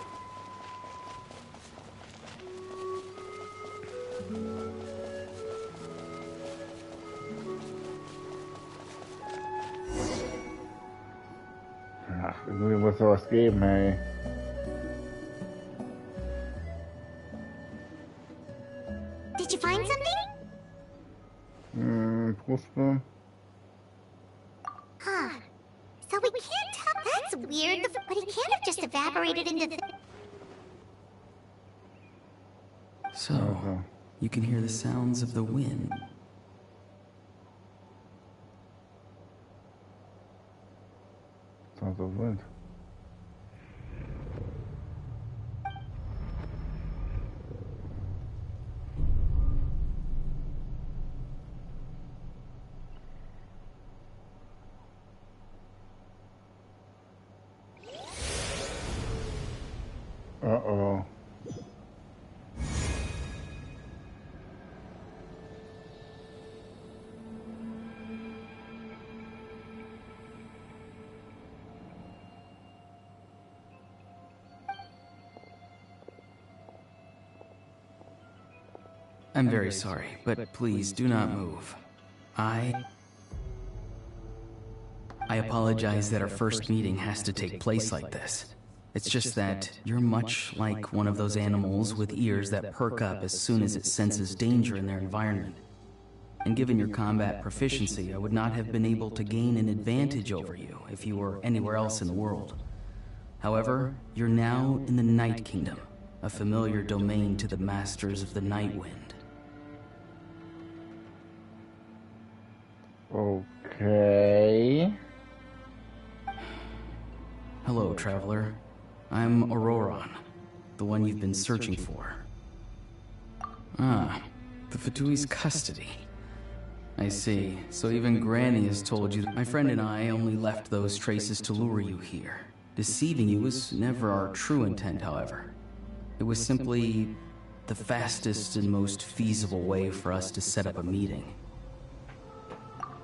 Ach, irgendwie muss da was geben, hey. Did you find something? Brustblumen. Huh. So we can't tell. That's weird, but he can't have just evaporated into the... So, you can hear the sounds of the wind. was das wild. Uh-oh. I'm very sorry, but please do not move. I apologize that our first meeting has to take place like this. It's just that you're much like one of those animals with ears that perk up as soon as it senses danger in their environment. And given your combat proficiency, I would not have been able to gain an advantage over you if you were anywhere else in the world. However, you're now in the Night Kingdom, a familiar domain to the Masters of the Night Wind. Okay. Hello, traveler. I'm Auroron, the one you've been searching for. Ah, the Fatui's custody. I see. So even Granny has told you that my friend and I only left those traces to lure you here. Deceiving you was never our true intent, however. It was simply the fastest and most feasible way for us to set up a meeting.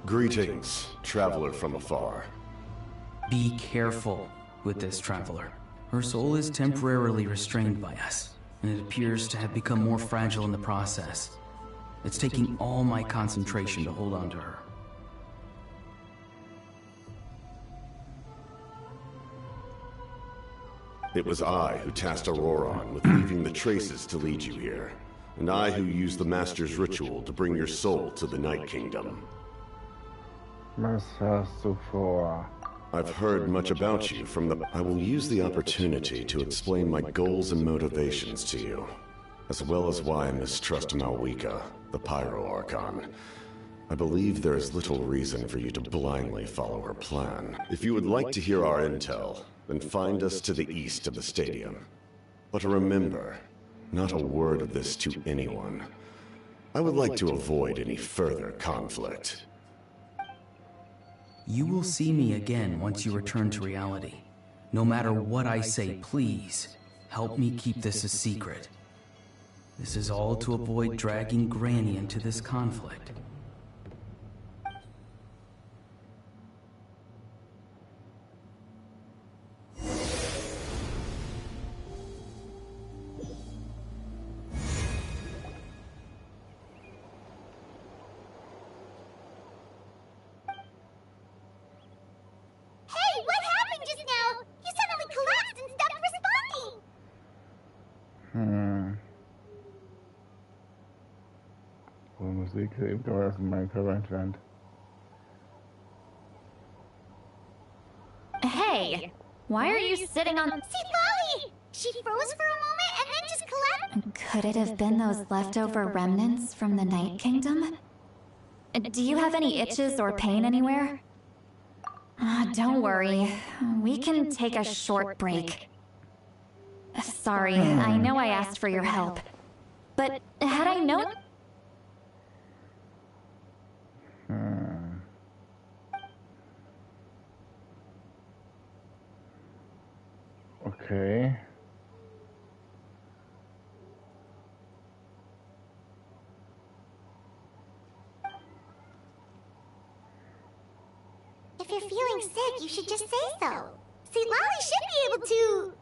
Greetings, traveler from afar. Be careful with this traveler. Her soul is temporarily restrained by us, and it appears to have become more fragile in the process. It's taking all my concentration to hold on to her. It was I who tasked Auroron with leaving the traces to lead you here, and I who used the Master's ritual to bring your soul to the Night Kingdom. Was hast du vor? I've heard much about you from the... I will use the opportunity to explain my goals and motivations to you, as well as why I mistrust Malwika, the Pyro Archon. I believe there is little reason for you to blindly follow her plan. If you would like to hear our intel, then find us to the east of the stadium. But remember, not a word of this to anyone. I would like to avoid any further conflict. You will see me again once you return to reality. No matter what I say, please, help me keep this a secret. This is all to avoid dragging Granny into this conflict. Musik eben gerade aus meinem Körper entfernt. Hey, why are you sitting on... See Lolly! She froze for a moment and then just collapsed. Could it have been those leftover remnants from the Night Kingdom? Do you have any itches or pain anywhere? Don't worry. We can take a short break. Sorry, I know I asked for your help. But had I known... Okay. If you're feeling sick, you should just say so. See, Lolly should be able to,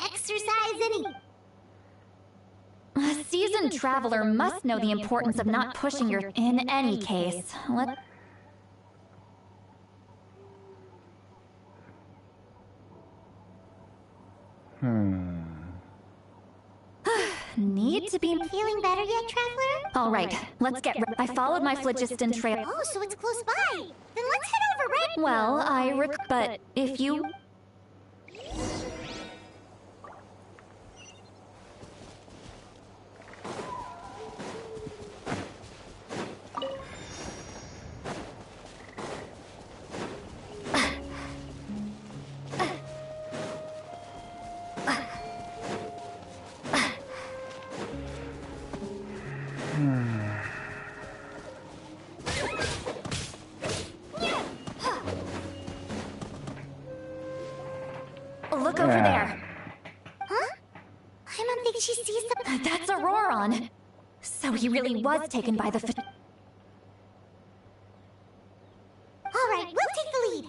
exercise any... A seasoned traveler must know the importance of not pushing your... In any case, let... Need to be... Feeling better yet, traveler? All right, let's get... I followed my phlogiston trail... Oh, so it's close by. Then let's head over right... Well, but if you... So he really was taken by the All right, we'll take the lead.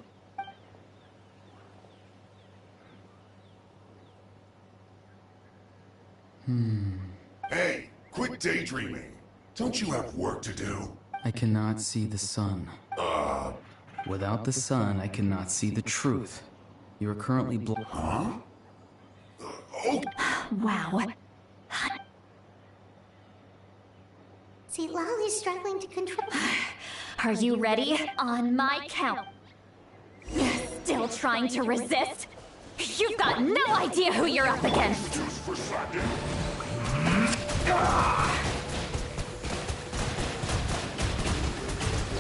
Hey, quit daydreaming. Don't you have work to do? I cannot see the sun. Without the sun, I cannot see the truth. You are currently Huh? Wow. See, Lolly's struggling to control. Are you ready? On my count. Still trying to resist? You've got no idea who you're up against.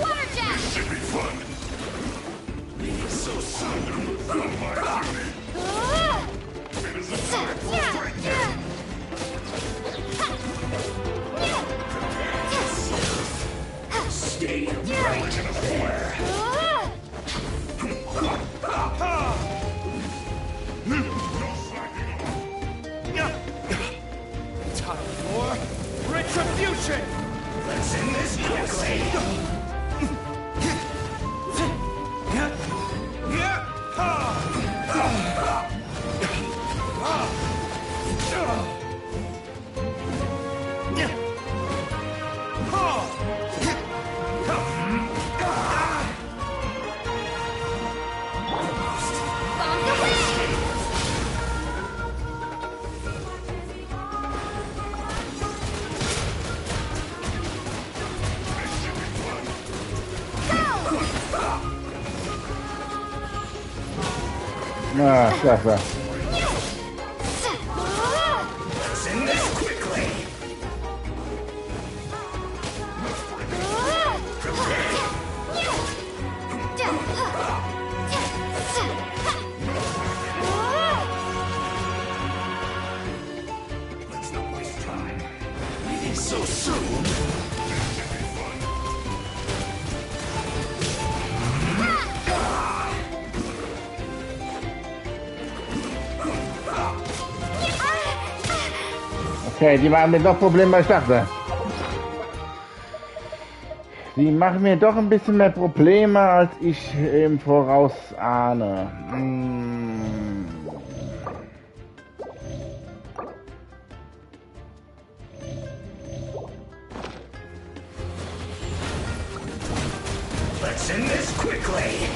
Water jet! This should be fun. So soon. Oh my duty. It is a time for breakdown. Stay right in a flare. Time for retribution! Let's end this quickly! Klasse. Let's end this quickly! Let's not waste time. Leaving so soon? Okay, die machen mir doch Probleme, ich dachte. Die machen mir doch ein bisschen mehr Probleme, als ich im Voraus ahne. Let's end this quickly!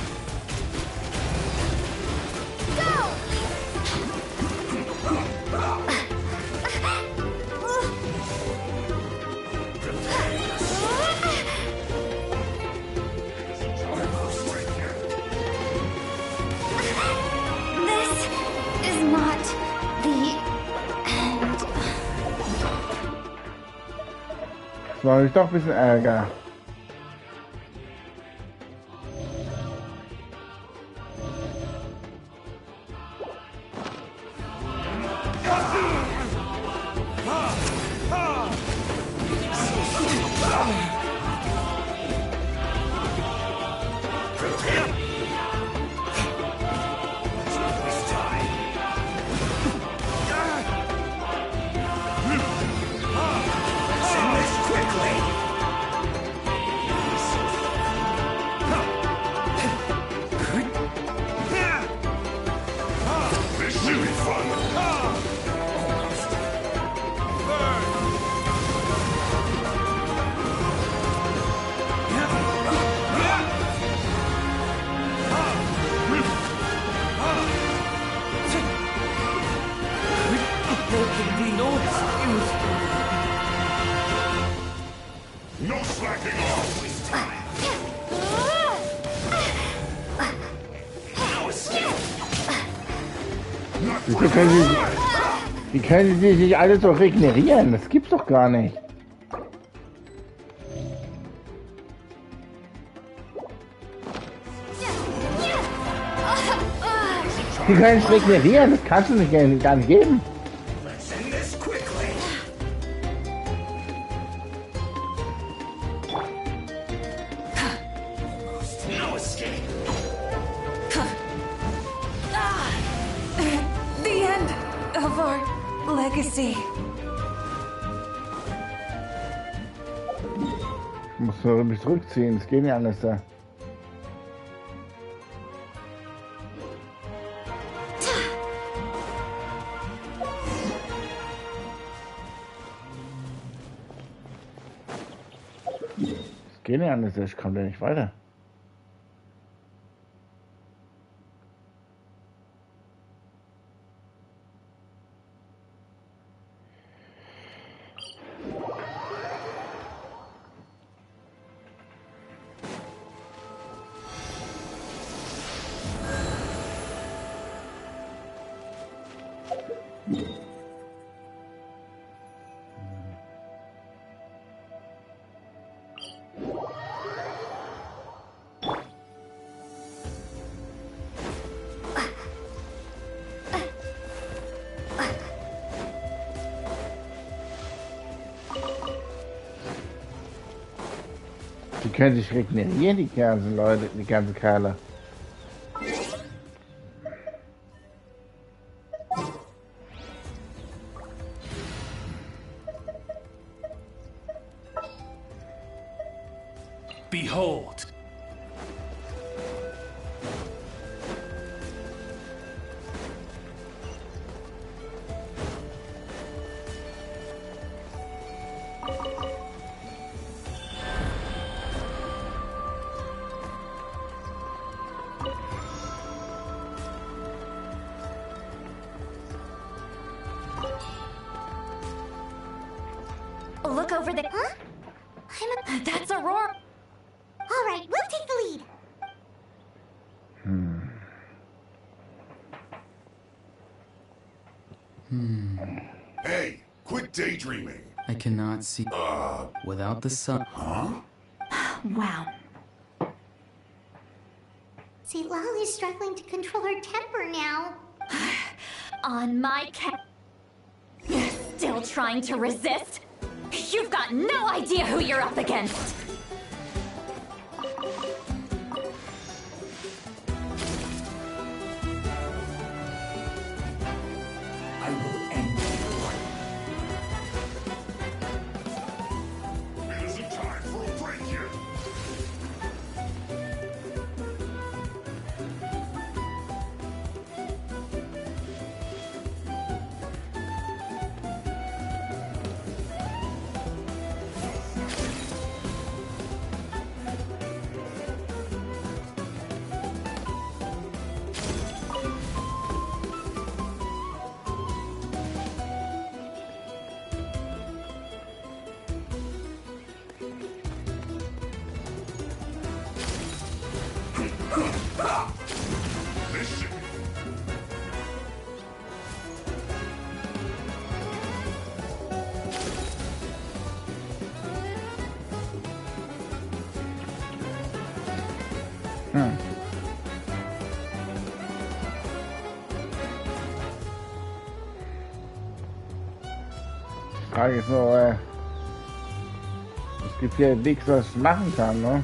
Das war ich doch ein bisschen Ärger. Wie können sie sich alle so regenerieren? Das gibt's doch gar nicht. Die können sich regenerieren, das kannst du nicht gar nicht geben. Ich muss nur mich zurückziehen, das geht ja alles da. Das geht ja alles, ich komme da nicht weiter. Die können sich regenerieren, die ganzen Leute, die ganzen Kerle. Behold. Look over there. Huh? That's Aurora. All right, we'll take the lead. Hey, quit daydreaming. I cannot see without the sun. Huh? Wow. See, Lolly's struggling to control her temper now. On my Still trying to resist? You've got no idea who you're up against! I will end you. It isn't time for a break yet. Die Frage ist nur, es gibt hier nichts, was ich machen kann, ne?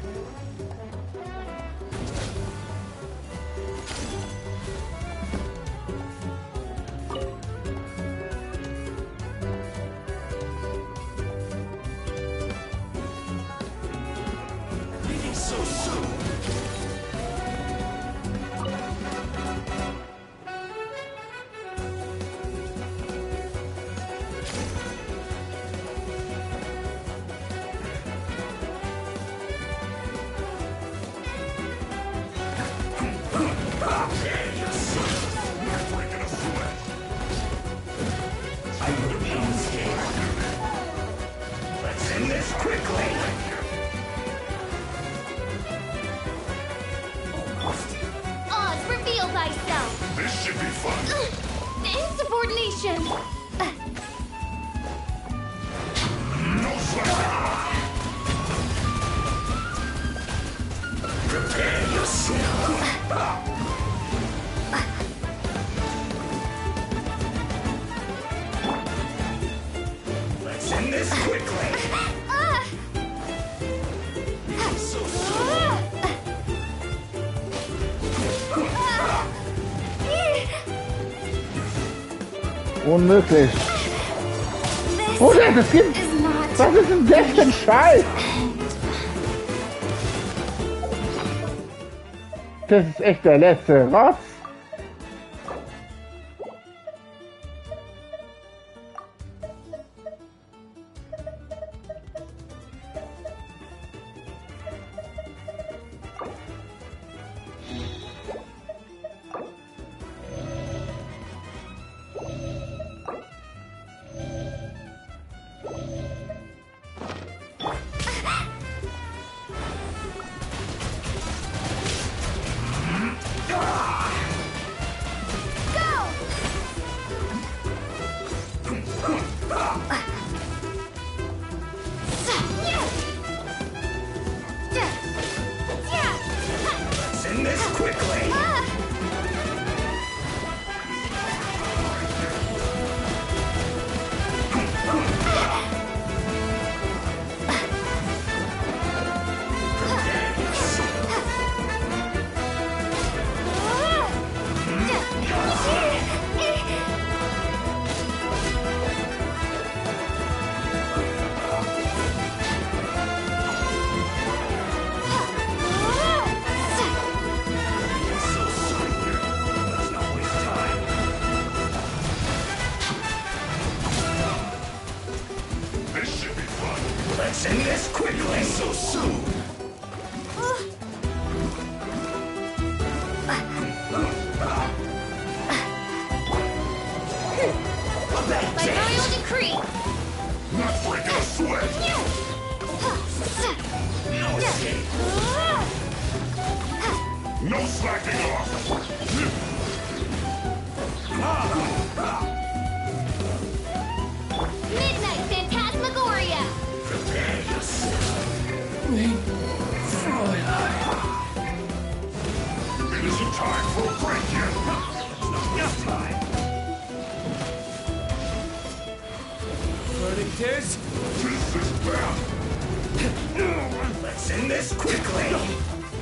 Oz, reveal thyself! This should be fun. Insubordination! No sweat. Prepare yourself. Let's end this quickly. Unmöglich. Oder das gibt. Was ist denn das für ein Scheiß? das ist echt der letzte Rotz.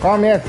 Komm jetzt!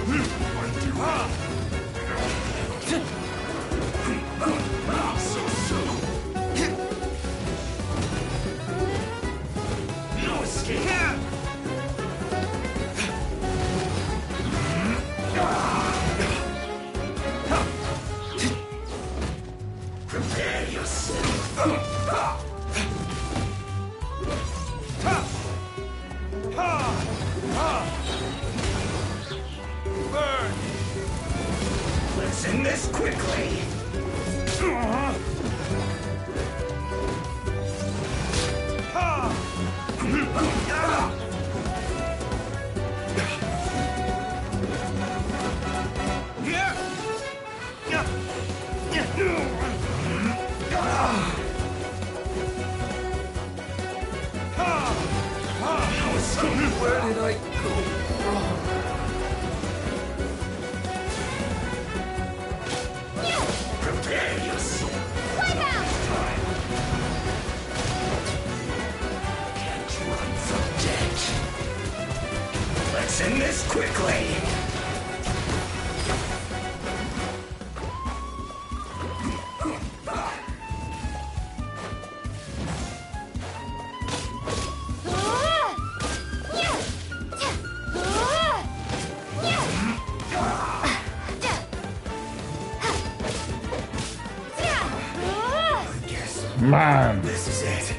Man. This is it.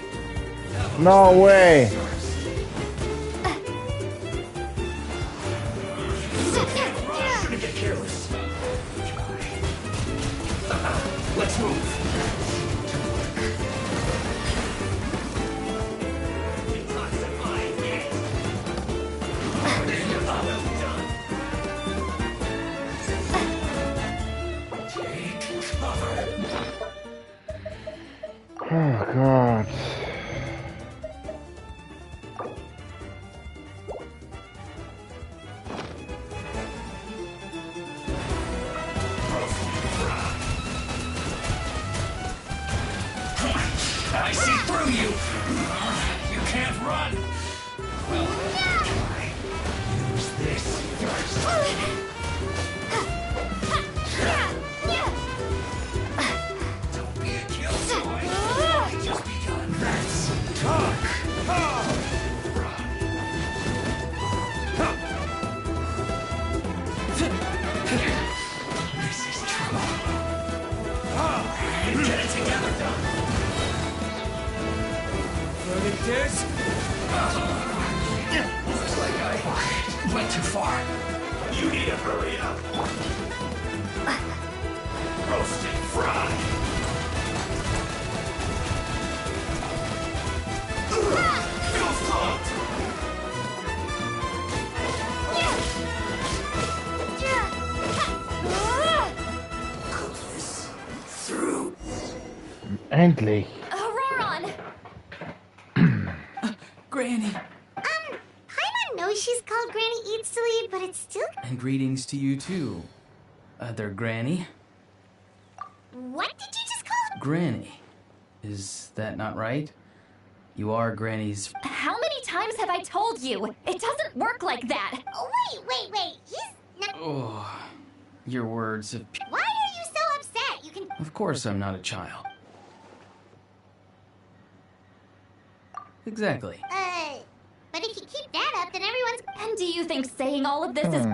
No way. Shouldn't get careless. Let's move. Oh God. hurry up. Roasted fry. Feels hot. Through. Endlich. Auroron! Granny! Paimon knows she's called Granny Eats to Leave, but it's still... And greetings to you too. Other Granny? What did you just call her? Granny. Is that not right? You are Granny's... How many times have I told you? It doesn't work like that! Oh, wait. He's not... Oh, your words have... Why are you so upset? You can... Of course I'm not a child. Exactly. But if you keep that up, then everyone's... And do you think saying all of this is...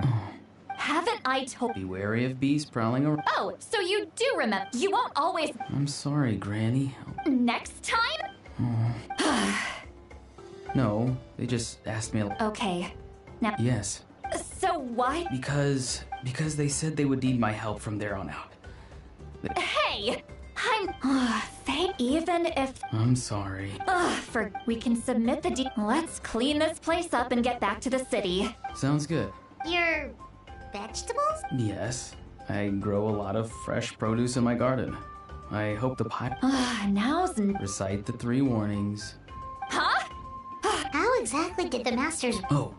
Haven't I told... Be wary of bees prowling around. Oh, so you do remember. You won't always... I'm sorry, Granny. Next time? No, they just asked me... Okay. Now... Yes. So why... Because they said they would need my help from there on out. Hey! Even if... I'm sorry. We can submit the Let's clean this place up and get back to the city. Sounds good. Your... vegetables? Yes. I grow a lot of fresh produce in my garden. I hope the pie... Now's... Recite the 3 warnings. Huh? How exactly did the masters... Oh.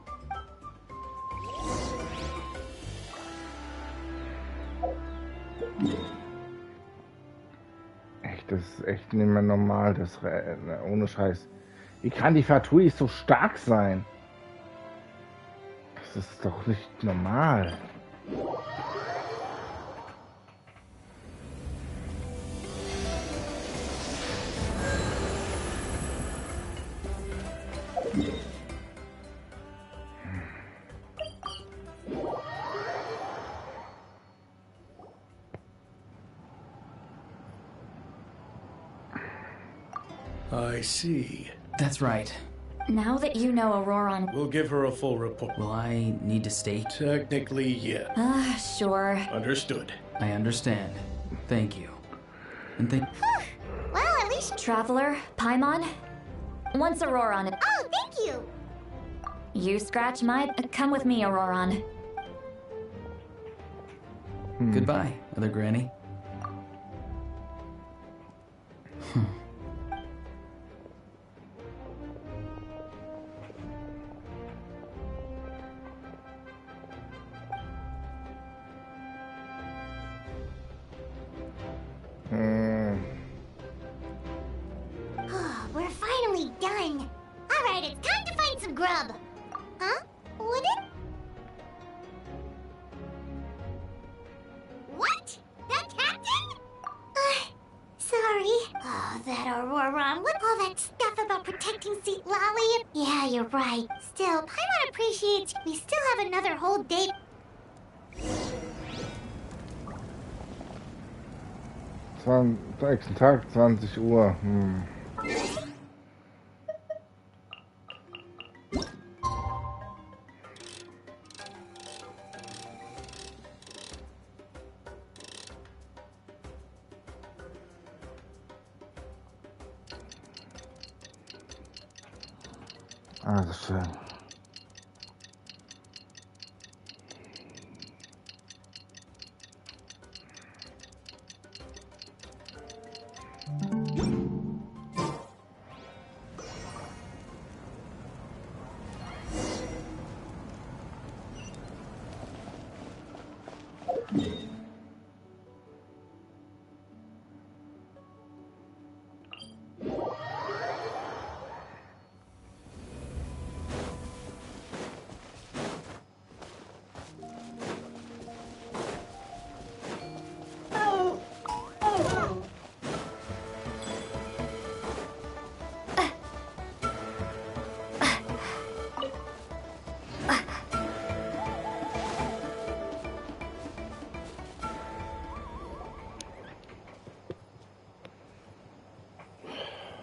Echt, das ist echt nicht mehr normal, das Rennen. Ohne Scheiß. Wie kann die Fatui so stark sein? Das ist doch nicht normal. I see. That's right. Now that you know Auroron... We'll give her a full report. Will I need to stay? Technically, yeah. Sure. Understood. I understand. Thank you. And thank... Well, at least... Traveler, Paimon, once Auroron... Oh, thank you! You scratch my... Come with me, Auroron. Goodbye, other Granny. We're finally done. Alright, it's time to find some grub. Huh? Would it? What? That captain? Sorry. Oh, that Auroron. What all that stuff about protecting Seat Lolly? Yeah, you're right. Still, Paimon appreciates we still have another whole day. Nächsten Tag, 20 Uhr. Ah, das ist schön.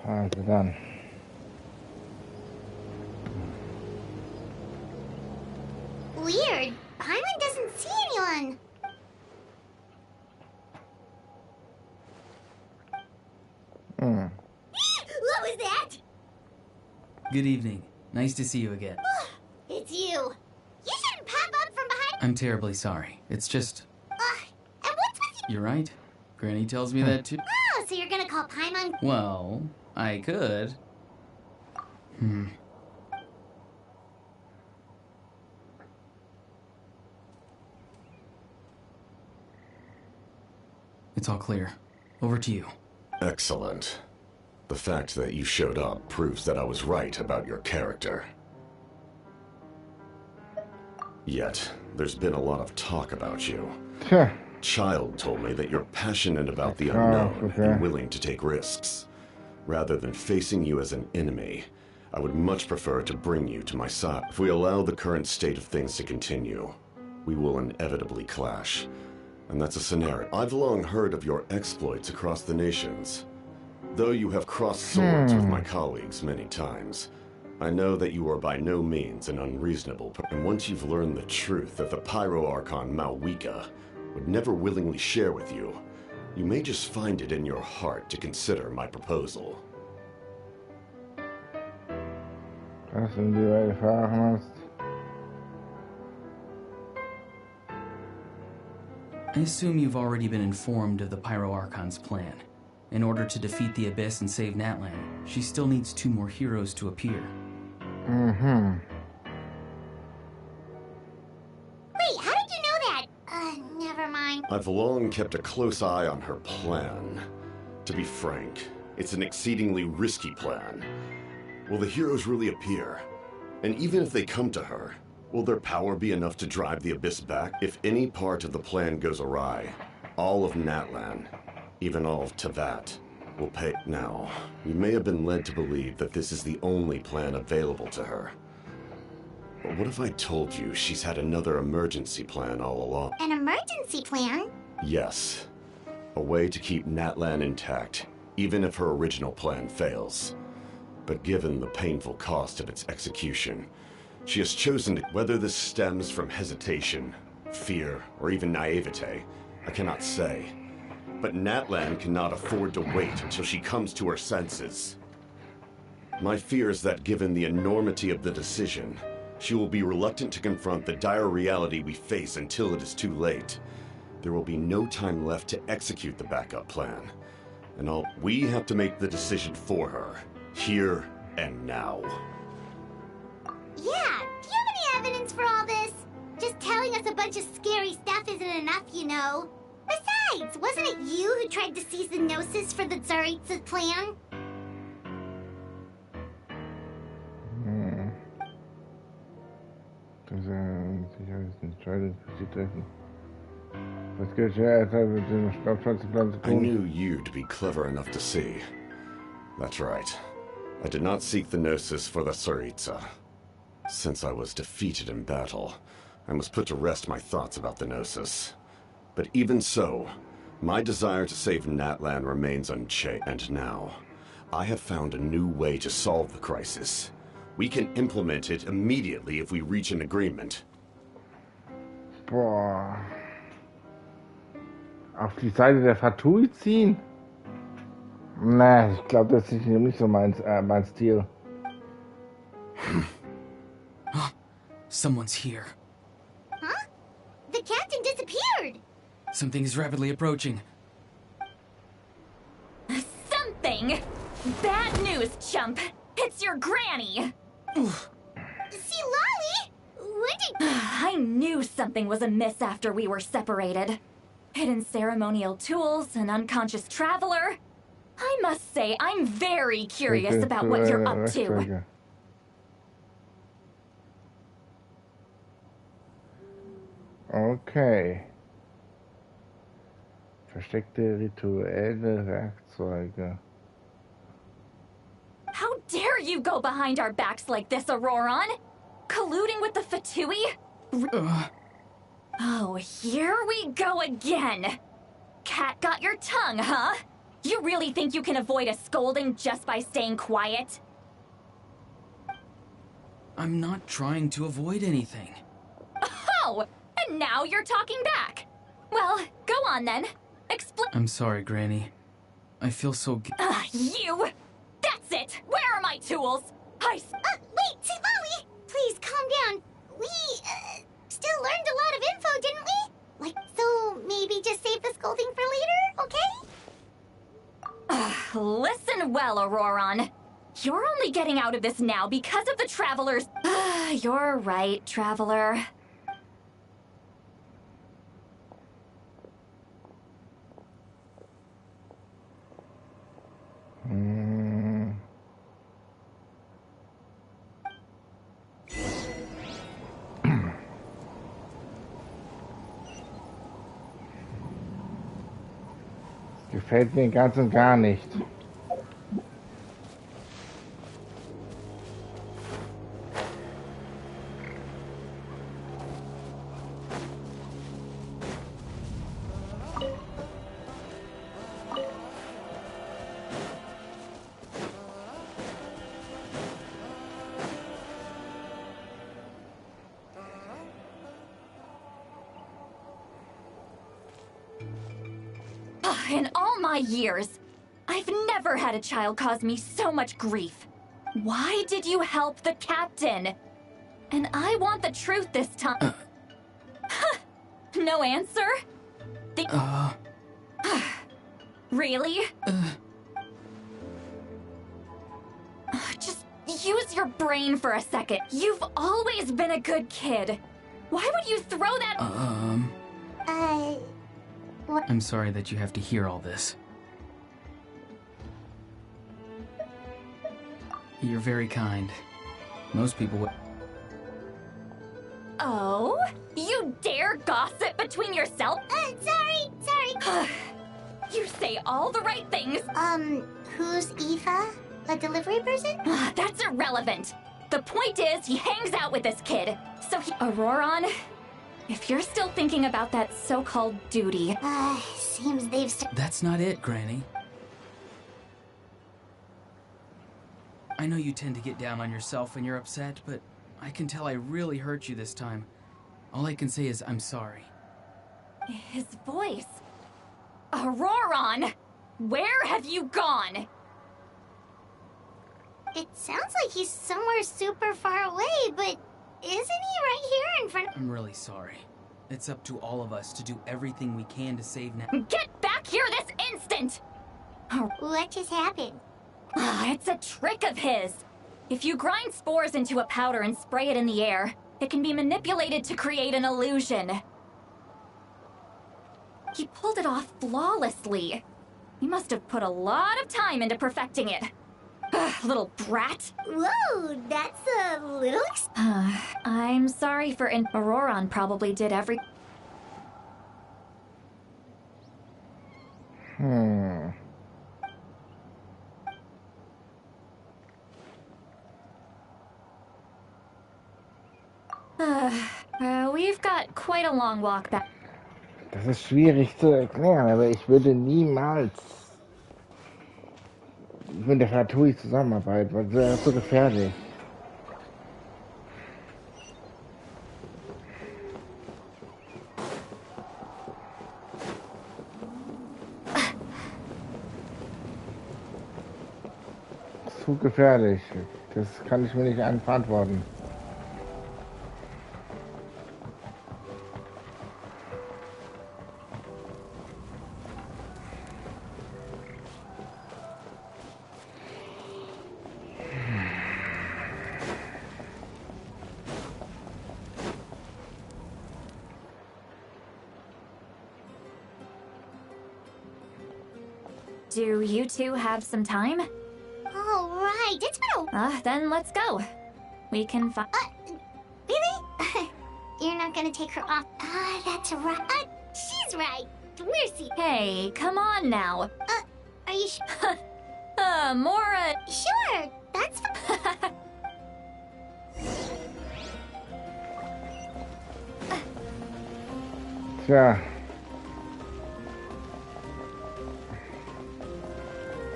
Also dann. Weird. Paimon doesn't see fun. What was that? Good evening. Nice to see you again. It's you. You shouldn't pop up from behind. I'm terribly sorry. It's just... And what's with you? You're right. Granny tells me that too. Oh, so you're gonna call Paimon? Well, I could. It's all clear. Over to you. Excellent. The fact that you showed up proves that I was right about your character. Yet, there's been a lot of talk about you. Child told me that you're passionate about the unknown and willing to take risks. Rather than facing you as an enemy, I would much prefer to bring you to my side. If we allow the current state of things to continue, we will inevitably clash. And that's a scenario. I've long heard of your exploits across the nations. Though you have crossed swords with my colleagues many times, I know that you are by no means an unreasonable person. And once you've learned the truth that the Pyro Archon Malwika would never willingly share with you, you may just find it in your heart to consider my proposal. Was du die erfahren hast. I assume you've already been informed of the Pyro Archon's plan. In order to defeat the Abyss and save Natlan, she still needs 2 more heroes to appear. Wait, how did you know that? Never mind. I've long kept a close eye on her plan. To be frank, it's an exceedingly risky plan. Will the heroes really appear? And even if they come to her, will their power be enough to drive the Abyss back? If any part of the plan goes awry, all of Natlan, even all of Teyvat, will pay. Now, you may have been led to believe that this is the only plan available to her. But what if I told you she's had another emergency plan all along? An emergency plan? Yes. A way to keep Natlan intact, even if her original plan fails. But given the painful cost of its execution, she has chosen to... Whether this stems from hesitation, fear, or even naivete, I cannot say. But Natlan cannot afford to wait until she comes to her senses. My fear is that given the enormity of the decision, she will be reluctant to confront the dire reality we face until it is too late. There will be no time left to execute the backup plan. And we have to make the decision for her, here and now. Yeah, do you have any evidence for all this? Just telling us a bunch of scary stuff isn't enough, you know. Besides, wasn't it you who tried to seize the Gnosis for the Tsaritsa's plan? Das ist Sicherheitsentscheidung für sie treffen. Was geschieht, hat mit dem Staubpflanzenplan zu I tun? knew you to be clever enough to see. That's right. I did not seek the Gnosis for the Tsaritsa. Since I was defeated in battle, I must put to rest my thoughts about the Gnosis. But even so, my desire to save Natlan remains unchanged. And now, I have found a new way to solve the crisis. We can implement it immediately if we reach an agreement. Boah. Auf die Seite der Fatui ziehen? Nee, ich glaube, das ist nicht so mein Stil. Someone's here. Huh? The captain disappeared! Something is rapidly approaching. Something? Bad news, chump. It's your granny. See, Lolly? When did... I knew something was amiss after we were separated. Hidden ceremonial tools, an unconscious traveler. I must say, I'm very curious about what you're up to. Okay. Versteckte rituelle Werkzeuge. How dare you go behind our backs like this, Auroron? Colluding with the Fatui? Oh, here we go again. Cat got your tongue, huh? You really think you can avoid a scolding just by staying quiet? I'm not trying to avoid anything. Oh! And And now you're talking back. Well, go on then. Explain. I'm sorry, Granny. I feel so you! That's it! Where are my tools? Wait, Molly! Please, calm down. We, still learned a lot of info, didn't we? Like, so maybe just save the scolding for later, okay? Listen well, Auroron. You're only getting out of this now because of the Travelers. You're right, Traveler. Gefällt mir ganz und gar nicht. In all my years, I've never had a child cause me so much grief. Why did you help the captain? And I want the truth this time. No answer? Really? Just use your brain for a second. You've always been a good kid. Why would you throw that? I'm sorry that you have to hear all this. You're very kind. Most people would... Oh? You dare gossip between yourself? Sorry. You say all the right things. Who's Eva? A delivery person? That's irrelevant. The point is, he hangs out with this kid. So he... Auroron, if you're still thinking about that so-called duty... Seems they've... That's not it, Granny. I know you tend to get down on yourself when you're upset, but I can tell I really hurt you this time. All I can say is I'm sorry. His voice... Auroron! Where have you gone? It sounds like he's somewhere super far away, but isn't he right here in front of... I'm really sorry. It's up to all of us to do everything we can to save now. Get back here this instant! What just happened? It's a trick of his. If you grind spores into a powder and spray it in the air, it can be manipulated to create an illusion. He pulled it off flawlessly. He must have put a lot of time into perfecting it. Little brat. Whoa, that's a little... I'm sorry for... Auroron probably did every... We've got quite a long walk back. Das ist schwierig zu erklären, aber ich würde niemals mit der Fatui zusammenarbeiten, weil das ist so gefährlich. Zu gefährlich. Das kann ich mir nicht verantworten. Do you two have some time? All right, it's been a... Then let's go. We can find... Really? You're not gonna take her off? That's right. She's right. Where's he? Hey, come on now. Are you sure? More, Sure, that's fine. Tja.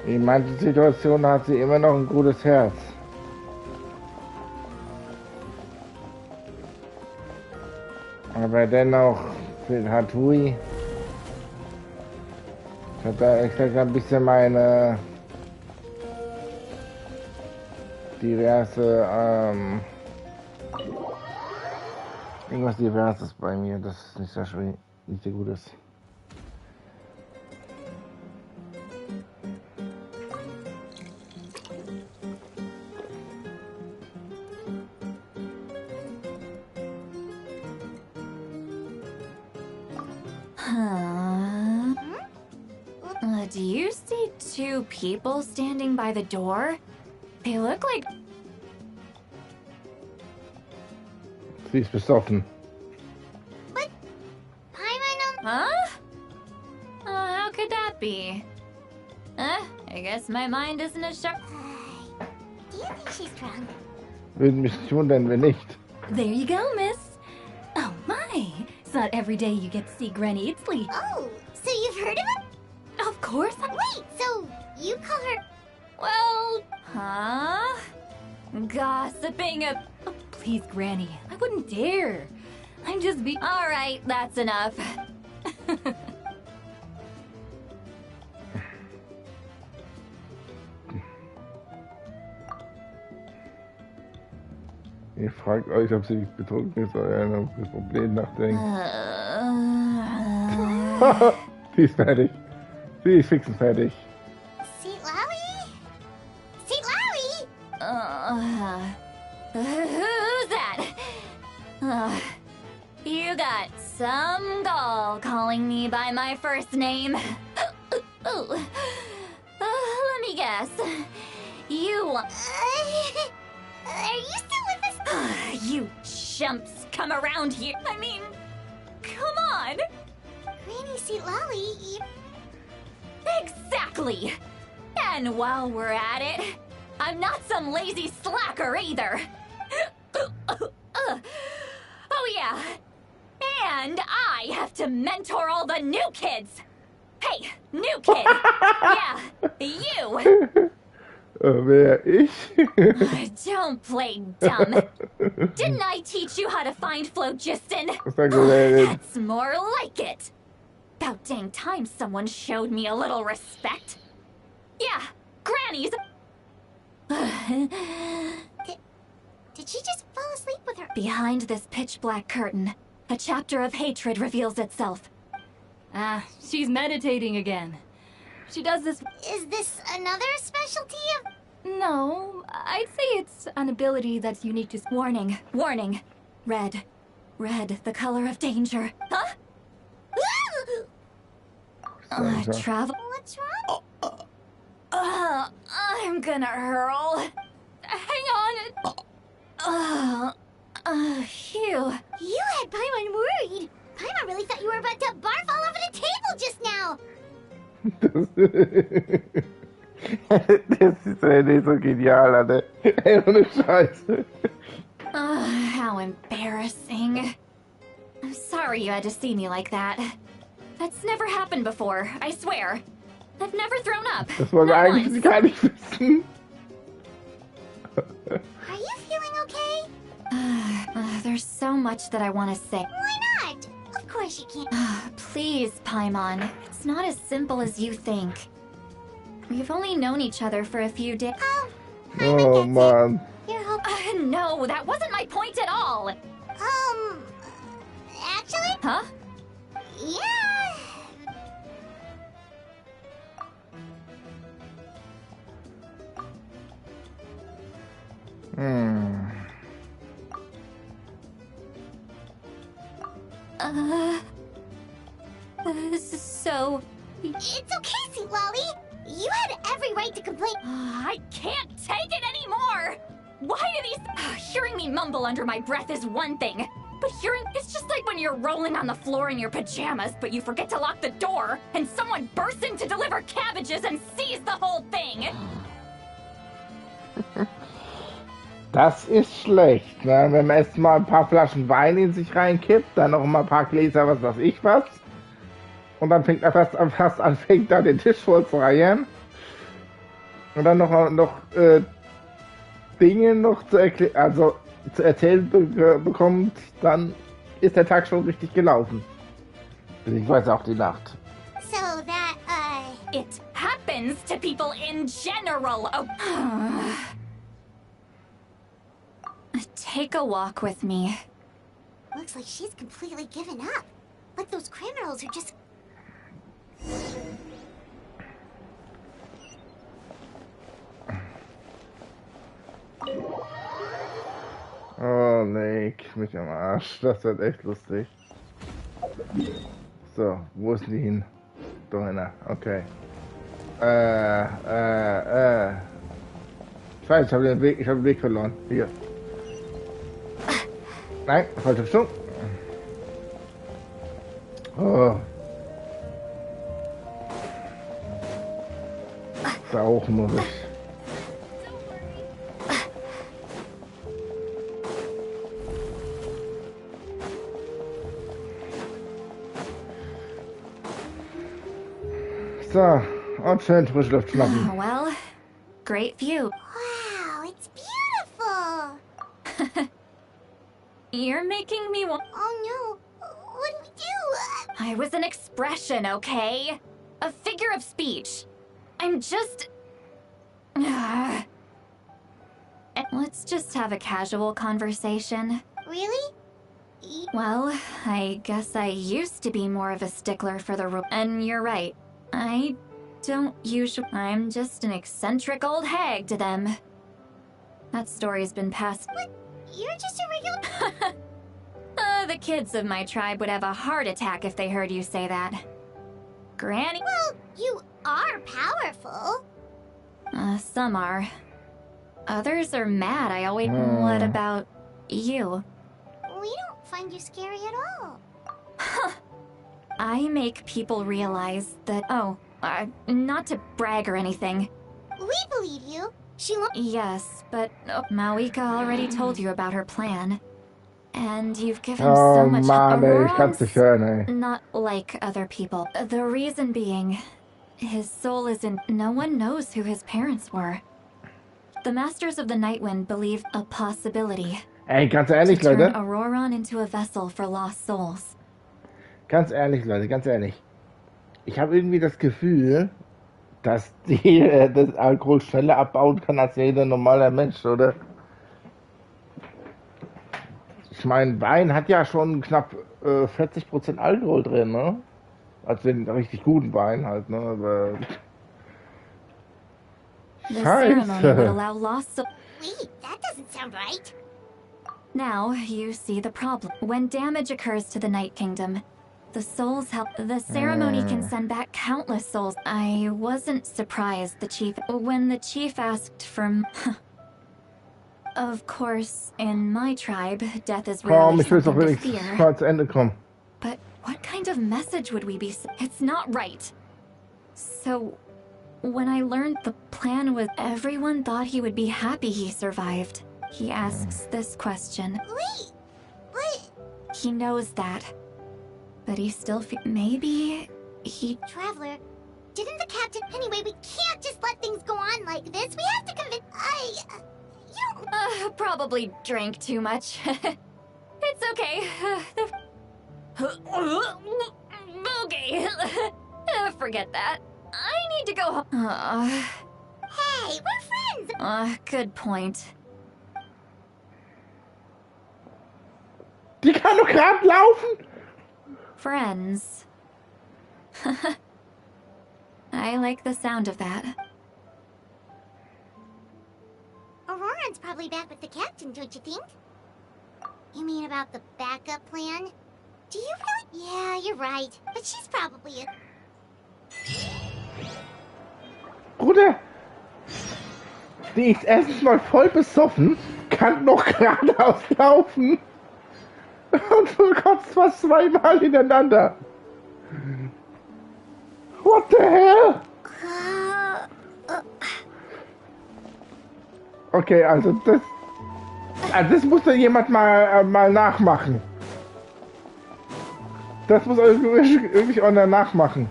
In manchen Situationen hat sie immer noch ein gutes Herz. Aber dennoch für Hatui hat da echt ein bisschen meine diverse irgendwas Diverses bei mir, das nicht sehr schön, nicht sehr gut ist. Do you see two people standing by the door? They look like... Sie ist besoffen. What? Paimon? Huh? How could that be? I guess my mind isn't as sharp. Do you think she's drunk? Würde mich nicht wundern, wenn nicht. There you go, miss. Oh my, it's not every day you get to see Granny Itzley. Oh, so you've heard of him? Of course. Wait, so you call her... Well, huh? Gossiping a... Oh, please, Granny, I wouldn't dare. I'm just be... All right, that's enough. Ihr fragt euch, ob sie betrunken ist oder an das Problem nachdenkt. Sie ist fertig. Sie ist fix und fertig. Who's that? You got some gall calling me by my first name. Let me guess. You want... Are you still with us? You chumps come around here. I mean, come on. Granny Seatlali, Exactly. And while we're at it, I'm not some lazy slacker either. Oh yeah. And I have to mentor all the new kids. Hey, new kid. Yeah, you. Wer ich? Don't play dumb. Didn't I teach you how to find phlogiston? That's more like it. About dang time someone showed me a little respect. Yeah, Granny's... Did she just fall asleep with her? Behind this pitch-black curtain, a chapter of hatred reveals itself. She's meditating again. She does this... Is this another specialty of... No, I'd say it's an ability that's unique to... Warning, warning. Red. Red, the color of danger. Huh? Travel... What's wrong? I'm gonna hurl. Hang on. Phew. You had Paimon worried. Paimon really thought you were about to barf all over the table just now. Das ist nicht so genial, Alter. Ey, ohne Scheiße. How embarrassing. I'm sorry you had to see me like that. That's never happened before, I swear. I've never thrown up. Das wollen wir eigentlich gar nicht wissen. Are you feeling okay? There's so much that I want to say. Why not? Of course you can. Please, Paimon. It's not as simple as you think. We've only known each other for a few days. Oh, man. No, that wasn't my point at all. Actually? Huh? Yeah. So... It's okay, Sweet Lolly. You had every right to complain. I can't take it anymore! Why are these... Hearing me mumble under my breath is one thing, but hearing... It's just like when you're rolling on the floor in your pajamas, but you forget to lock the door, and someone bursts in to deliver cabbages and sees the whole thing! Das ist schlecht, ne? Wenn man erst mal ein paar Flaschen Wein in sich reinkippt, dann noch mal ein paar Gläser, was weiß ich was. Und dann fängt er fast anfängt, da den Tisch voll zu reihen. Und dann noch Dinge noch zu erklären, also zu erzählen bekommt, dann ist der Tag schon richtig gelaufen. Beziehungsweise auch die Nacht. So that, It happens to people in general. Oh. Take a walk with me. Looks like she's completely given up. Like those criminals who just... Oh, Nick, mich am Arsch. Das wird echt lustig. So, wo ist die hin? Da hin, okay. Ich weiß, ich habe den Weg verloren. Hier. Nein, falsche Richtung. Oh. Da hoch muss ich. So, und schön frische Luft schnappen. Oh, well, great view. Wow, it's beautiful! You're making me want... Oh no, what do we do? I was an expression, okay? A figure of speech. I'm just... Let's just have a casual conversation. Really? Well, I guess I used to be more of a stickler for the rule. And you're right. I don't usually... I'm just an eccentric old hag to them. That story's been passed... What? You're just a regular... The kids of my tribe would have a heart attack if they heard you say that. Granny... Well, you are powerful. Some are. Others are mad. I always... What about you? We don't find you scary at all. I make people realize that... Oh, not to brag or anything. We believe you. Yes, but Mawika already told you about her plan. And you've given so much... Mann, ey, ich kann's nicht hören, ey. Not like other people. The reason being, his soul is in... No one knows who his parents were. The Masters of the Nightwind believe a possibility. Ey, ganz ehrlich, to turn Leute. Auroran into a vessel for lost souls. Ganz ehrlich, Leute, ganz ehrlich. Ich habe irgendwie das Gefühl, dass die das Alkohol schneller abbauen kann als jeder normale Mensch, oder? Ich meine, Wein hat ja schon knapp 40% Alkohol drin, ne? Also den richtig guten Wein halt, ne? Aber... The ceremony would Scheiße. allow lost souls... Wait, that doesn't sound right. Now, you see the problem. When damage occurs to the Night Kingdom, the souls help. The ceremony can send back countless souls. I wasn't surprised when the chief asked for... Of course, in my tribe, death is Komm, really ich will doch something to wenigstens fear. mal zu Ende kommen. But what kind of message would we be... It's not right. So, when I learned the plan was... Everyone thought he would be happy he survived. He asks this question. Wait, what? He knows that. But he still maybe he... Traveler, didn't the captain... Anyway, we can't just let things go on like this. We have to convince... You... probably drank too much. It's okay. Okay. Forget that. I need to go home. Hey, we're friends! Good point. Die kann doch gerade laufen! Friends. I like the sound of that. Auroran's probably back with the captain, don't you think? You mean about the backup plan? Do you really? Yeah, you're right. But she's probably a... Bruder, die ist erstens mal voll besoffen, kann noch geradeaus laufen und du kommst fast zweimal hintereinander. What the hell? Okay, also das muss da jemand mal nachmachen. Das muss irgendwie einer nachmachen.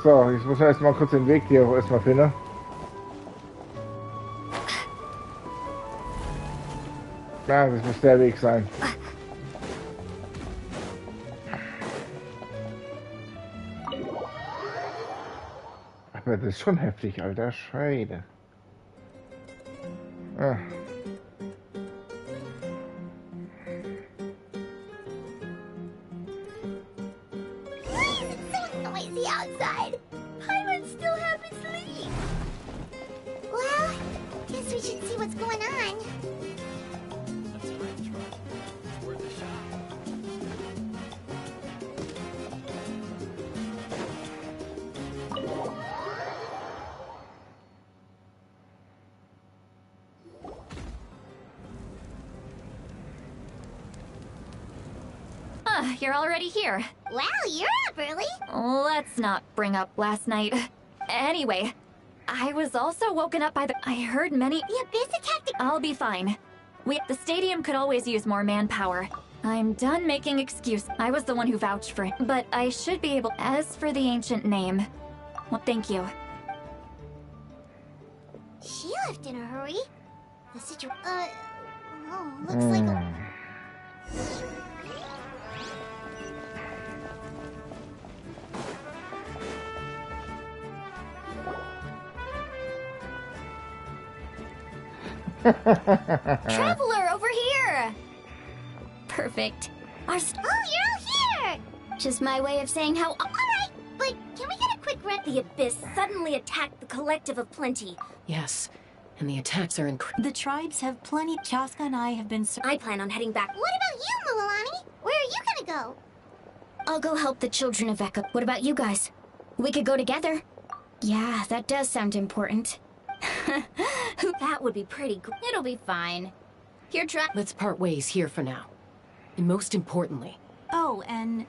So, ich muss erstmal kurz den Weg hier erstmal finden. Ja, das muss der Weg sein. Aber das ist schon heftig, alter Schwede. Ah. Outside. Paimon still haven't sleep. Well, guess we should see what's going on. You're already here. Wow, you're up early. Let's not bring up last night. Anyway, I was also woken up by I heard many. The Abyss attacked. I'll be fine. The stadium could always use more manpower. I'm done making excuses. I was the one who vouched for it, but I should be able. As for the ancient name, well, thank you. She left in a hurry. The situation. Oh, looks like. Traveler, over here! Perfect. Oh, you're all here! Just my way of saying how. Alright, but can we get a quick run? The Abyss suddenly attacked the Collective of Plenty. Yes, and the attacks are incredible. The tribes have plenty. Chaska and I have been. I plan on heading back. What about you, Mualani? Where are you gonna go? I'll go help the children of Ekka. What about you guys? We could go together. Yeah, that does sound important. That would be pretty good. It'll be fine. Here, try. Let's part ways here for now. And most importantly... Oh, and...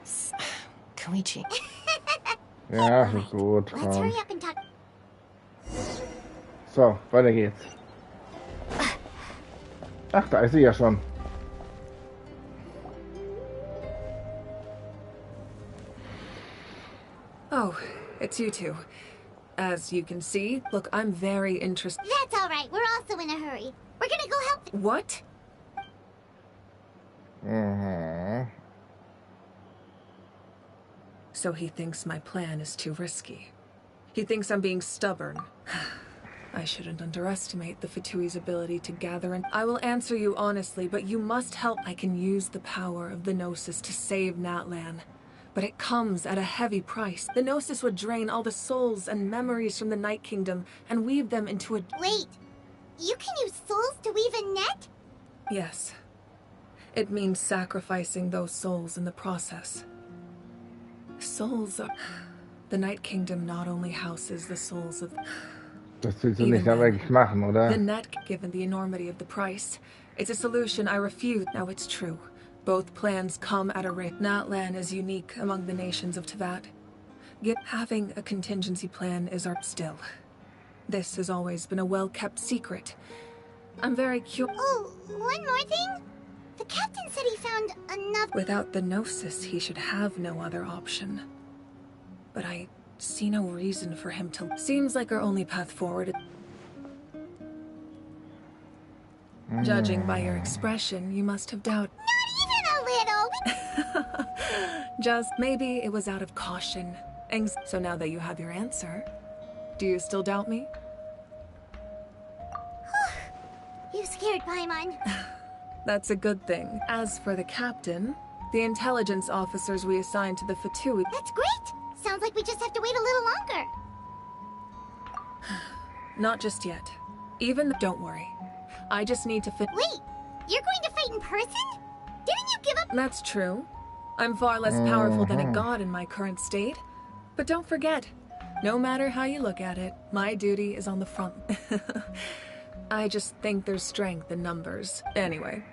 Koichi. Ja, ist gut. Let's hurry up and talk. So, weiter geht's. Ach, da ist sie ja schon. Oh, it's you two. As you can see, look, I'm very interested. That's alright, we're also in a hurry. We're gonna go help. What? So he thinks my plan is too risky. He thinks I'm being stubborn. I shouldn't underestimate the Fatui's ability to gather and I will answer you honestly, but you must help. I can use the power of the Gnosis to save Natlan. But it comes at a heavy price. The Gnosis would drain all the souls and memories from the Night Kingdom and weave them into a... Wait, you can use souls to weave a net? Yes. It means sacrificing those souls in the process. Souls are... The Night Kingdom not only houses the souls of... Das willst du nicht wirklich machen, oder? The net, given the enormity of the price. It's a solution I refuse. Now it's true. Both plans come at a rate. Natlan is unique among the nations of Teyvat. Yet having a contingency plan is our still. This has always been a well-kept secret. I'm very curious. Oh, one more thing? The captain said he found another... Without the Gnosis, he should have no other option. But I see no reason for him to... Seems like our only path forward... Judging by your expression, you must have doubted... Just maybe it was out of caution. So now that you have your answer, do you still doubt me? You scared Paimon. That's a good thing. As for the captain, the intelligence officers we assigned to the Fatui... That's great! Sounds like we just have to wait a little longer. Not just yet. Even... Don't worry. I just need to fit... Wait! You're going to fight in person? Didn't you give up? That's true. I'm far less powerful than a god in my current state. But don't forget, no matter how you look at it, my duty is on the front. I just think there's strength in numbers. Anyway,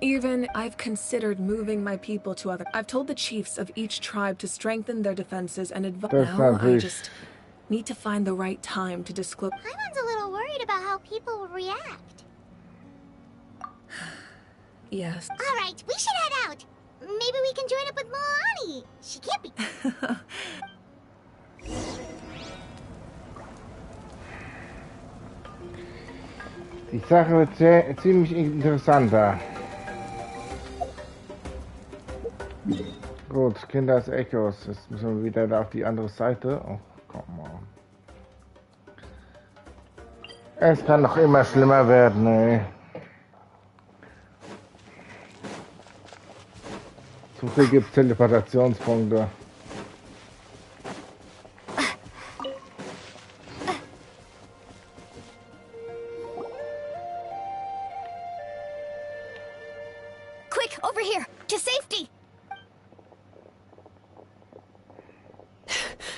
even I've considered moving my people to other... I've told the chiefs of each tribe to strengthen their defenses and advise... Now I just need to find the right time to disclose... Paimon's a little worried about how people will react. Yes. Alright, we should head out. Maybe we can join up with Mualani. She can't be... Die Sache wird sehr, ziemlich interessant da. Gut, Kinders Echos. Jetzt müssen wir wieder da auf die andere Seite. Oh, komm mal. Es kann noch immer schlimmer werden, ey. Zum Glück gibt es Teleportationspunkte. Quick, over here, to safety!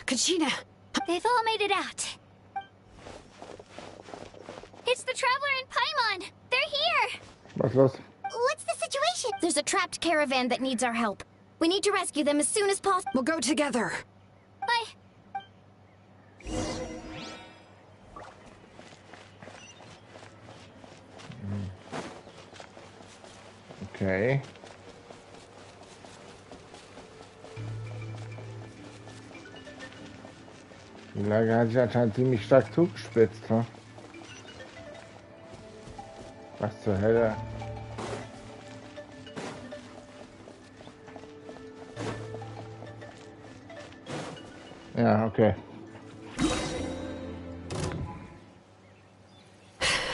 Kachina! They've all made it out. It's the Traveler and Paimon! They're here! Was los? What's the situation? There's a trapped caravan that needs our help. We need to rescue them as soon as possible. We'll go together. Bye. Okay. Die Lage hat sich anscheinend ziemlich stark zugespitzt, ne? Was zur Hölle? Ja, okay.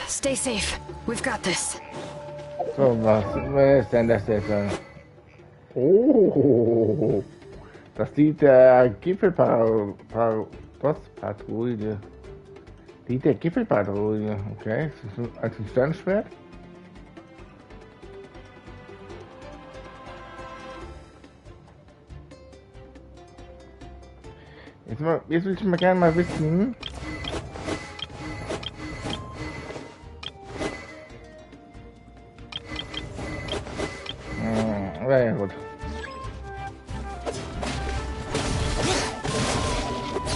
Stay safe. We've got this. So, wer ist denn das jetzt? Oh, das Lied der Gipfelpatrouille. Lied der Gipfelpatrouille. Okay, ist das als ein Sternschwert? Jetzt will ich mal gerne mal wissen. Ja, gut.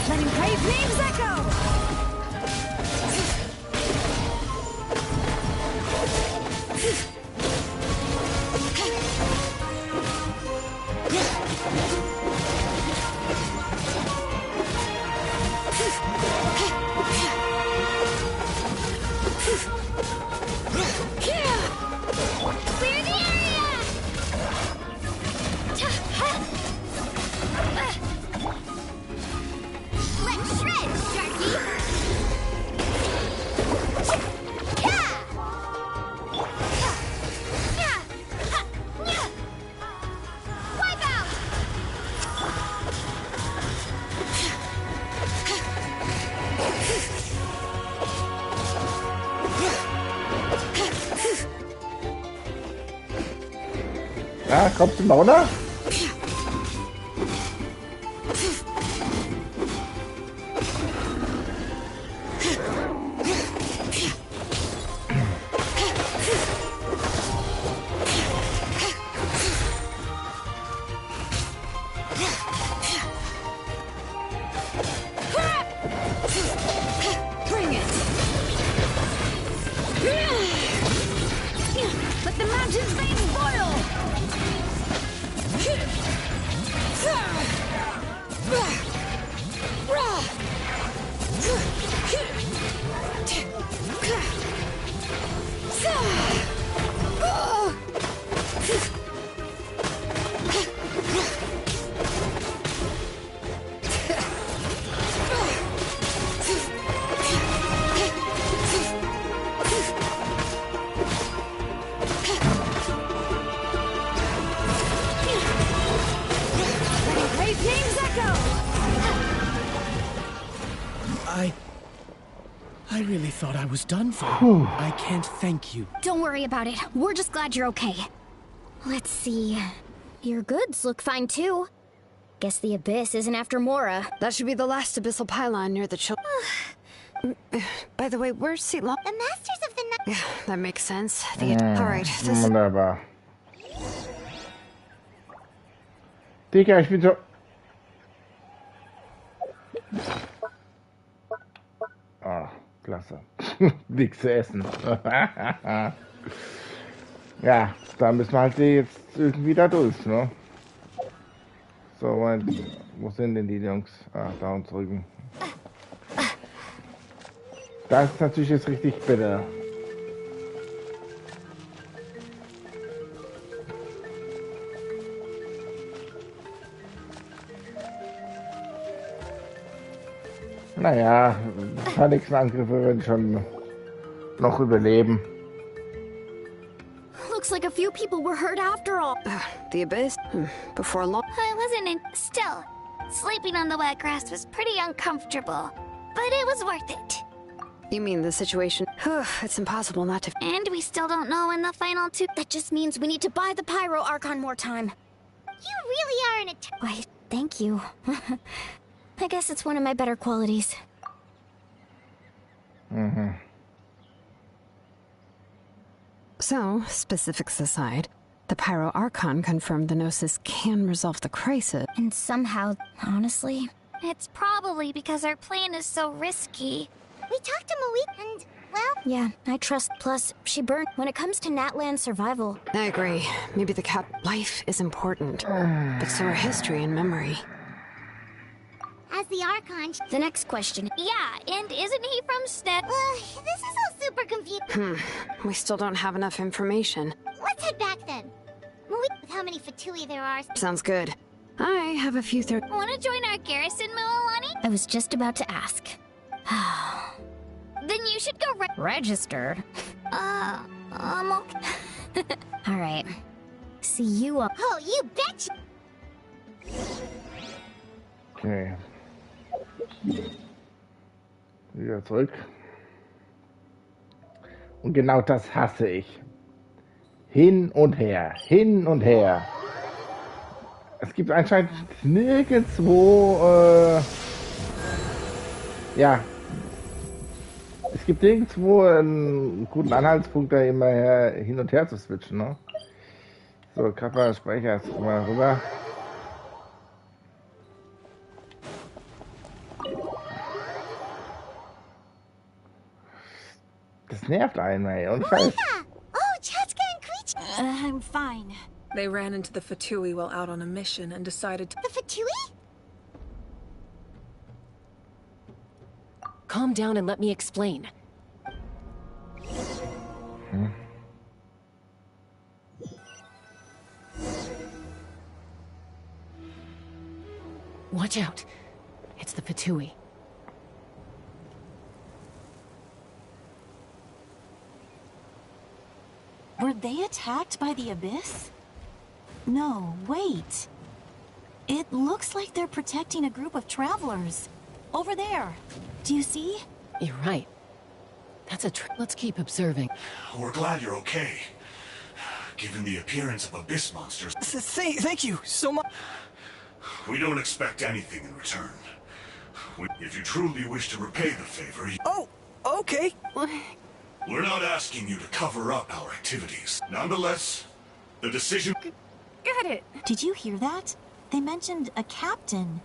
Letting brave names echo! Clear the area! Let's shred, Sharky! Wipe out! Ja, kommst du mal runter? Bring it! Let the mountain's veins boil! Great names echo! I really thought I was done for. I can't thank you. Don't worry about it. We're just glad you're okay. Let's see. Your goods look fine too. Guess the Abyss isn't after Mora. That should be the last abyssal pylon near the children. By the way, where's Seatlong? The Masters of the Night. Yeah, that makes sense. Alright, this... Wunderbar. Digga, ich bin so... Ah, klasse. Nichts zu essen. Ja, da müssen wir halt jetzt irgendwie da durch, ne? So, wo sind denn die Jungs? Ah, da und drüben. Das ist natürlich jetzt richtig bitter. Naja, Panikangriffe werden schon noch überleben. Looks like a few people were hurt after all. The Abyss? Before long. I wasn't in. Still, sleeping on the wet grass was pretty uncomfortable, but it was worth it. You mean the situation? It's impossible not to. And we still don't know when the final two. That just means we need to buy the Pyro Archon more time. You really are an Why, thank you. I guess it's one of my better qualities. Mhm. So, specifics aside, the Pyro Archon confirmed the Gnosis can resolve the crisis. And somehow, honestly... It's probably because our plan is so risky. We talked to Malik and, well... Yeah, I trust. Plus, she burned. When it comes to Natlan's survival... I agree. Maybe the life is important, but so are history and memory. As the Archon... The next question... Yeah, and isn't he from Sned? This is all super confusing. We still don't have enough information. Let's head back then. Malik, with how many Fatui there are... Sounds good. I have a few Want to join our garrison, Mualani? I was just about to ask. Then you should go register. Okay. Alright. See you up. Oh, you betcha! Okay. Wieder zurück. Und genau das hasse ich. Hin und her, hin und her. Es gibt anscheinend nirgendwo, ja, es gibt nirgendwo einen guten Anhaltspunkt, da immer hin und her zu switchen, ne? So, Kappa, Speicher, jetzt mal rüber. Das nervt einen, ey. Und Scheiß. Oh, Chatka and Creature! I'm fine. They ran into the Fatui while out on a mission and decided to... The Fatui? Calm down and let me explain. Watch out. It's the Fatui. Were they attacked by the Abyss? No, wait. It looks like they're protecting a group of travelers. Over there. Do you see? You're right. That's a let's keep observing. We're glad you're okay. Given the appearance of abyss monsters... Thank you so much. We don't expect anything in return. If you truly wish to repay the favor... Oh, okay. We're not asking you to cover up our activities. Nonetheless, the decision... Got it. Did you hear that? They mentioned a captain.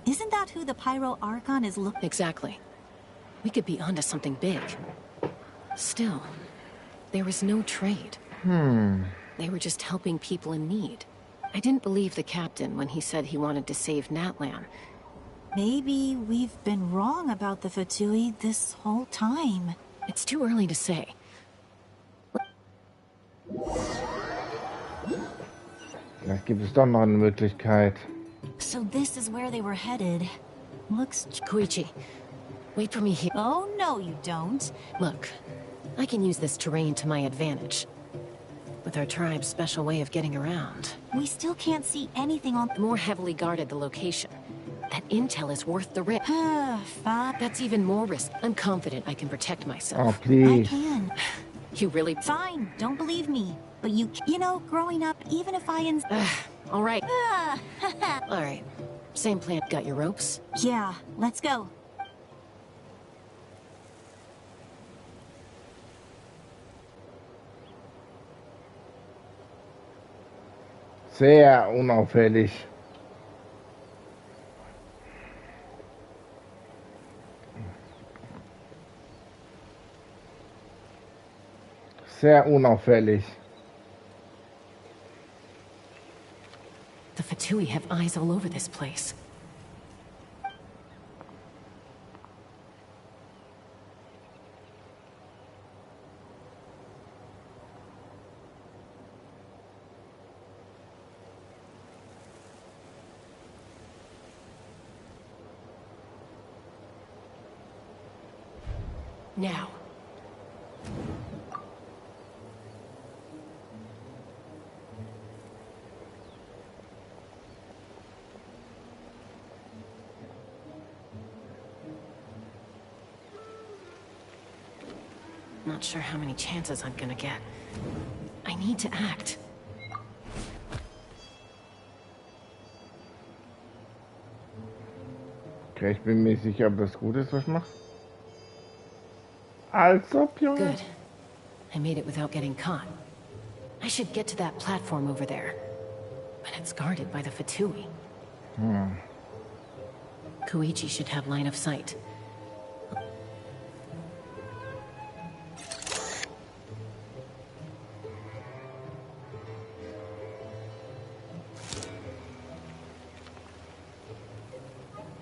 Isn't that who the Pyro Archon is looking... Exactly. We could be onto something big. Still, there was no trade. They were just helping people in need. I didn't believe the captain when he said he wanted to save Natlan. Maybe we've been wrong about the Fatui this whole time. It's too early to say. Vielleicht gibt es doch noch eine Möglichkeit. So this is where they were headed. Looks... Koichi, wait for me here. Oh, no you don't. Look, I can use this terrain to my advantage. With our tribe's special way of getting around. We still can't see anything on... More heavily guarded the location. That intel is worth the risk. Fine. That's even more risk. I'm confident I can protect myself. Oh, please. I can. You really... Fine, don't believe me. But you know, growing up, even if I... All right. All right. Same plan. Got your ropes? Yeah, let's go. Sehr unauffällig. Sehr unauffällig. The Fatui have eyes all over this place. Now. Not sure how many chances I'm gonna get. I need to act. Okay, ich bin mir sicher, ob das gut ist, was ich mache. Als ob, Junge. Good. I made it without getting caught. I should get to that platform over there. But it's guarded by the Fatui. Koichi should have line of sight.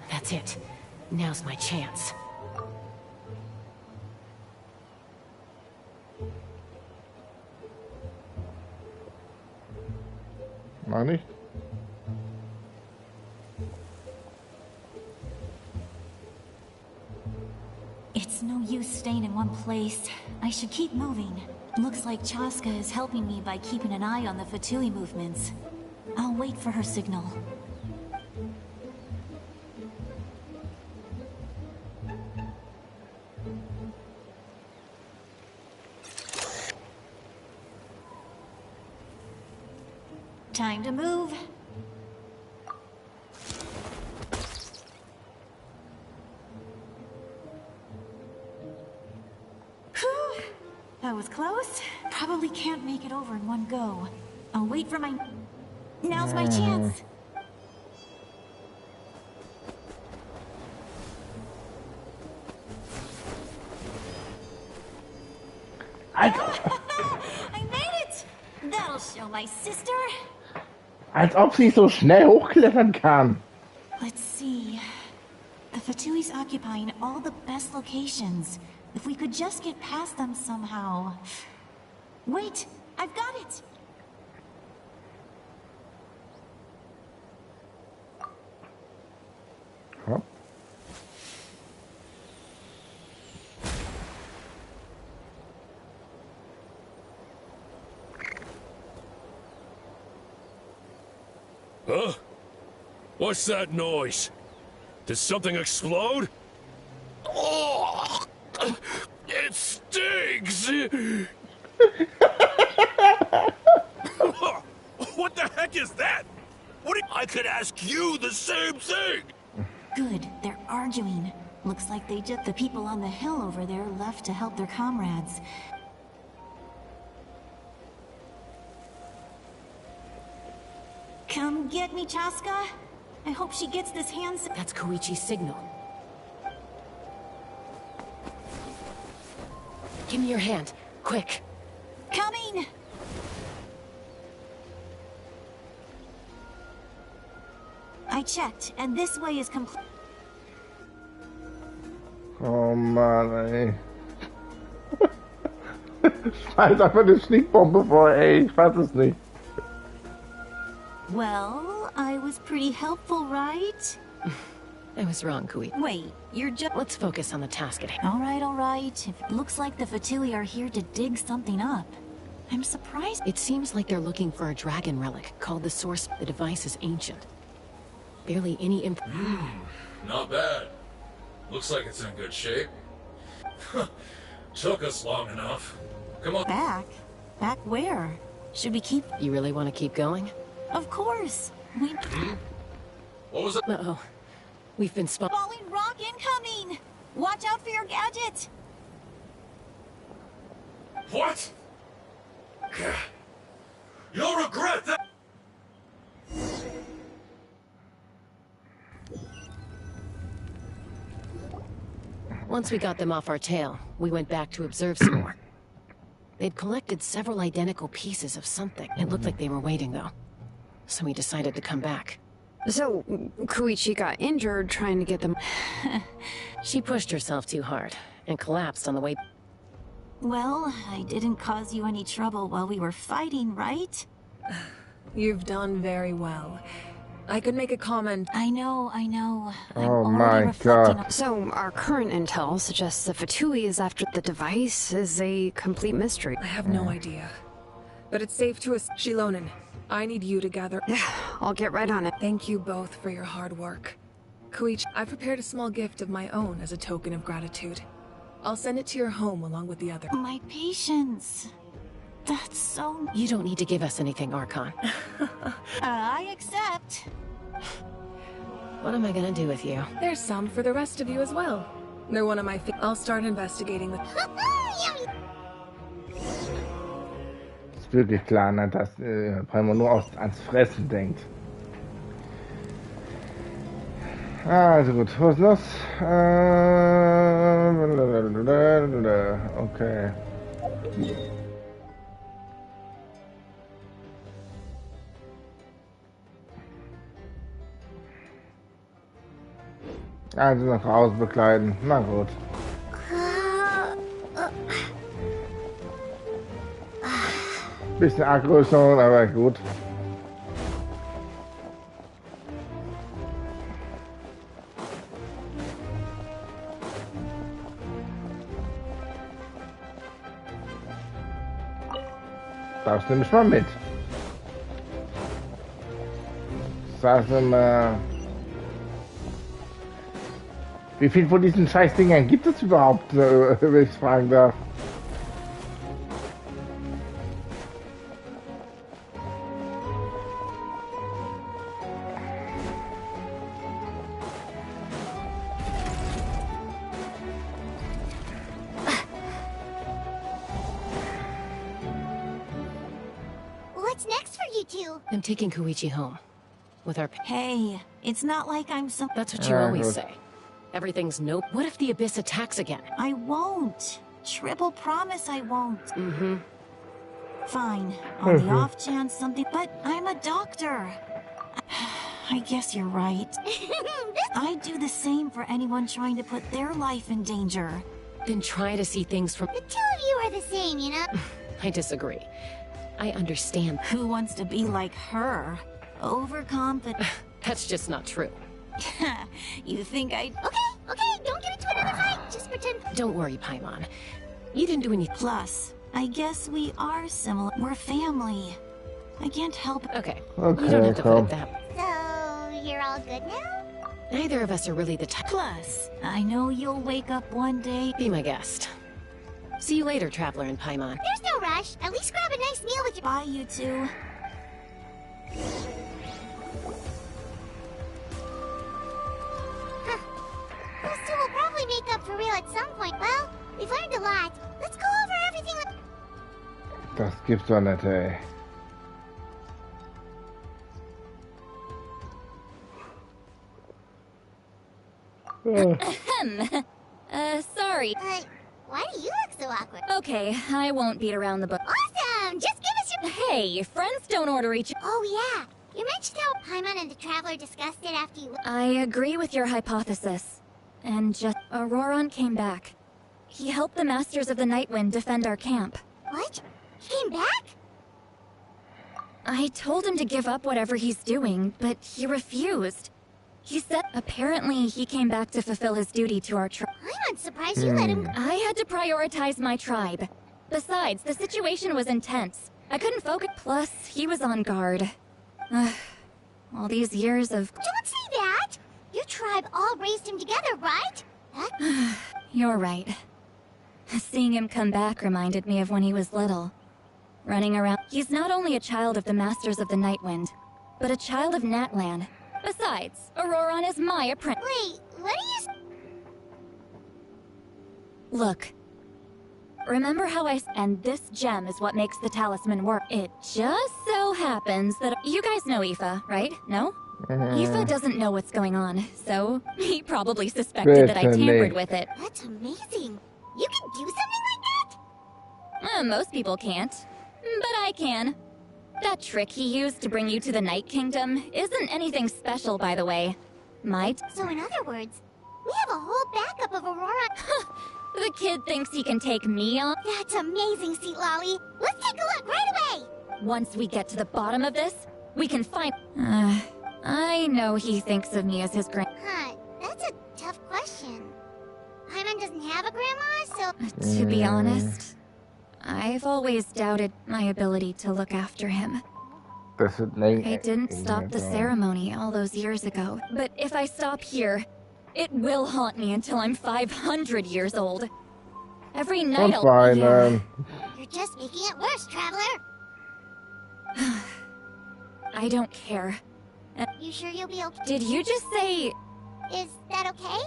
That's it. Now's my chance. Mach nicht. It's no use staying in one place. I should keep moving. Looks like Chaska is helping me by keeping an eye on the Fatui movements. I'll wait for her signal. Time to move. Whew. That was close. Probably can't make it over in one go. I'll wait for my... Now's my chance. I made it! That'll show my sister. Als ob sie so schnell hochklettern kann. Let's see. The Fatui's occupying all the best locations. If we could just get past them somehow. Wait, I've got it! Huh? Huh? What's that noise? Did something explode? Oh! It stinks! What the heck is that? I could ask you the same thing! Good, they're arguing. Looks like the people on the hill over there left to help their comrades. Come get me, Chaska. I hope she gets this hand. That's Koichi's signal. Give me your hand, quick. Coming! I checked, and this way is complete. Oh Mann, ey. Scheiß einfach eine Stinkbombe vor, ey. Ich fass es nicht. Well, I was pretty helpful, right? I was wrong, Koichi. Wait, you're just... Let's focus on the task at hand. All right. It looks like the Fatui are here to dig something up. I'm surprised... It seems like they're looking for a dragon relic called the Source. The device is ancient. Barely any Not bad. Looks like it's in good shape. Took us long enough. Come on. Back? Back where? Should we keep... You really want to keep going? Of course. We... What was it? Uh-oh. We've been spotted. Falling rock incoming! Watch out for your gadget! What? You'll regret that! Once we got them off our tail, we went back to observe some more. They'd collected several identical pieces of something. It looked like they were waiting, though. So we decided to come back. So, Koichi got injured trying to get them... She pushed herself too hard and collapsed on the way... Well, I didn't cause you any trouble while we were fighting, right? You've done very well. I could make a comment. I know. Oh my god. So, our current intel suggests that Fatui is after the device is a complete mystery. I have no idea. But it's safe to Shilonen, I need you to gather. I'll get right on it. Thank you both for your hard work. Koichi, I've prepared a small gift of my own as a token of gratitude. I'll send it to your home along with the other. My patience. That's so... You don't need to give us anything, Archon. I accept. What am I gonna do with you? There's some for the rest of you as well. They're one of my I'll start investigating the... Ist wirklich klar, ne, dass Palmer nur ans Fressen denkt. Also gut, was ist los? Okay. Also nach Hause bekleiden. Na gut. Bisschen aggro schon, aber gut. Darfst du nicht mal mit? Sag mal. Wie viel von diesen Scheißdingern gibt es überhaupt, wenn ich fragen darf? What's next for you two? I'm taking Koichi home. With our... Hey, it's not like I'm so... That's what you always say. Everything's nope. What if the Abyss attacks again? I won't. Triple promise I won't. Mm-hmm. Fine. On the off chance something... But I'm a doctor. I guess you're right. I'd do the same for anyone trying to put their life in danger. Then try to see things from... The two of you are the same, you know? I disagree. I understand. Who wants to be like her? Overconfident. That's just not true. You think I... Okay, don't get into another fight. Just pretend... Don't worry, Paimon. You didn't do anything. Plus, I guess we are similar. We're family. I can't help it. Okay. You don't have to put it that way. So, you're all good now? Neither of us are really the type. Plus, I know you'll wake up one day... Be my guest. See you later, Traveler and Paimon. There's no rush. At least grab a nice meal with you. Bye, you two. Those two will probably make up for real at some point. Well, we've learned a lot. Let's go over everything. Das gibt's doch nicht, ey. Sorry. Why do you look so awkward? Okay, I won't beat around the bush. Awesome! Just give us your... Hey, friends don't order each... Oh, yeah. You mentioned how Paimon and the Traveler discussed it after you... I agree with your hypothesis. And just... Auroron came back. He helped the Masters of the Nightwind defend our camp. What? He came back? I told him to give up whatever he's doing, but he refused. He said apparently he came back to fulfill his duty to our tribe. I'm not surprised you let him... I had to prioritize my tribe. Besides, the situation was intense. I couldn't focus. Plus, he was on guard. All these years of... Don't say that! Your tribe all raised him together, right? You're right. Seeing him come back reminded me of when he was little. Running around... He's not only a child of the Masters of the Nightwind, but a child of Natlan. Besides, Auroron is my apprentice. Wait, what are you... Look. Remember how and this gem is what makes the talisman work. It just so happens that... You guys know Aoife, right? No? Aoife doesn't know what's going on, so he probably suspected that I tampered with it. That's amazing. You can do something like that? Most people can't, but I can. That trick he used to bring you to the Night Kingdom isn't anything special, by the way. So in other words, we have a whole backup of Aurora. The kid thinks he can take me on? That's amazing, Seat Lolly. Let's take a look right away. Once we get to the bottom of this, we can find... I know he thinks of me as his grand. Huh, that's a tough question. Paimon doesn't have a grandma, so... To be honest, I've always doubted my ability to look after him. I didn't stop the ceremony all those years ago, but if I stop here, it will haunt me until I'm 500 years old. Every night I'll... You're just making it worse, Traveler. I don't care. You sure you'll be okay? Did you just say... Is that okay?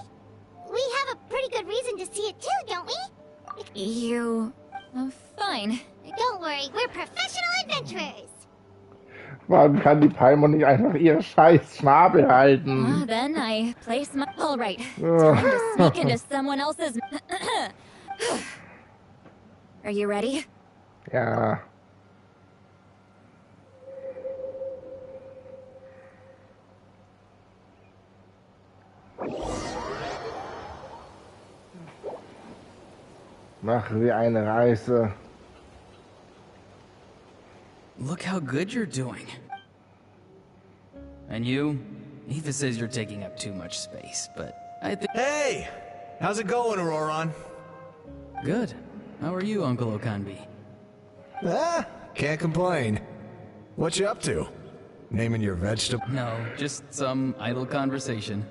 We have a pretty good reason to see it too, don't we? You... fine. Don't worry, we're professional adventurers. Warum kann die Paimon nicht einfach ihre scheiß Schnabel halten? Then I place my... All right. Time to sneak into someone else's... Are you ready? Ja. Machen wir eine Reise. Look how good you're doing. And you? Eva says you're taking up too much space, but I think... Hey! How's it going, Auroron? Good. How are you, Uncle Okanbi? Ah, can't complain. What you up to? Naming your vegetable? No, just some idle conversation.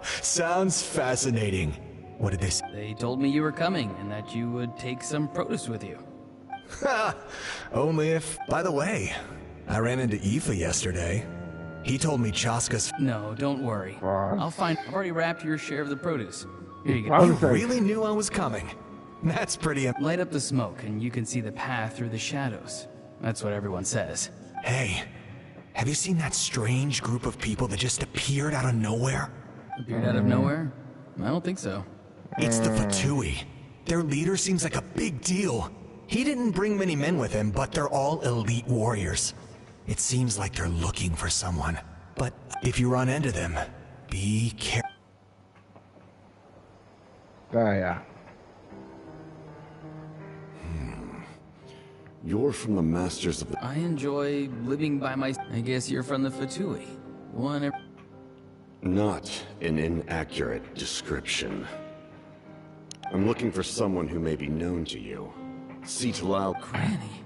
Sounds fascinating. What did they say? They told me you were coming and that you would take some produce with you. Ha! Only if... By the way, I ran into Aoife yesterday. He told me Chaska's... No, don't worry. I'll find... I've already wrapped your share of the produce. Here you go. You really knew I was coming. That's pretty... Light up the smoke and you can see the path through the shadows. That's what everyone says. Hey, have you seen that strange group of people that just appeared out of nowhere? Appeared out of nowhere? I don't think so. It's the Fatui. Their leader seems like a big deal. He didn't bring many men with him, but they're all elite warriors. It seems like they're looking for someone. But if you run into them, be careful. Ja. You're from the Masters of the... I enjoy living by my... I guess you're from the Fatui. One... Not an inaccurate description. I'm looking for someone who may be known to you. Cetalal... Granny?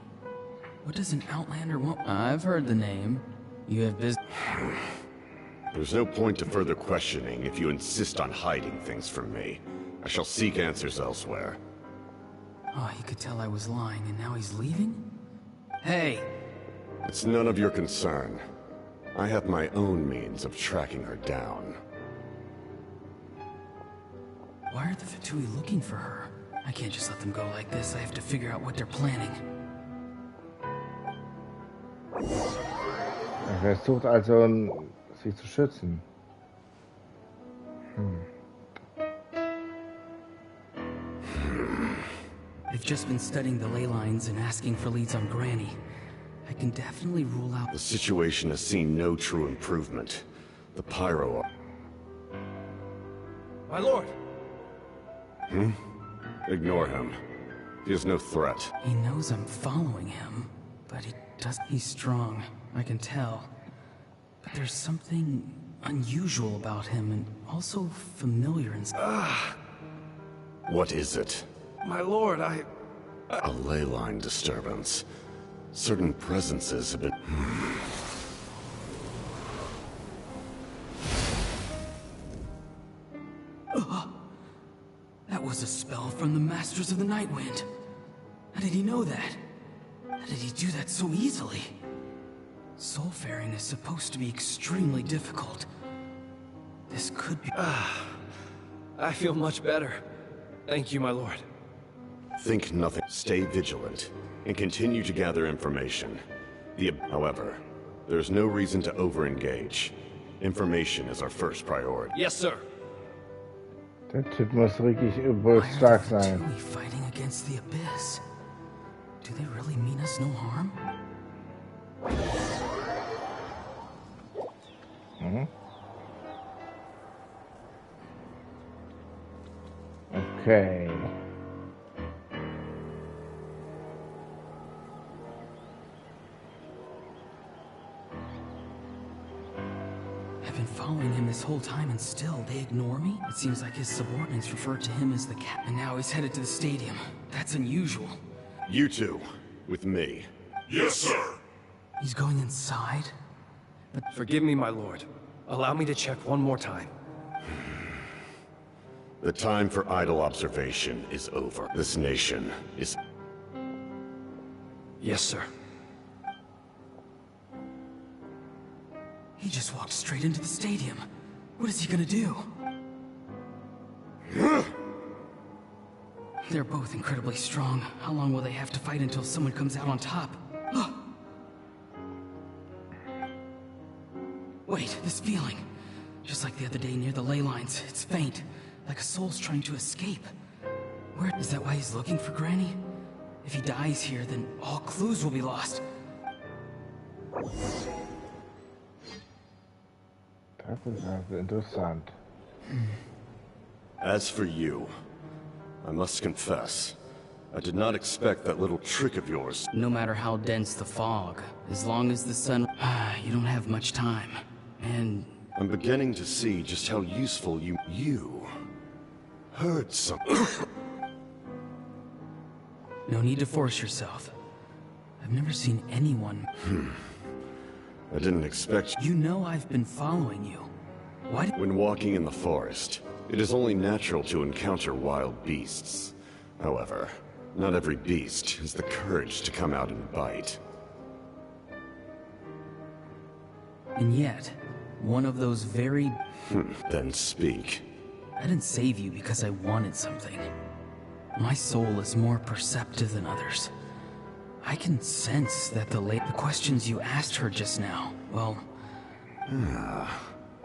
What does an Outlander want? I've heard the name. You have business... There's no point to further questioning if you insist on hiding things from me. I shall seek answers elsewhere. Oh, he could tell I was lying, and now he's leaving? Hey! It's none of your concern. I have my own means of tracking her down. Why are the Fatui looking for her? I can't just let them go like this. I have to figure out what they're planning. Er versucht also, sie zu schützen. They've just been studying the ley lines and asking for leads on Granny. I can definitely rule out... The situation has seen no true improvement. The Pyro... My lord! Ignore him. He is no threat. He knows I'm following him, but he doesn't... He's strong, I can tell. But there's something unusual about him and also familiar and... What is it? My lord, A ley line disturbance. Certain presences have been... That was a spell from the Masters of the Nightwind. How did he know that? How did he do that so easily? Soulfaring is supposed to be extremely difficult. This could be... I feel much better. Thank you, my lord. Think nothing. Stay vigilant, and continue to gather information. However, there's no reason to over-engage. Information is our first priority. Yes, sir. Der Typ muss wirklich übel stark sein. Why are the Fatui fighting against the Abyss? Do they really mean us no harm? Okay. been following him this whole time and still they ignore me? It seems like his subordinates referred to him as the cat, and now he's headed to the stadium. That's unusual. You two, with me. Yes, sir. He's going inside? Forgive me, my lord. Allow me to check one more time. The time for idle observation is over. This nation is... Yes, sir. He just walked straight into the stadium. What is he gonna do? They're both incredibly strong. How long will they have to fight until someone comes out on top? Wait, this feeling. Just like the other day near the ley lines, it's faint. Like a soul's trying to escape. Where is that why he's looking for Granny? If he dies here, then all clues will be lost. Das ist also interessant. As for you, I must confess, I did not expect that little trick of yours. No matter how dense the fog, as long as the sun... you don't have much time. And... I'm beginning to see just how useful you heard something. No need to force yourself. I've never seen anyone... I didn't expect... You know I've been following you. Why did... When walking in the forest, it is only natural to encounter wild beasts. However, not every beast has the courage to come out and bite. And yet, one of those very... Then speak. I didn't save you because I wanted something. My soul is more perceptive than others. I can sense that the questions you asked her just now, well...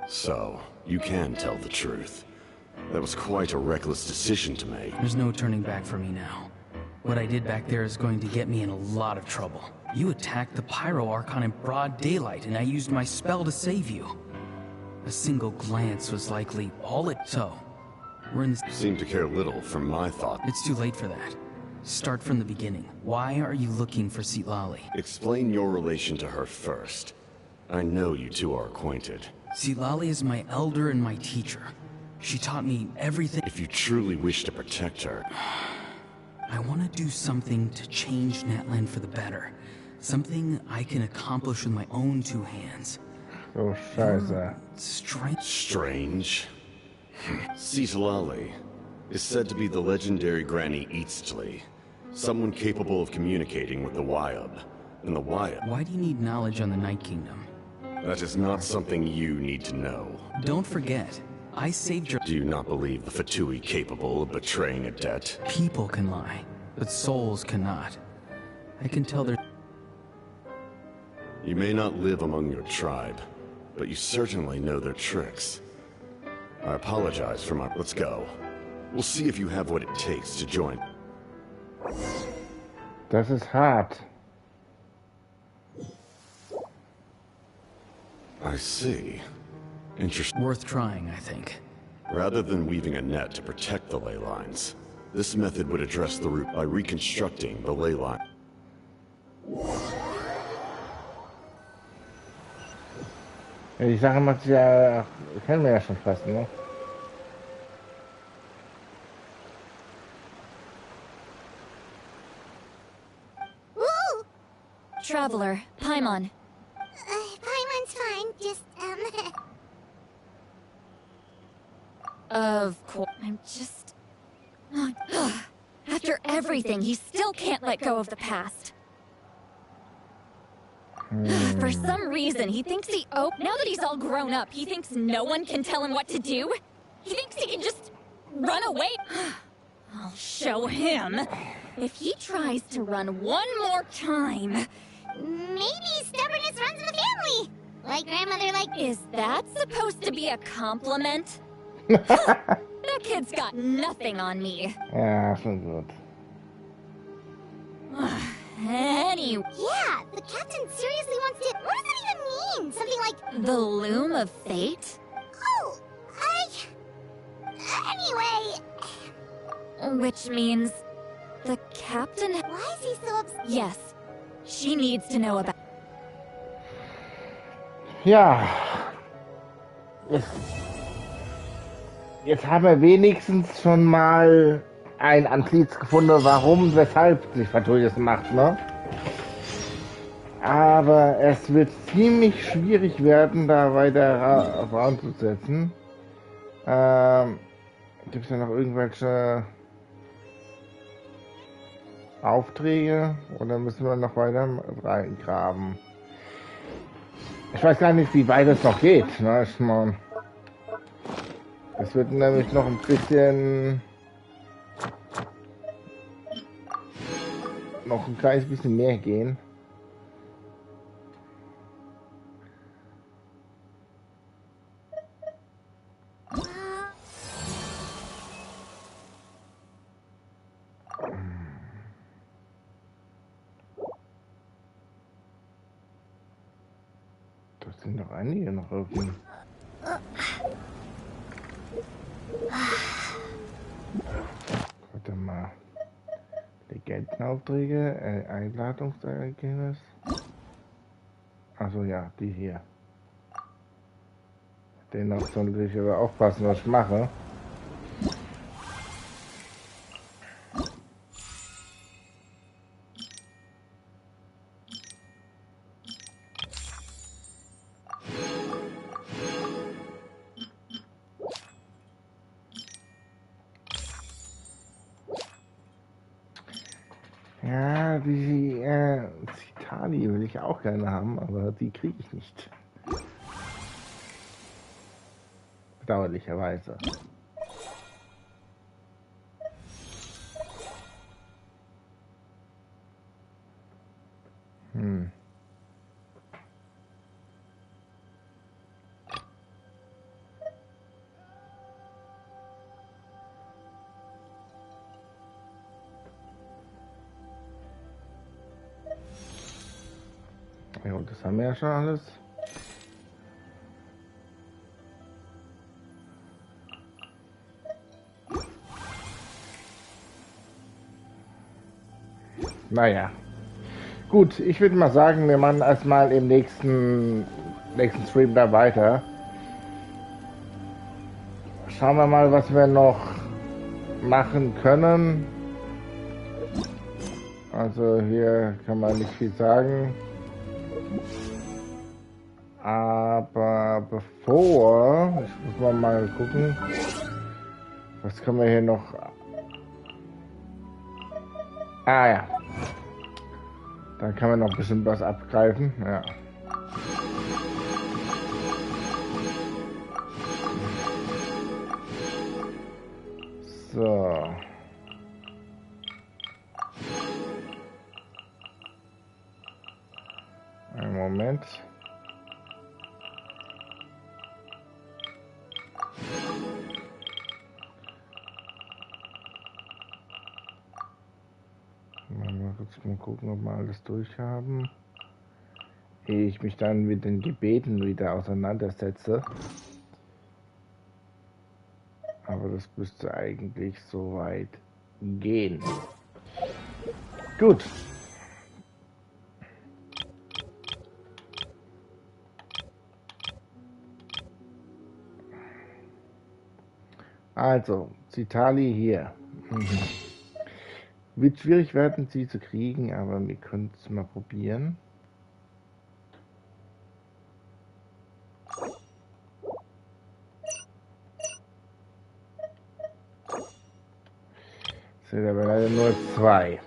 So, you can tell the truth. That was quite a reckless decision to make. There's no turning back for me now. What I did back there is going to get me in a lot of trouble. You attacked the Pyro Archon in broad daylight, and I used my spell to save you. A single glance was likely all it... So, we're in this... Seem to care little from my thought. It's too late for that. Start from the beginning. Why are you looking for Citlali? Explain your relation to her first. I know you two are acquainted. Citlali is my elder and my teacher. She taught me everything. If you truly wish to protect her... I want to do something to change Natlan for the better. Something I can accomplish with my own two hands. Oh, scheiße. Strange? Citlali is said to be the legendary Granny Eastly. Someone capable of communicating with the Wyab. And the Wyab... Why do you need knowledge on the Night Kingdom? That is not something you need to know. Don't forget, I saved your... Do you not believe the Fatui capable of betraying a debt? People can lie, but souls cannot. I can tell they're... You may not live among your tribe, but you certainly know their tricks. I apologize for my... Let's go. We'll see if you have what it takes to join. Das ist hart. I see. Interesting. Worth trying, I think. Rather than weaving a net to protect the ley lines, this method would address the root by reconstructing the ley line. Ja, die Sache macht ja... Kennen wir ja schon fast, ne? Woo! Traveler, Paimon. Paimon's fine, just, Of course. I'm just... After everything, he still can't let go of the past. For some reason, he thinks now that he's all grown up, he thinks no one can tell him what to do? He thinks he can just run away? I'll show him. If he tries to run one more time... Maybe stubbornness runs in the family! Like grandmother, like... Is that supposed to be a compliment? That kid's got nothing on me. Ja, schon gut. Anyway. Yeah, the captain seriously wants to... What does that even mean? Something like... The loom of fate? Oh, Anyway... Which means... The captain... Why is he so upset? Yes. She needs to know about... Ja. Jetzt haben wir wenigstens schon mal ein Antlitz gefunden, warum, weshalb sich Fatui das macht, ne? Aber es wird ziemlich schwierig werden, da weiter voranzusetzen. Gibt es ja noch irgendwelche Aufträge oder müssen wir noch weiter reingraben? Ich weiß gar nicht, wie weit es noch geht. Ne? Ich mein, es wird nämlich noch ein bisschen, noch ein kleines bisschen mehr gehen. Das sind doch einige noch irgendwie. Warte mal. Legendenaufträge, Einladungsergebnis. Also ja, die hier. Dennoch sollte ich aber aufpassen, was ich mache. Ja, die Zitali will ich auch gerne haben, aber die kriege ich nicht. Bedauerlicherweise. Ja, und das haben wir ja schon alles. Naja. Gut, ich würde mal sagen, wir machen erstmal im nächsten Stream da weiter. Schauen wir mal, was wir noch machen können. Also hier kann man nicht viel sagen. Aber bevor, ich muss mal gucken, was können wir hier noch. Ah ja. Da kann man noch ein bisschen was abgreifen. Ja. So. Einen Moment. Mal gucken, ob wir alles durch haben. Ehe ich mich dann mit den Gebeten wieder auseinandersetze. Aber das müsste eigentlich soweit gehen. Gut. Also, Zitali hier. Wird schwierig werden, sie zu kriegen, aber wir können es mal probieren. Es sind aber leider nur 2.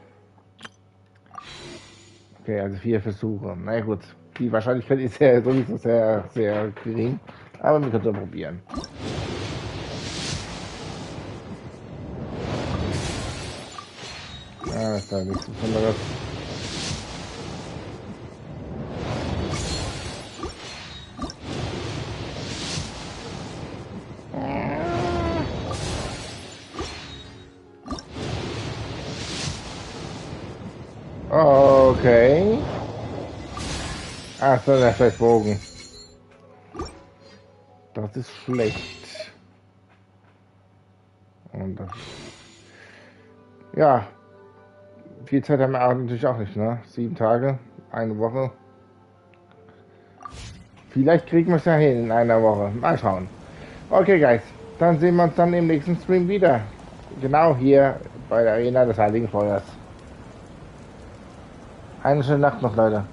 Okay, also 4 Versuche. Na gut, die Wahrscheinlichkeit ist ja sowieso sehr, sehr gering, aber wir können es mal probieren. Ah, ist da nichts Besonderes. Okay. Ach so, der Festbogen. Das ist schlecht. Und das, ja. Viel Zeit haben wir auch natürlich auch nicht, ne? 7 Tage, eine Woche. Vielleicht kriegen wir es ja hin in einer Woche. Mal schauen. Okay, Guys. Dann sehen wir uns dann im nächsten Stream wieder. Genau hier bei der Arena des Heiligen Feuers. Eine schöne Nacht noch, Leute.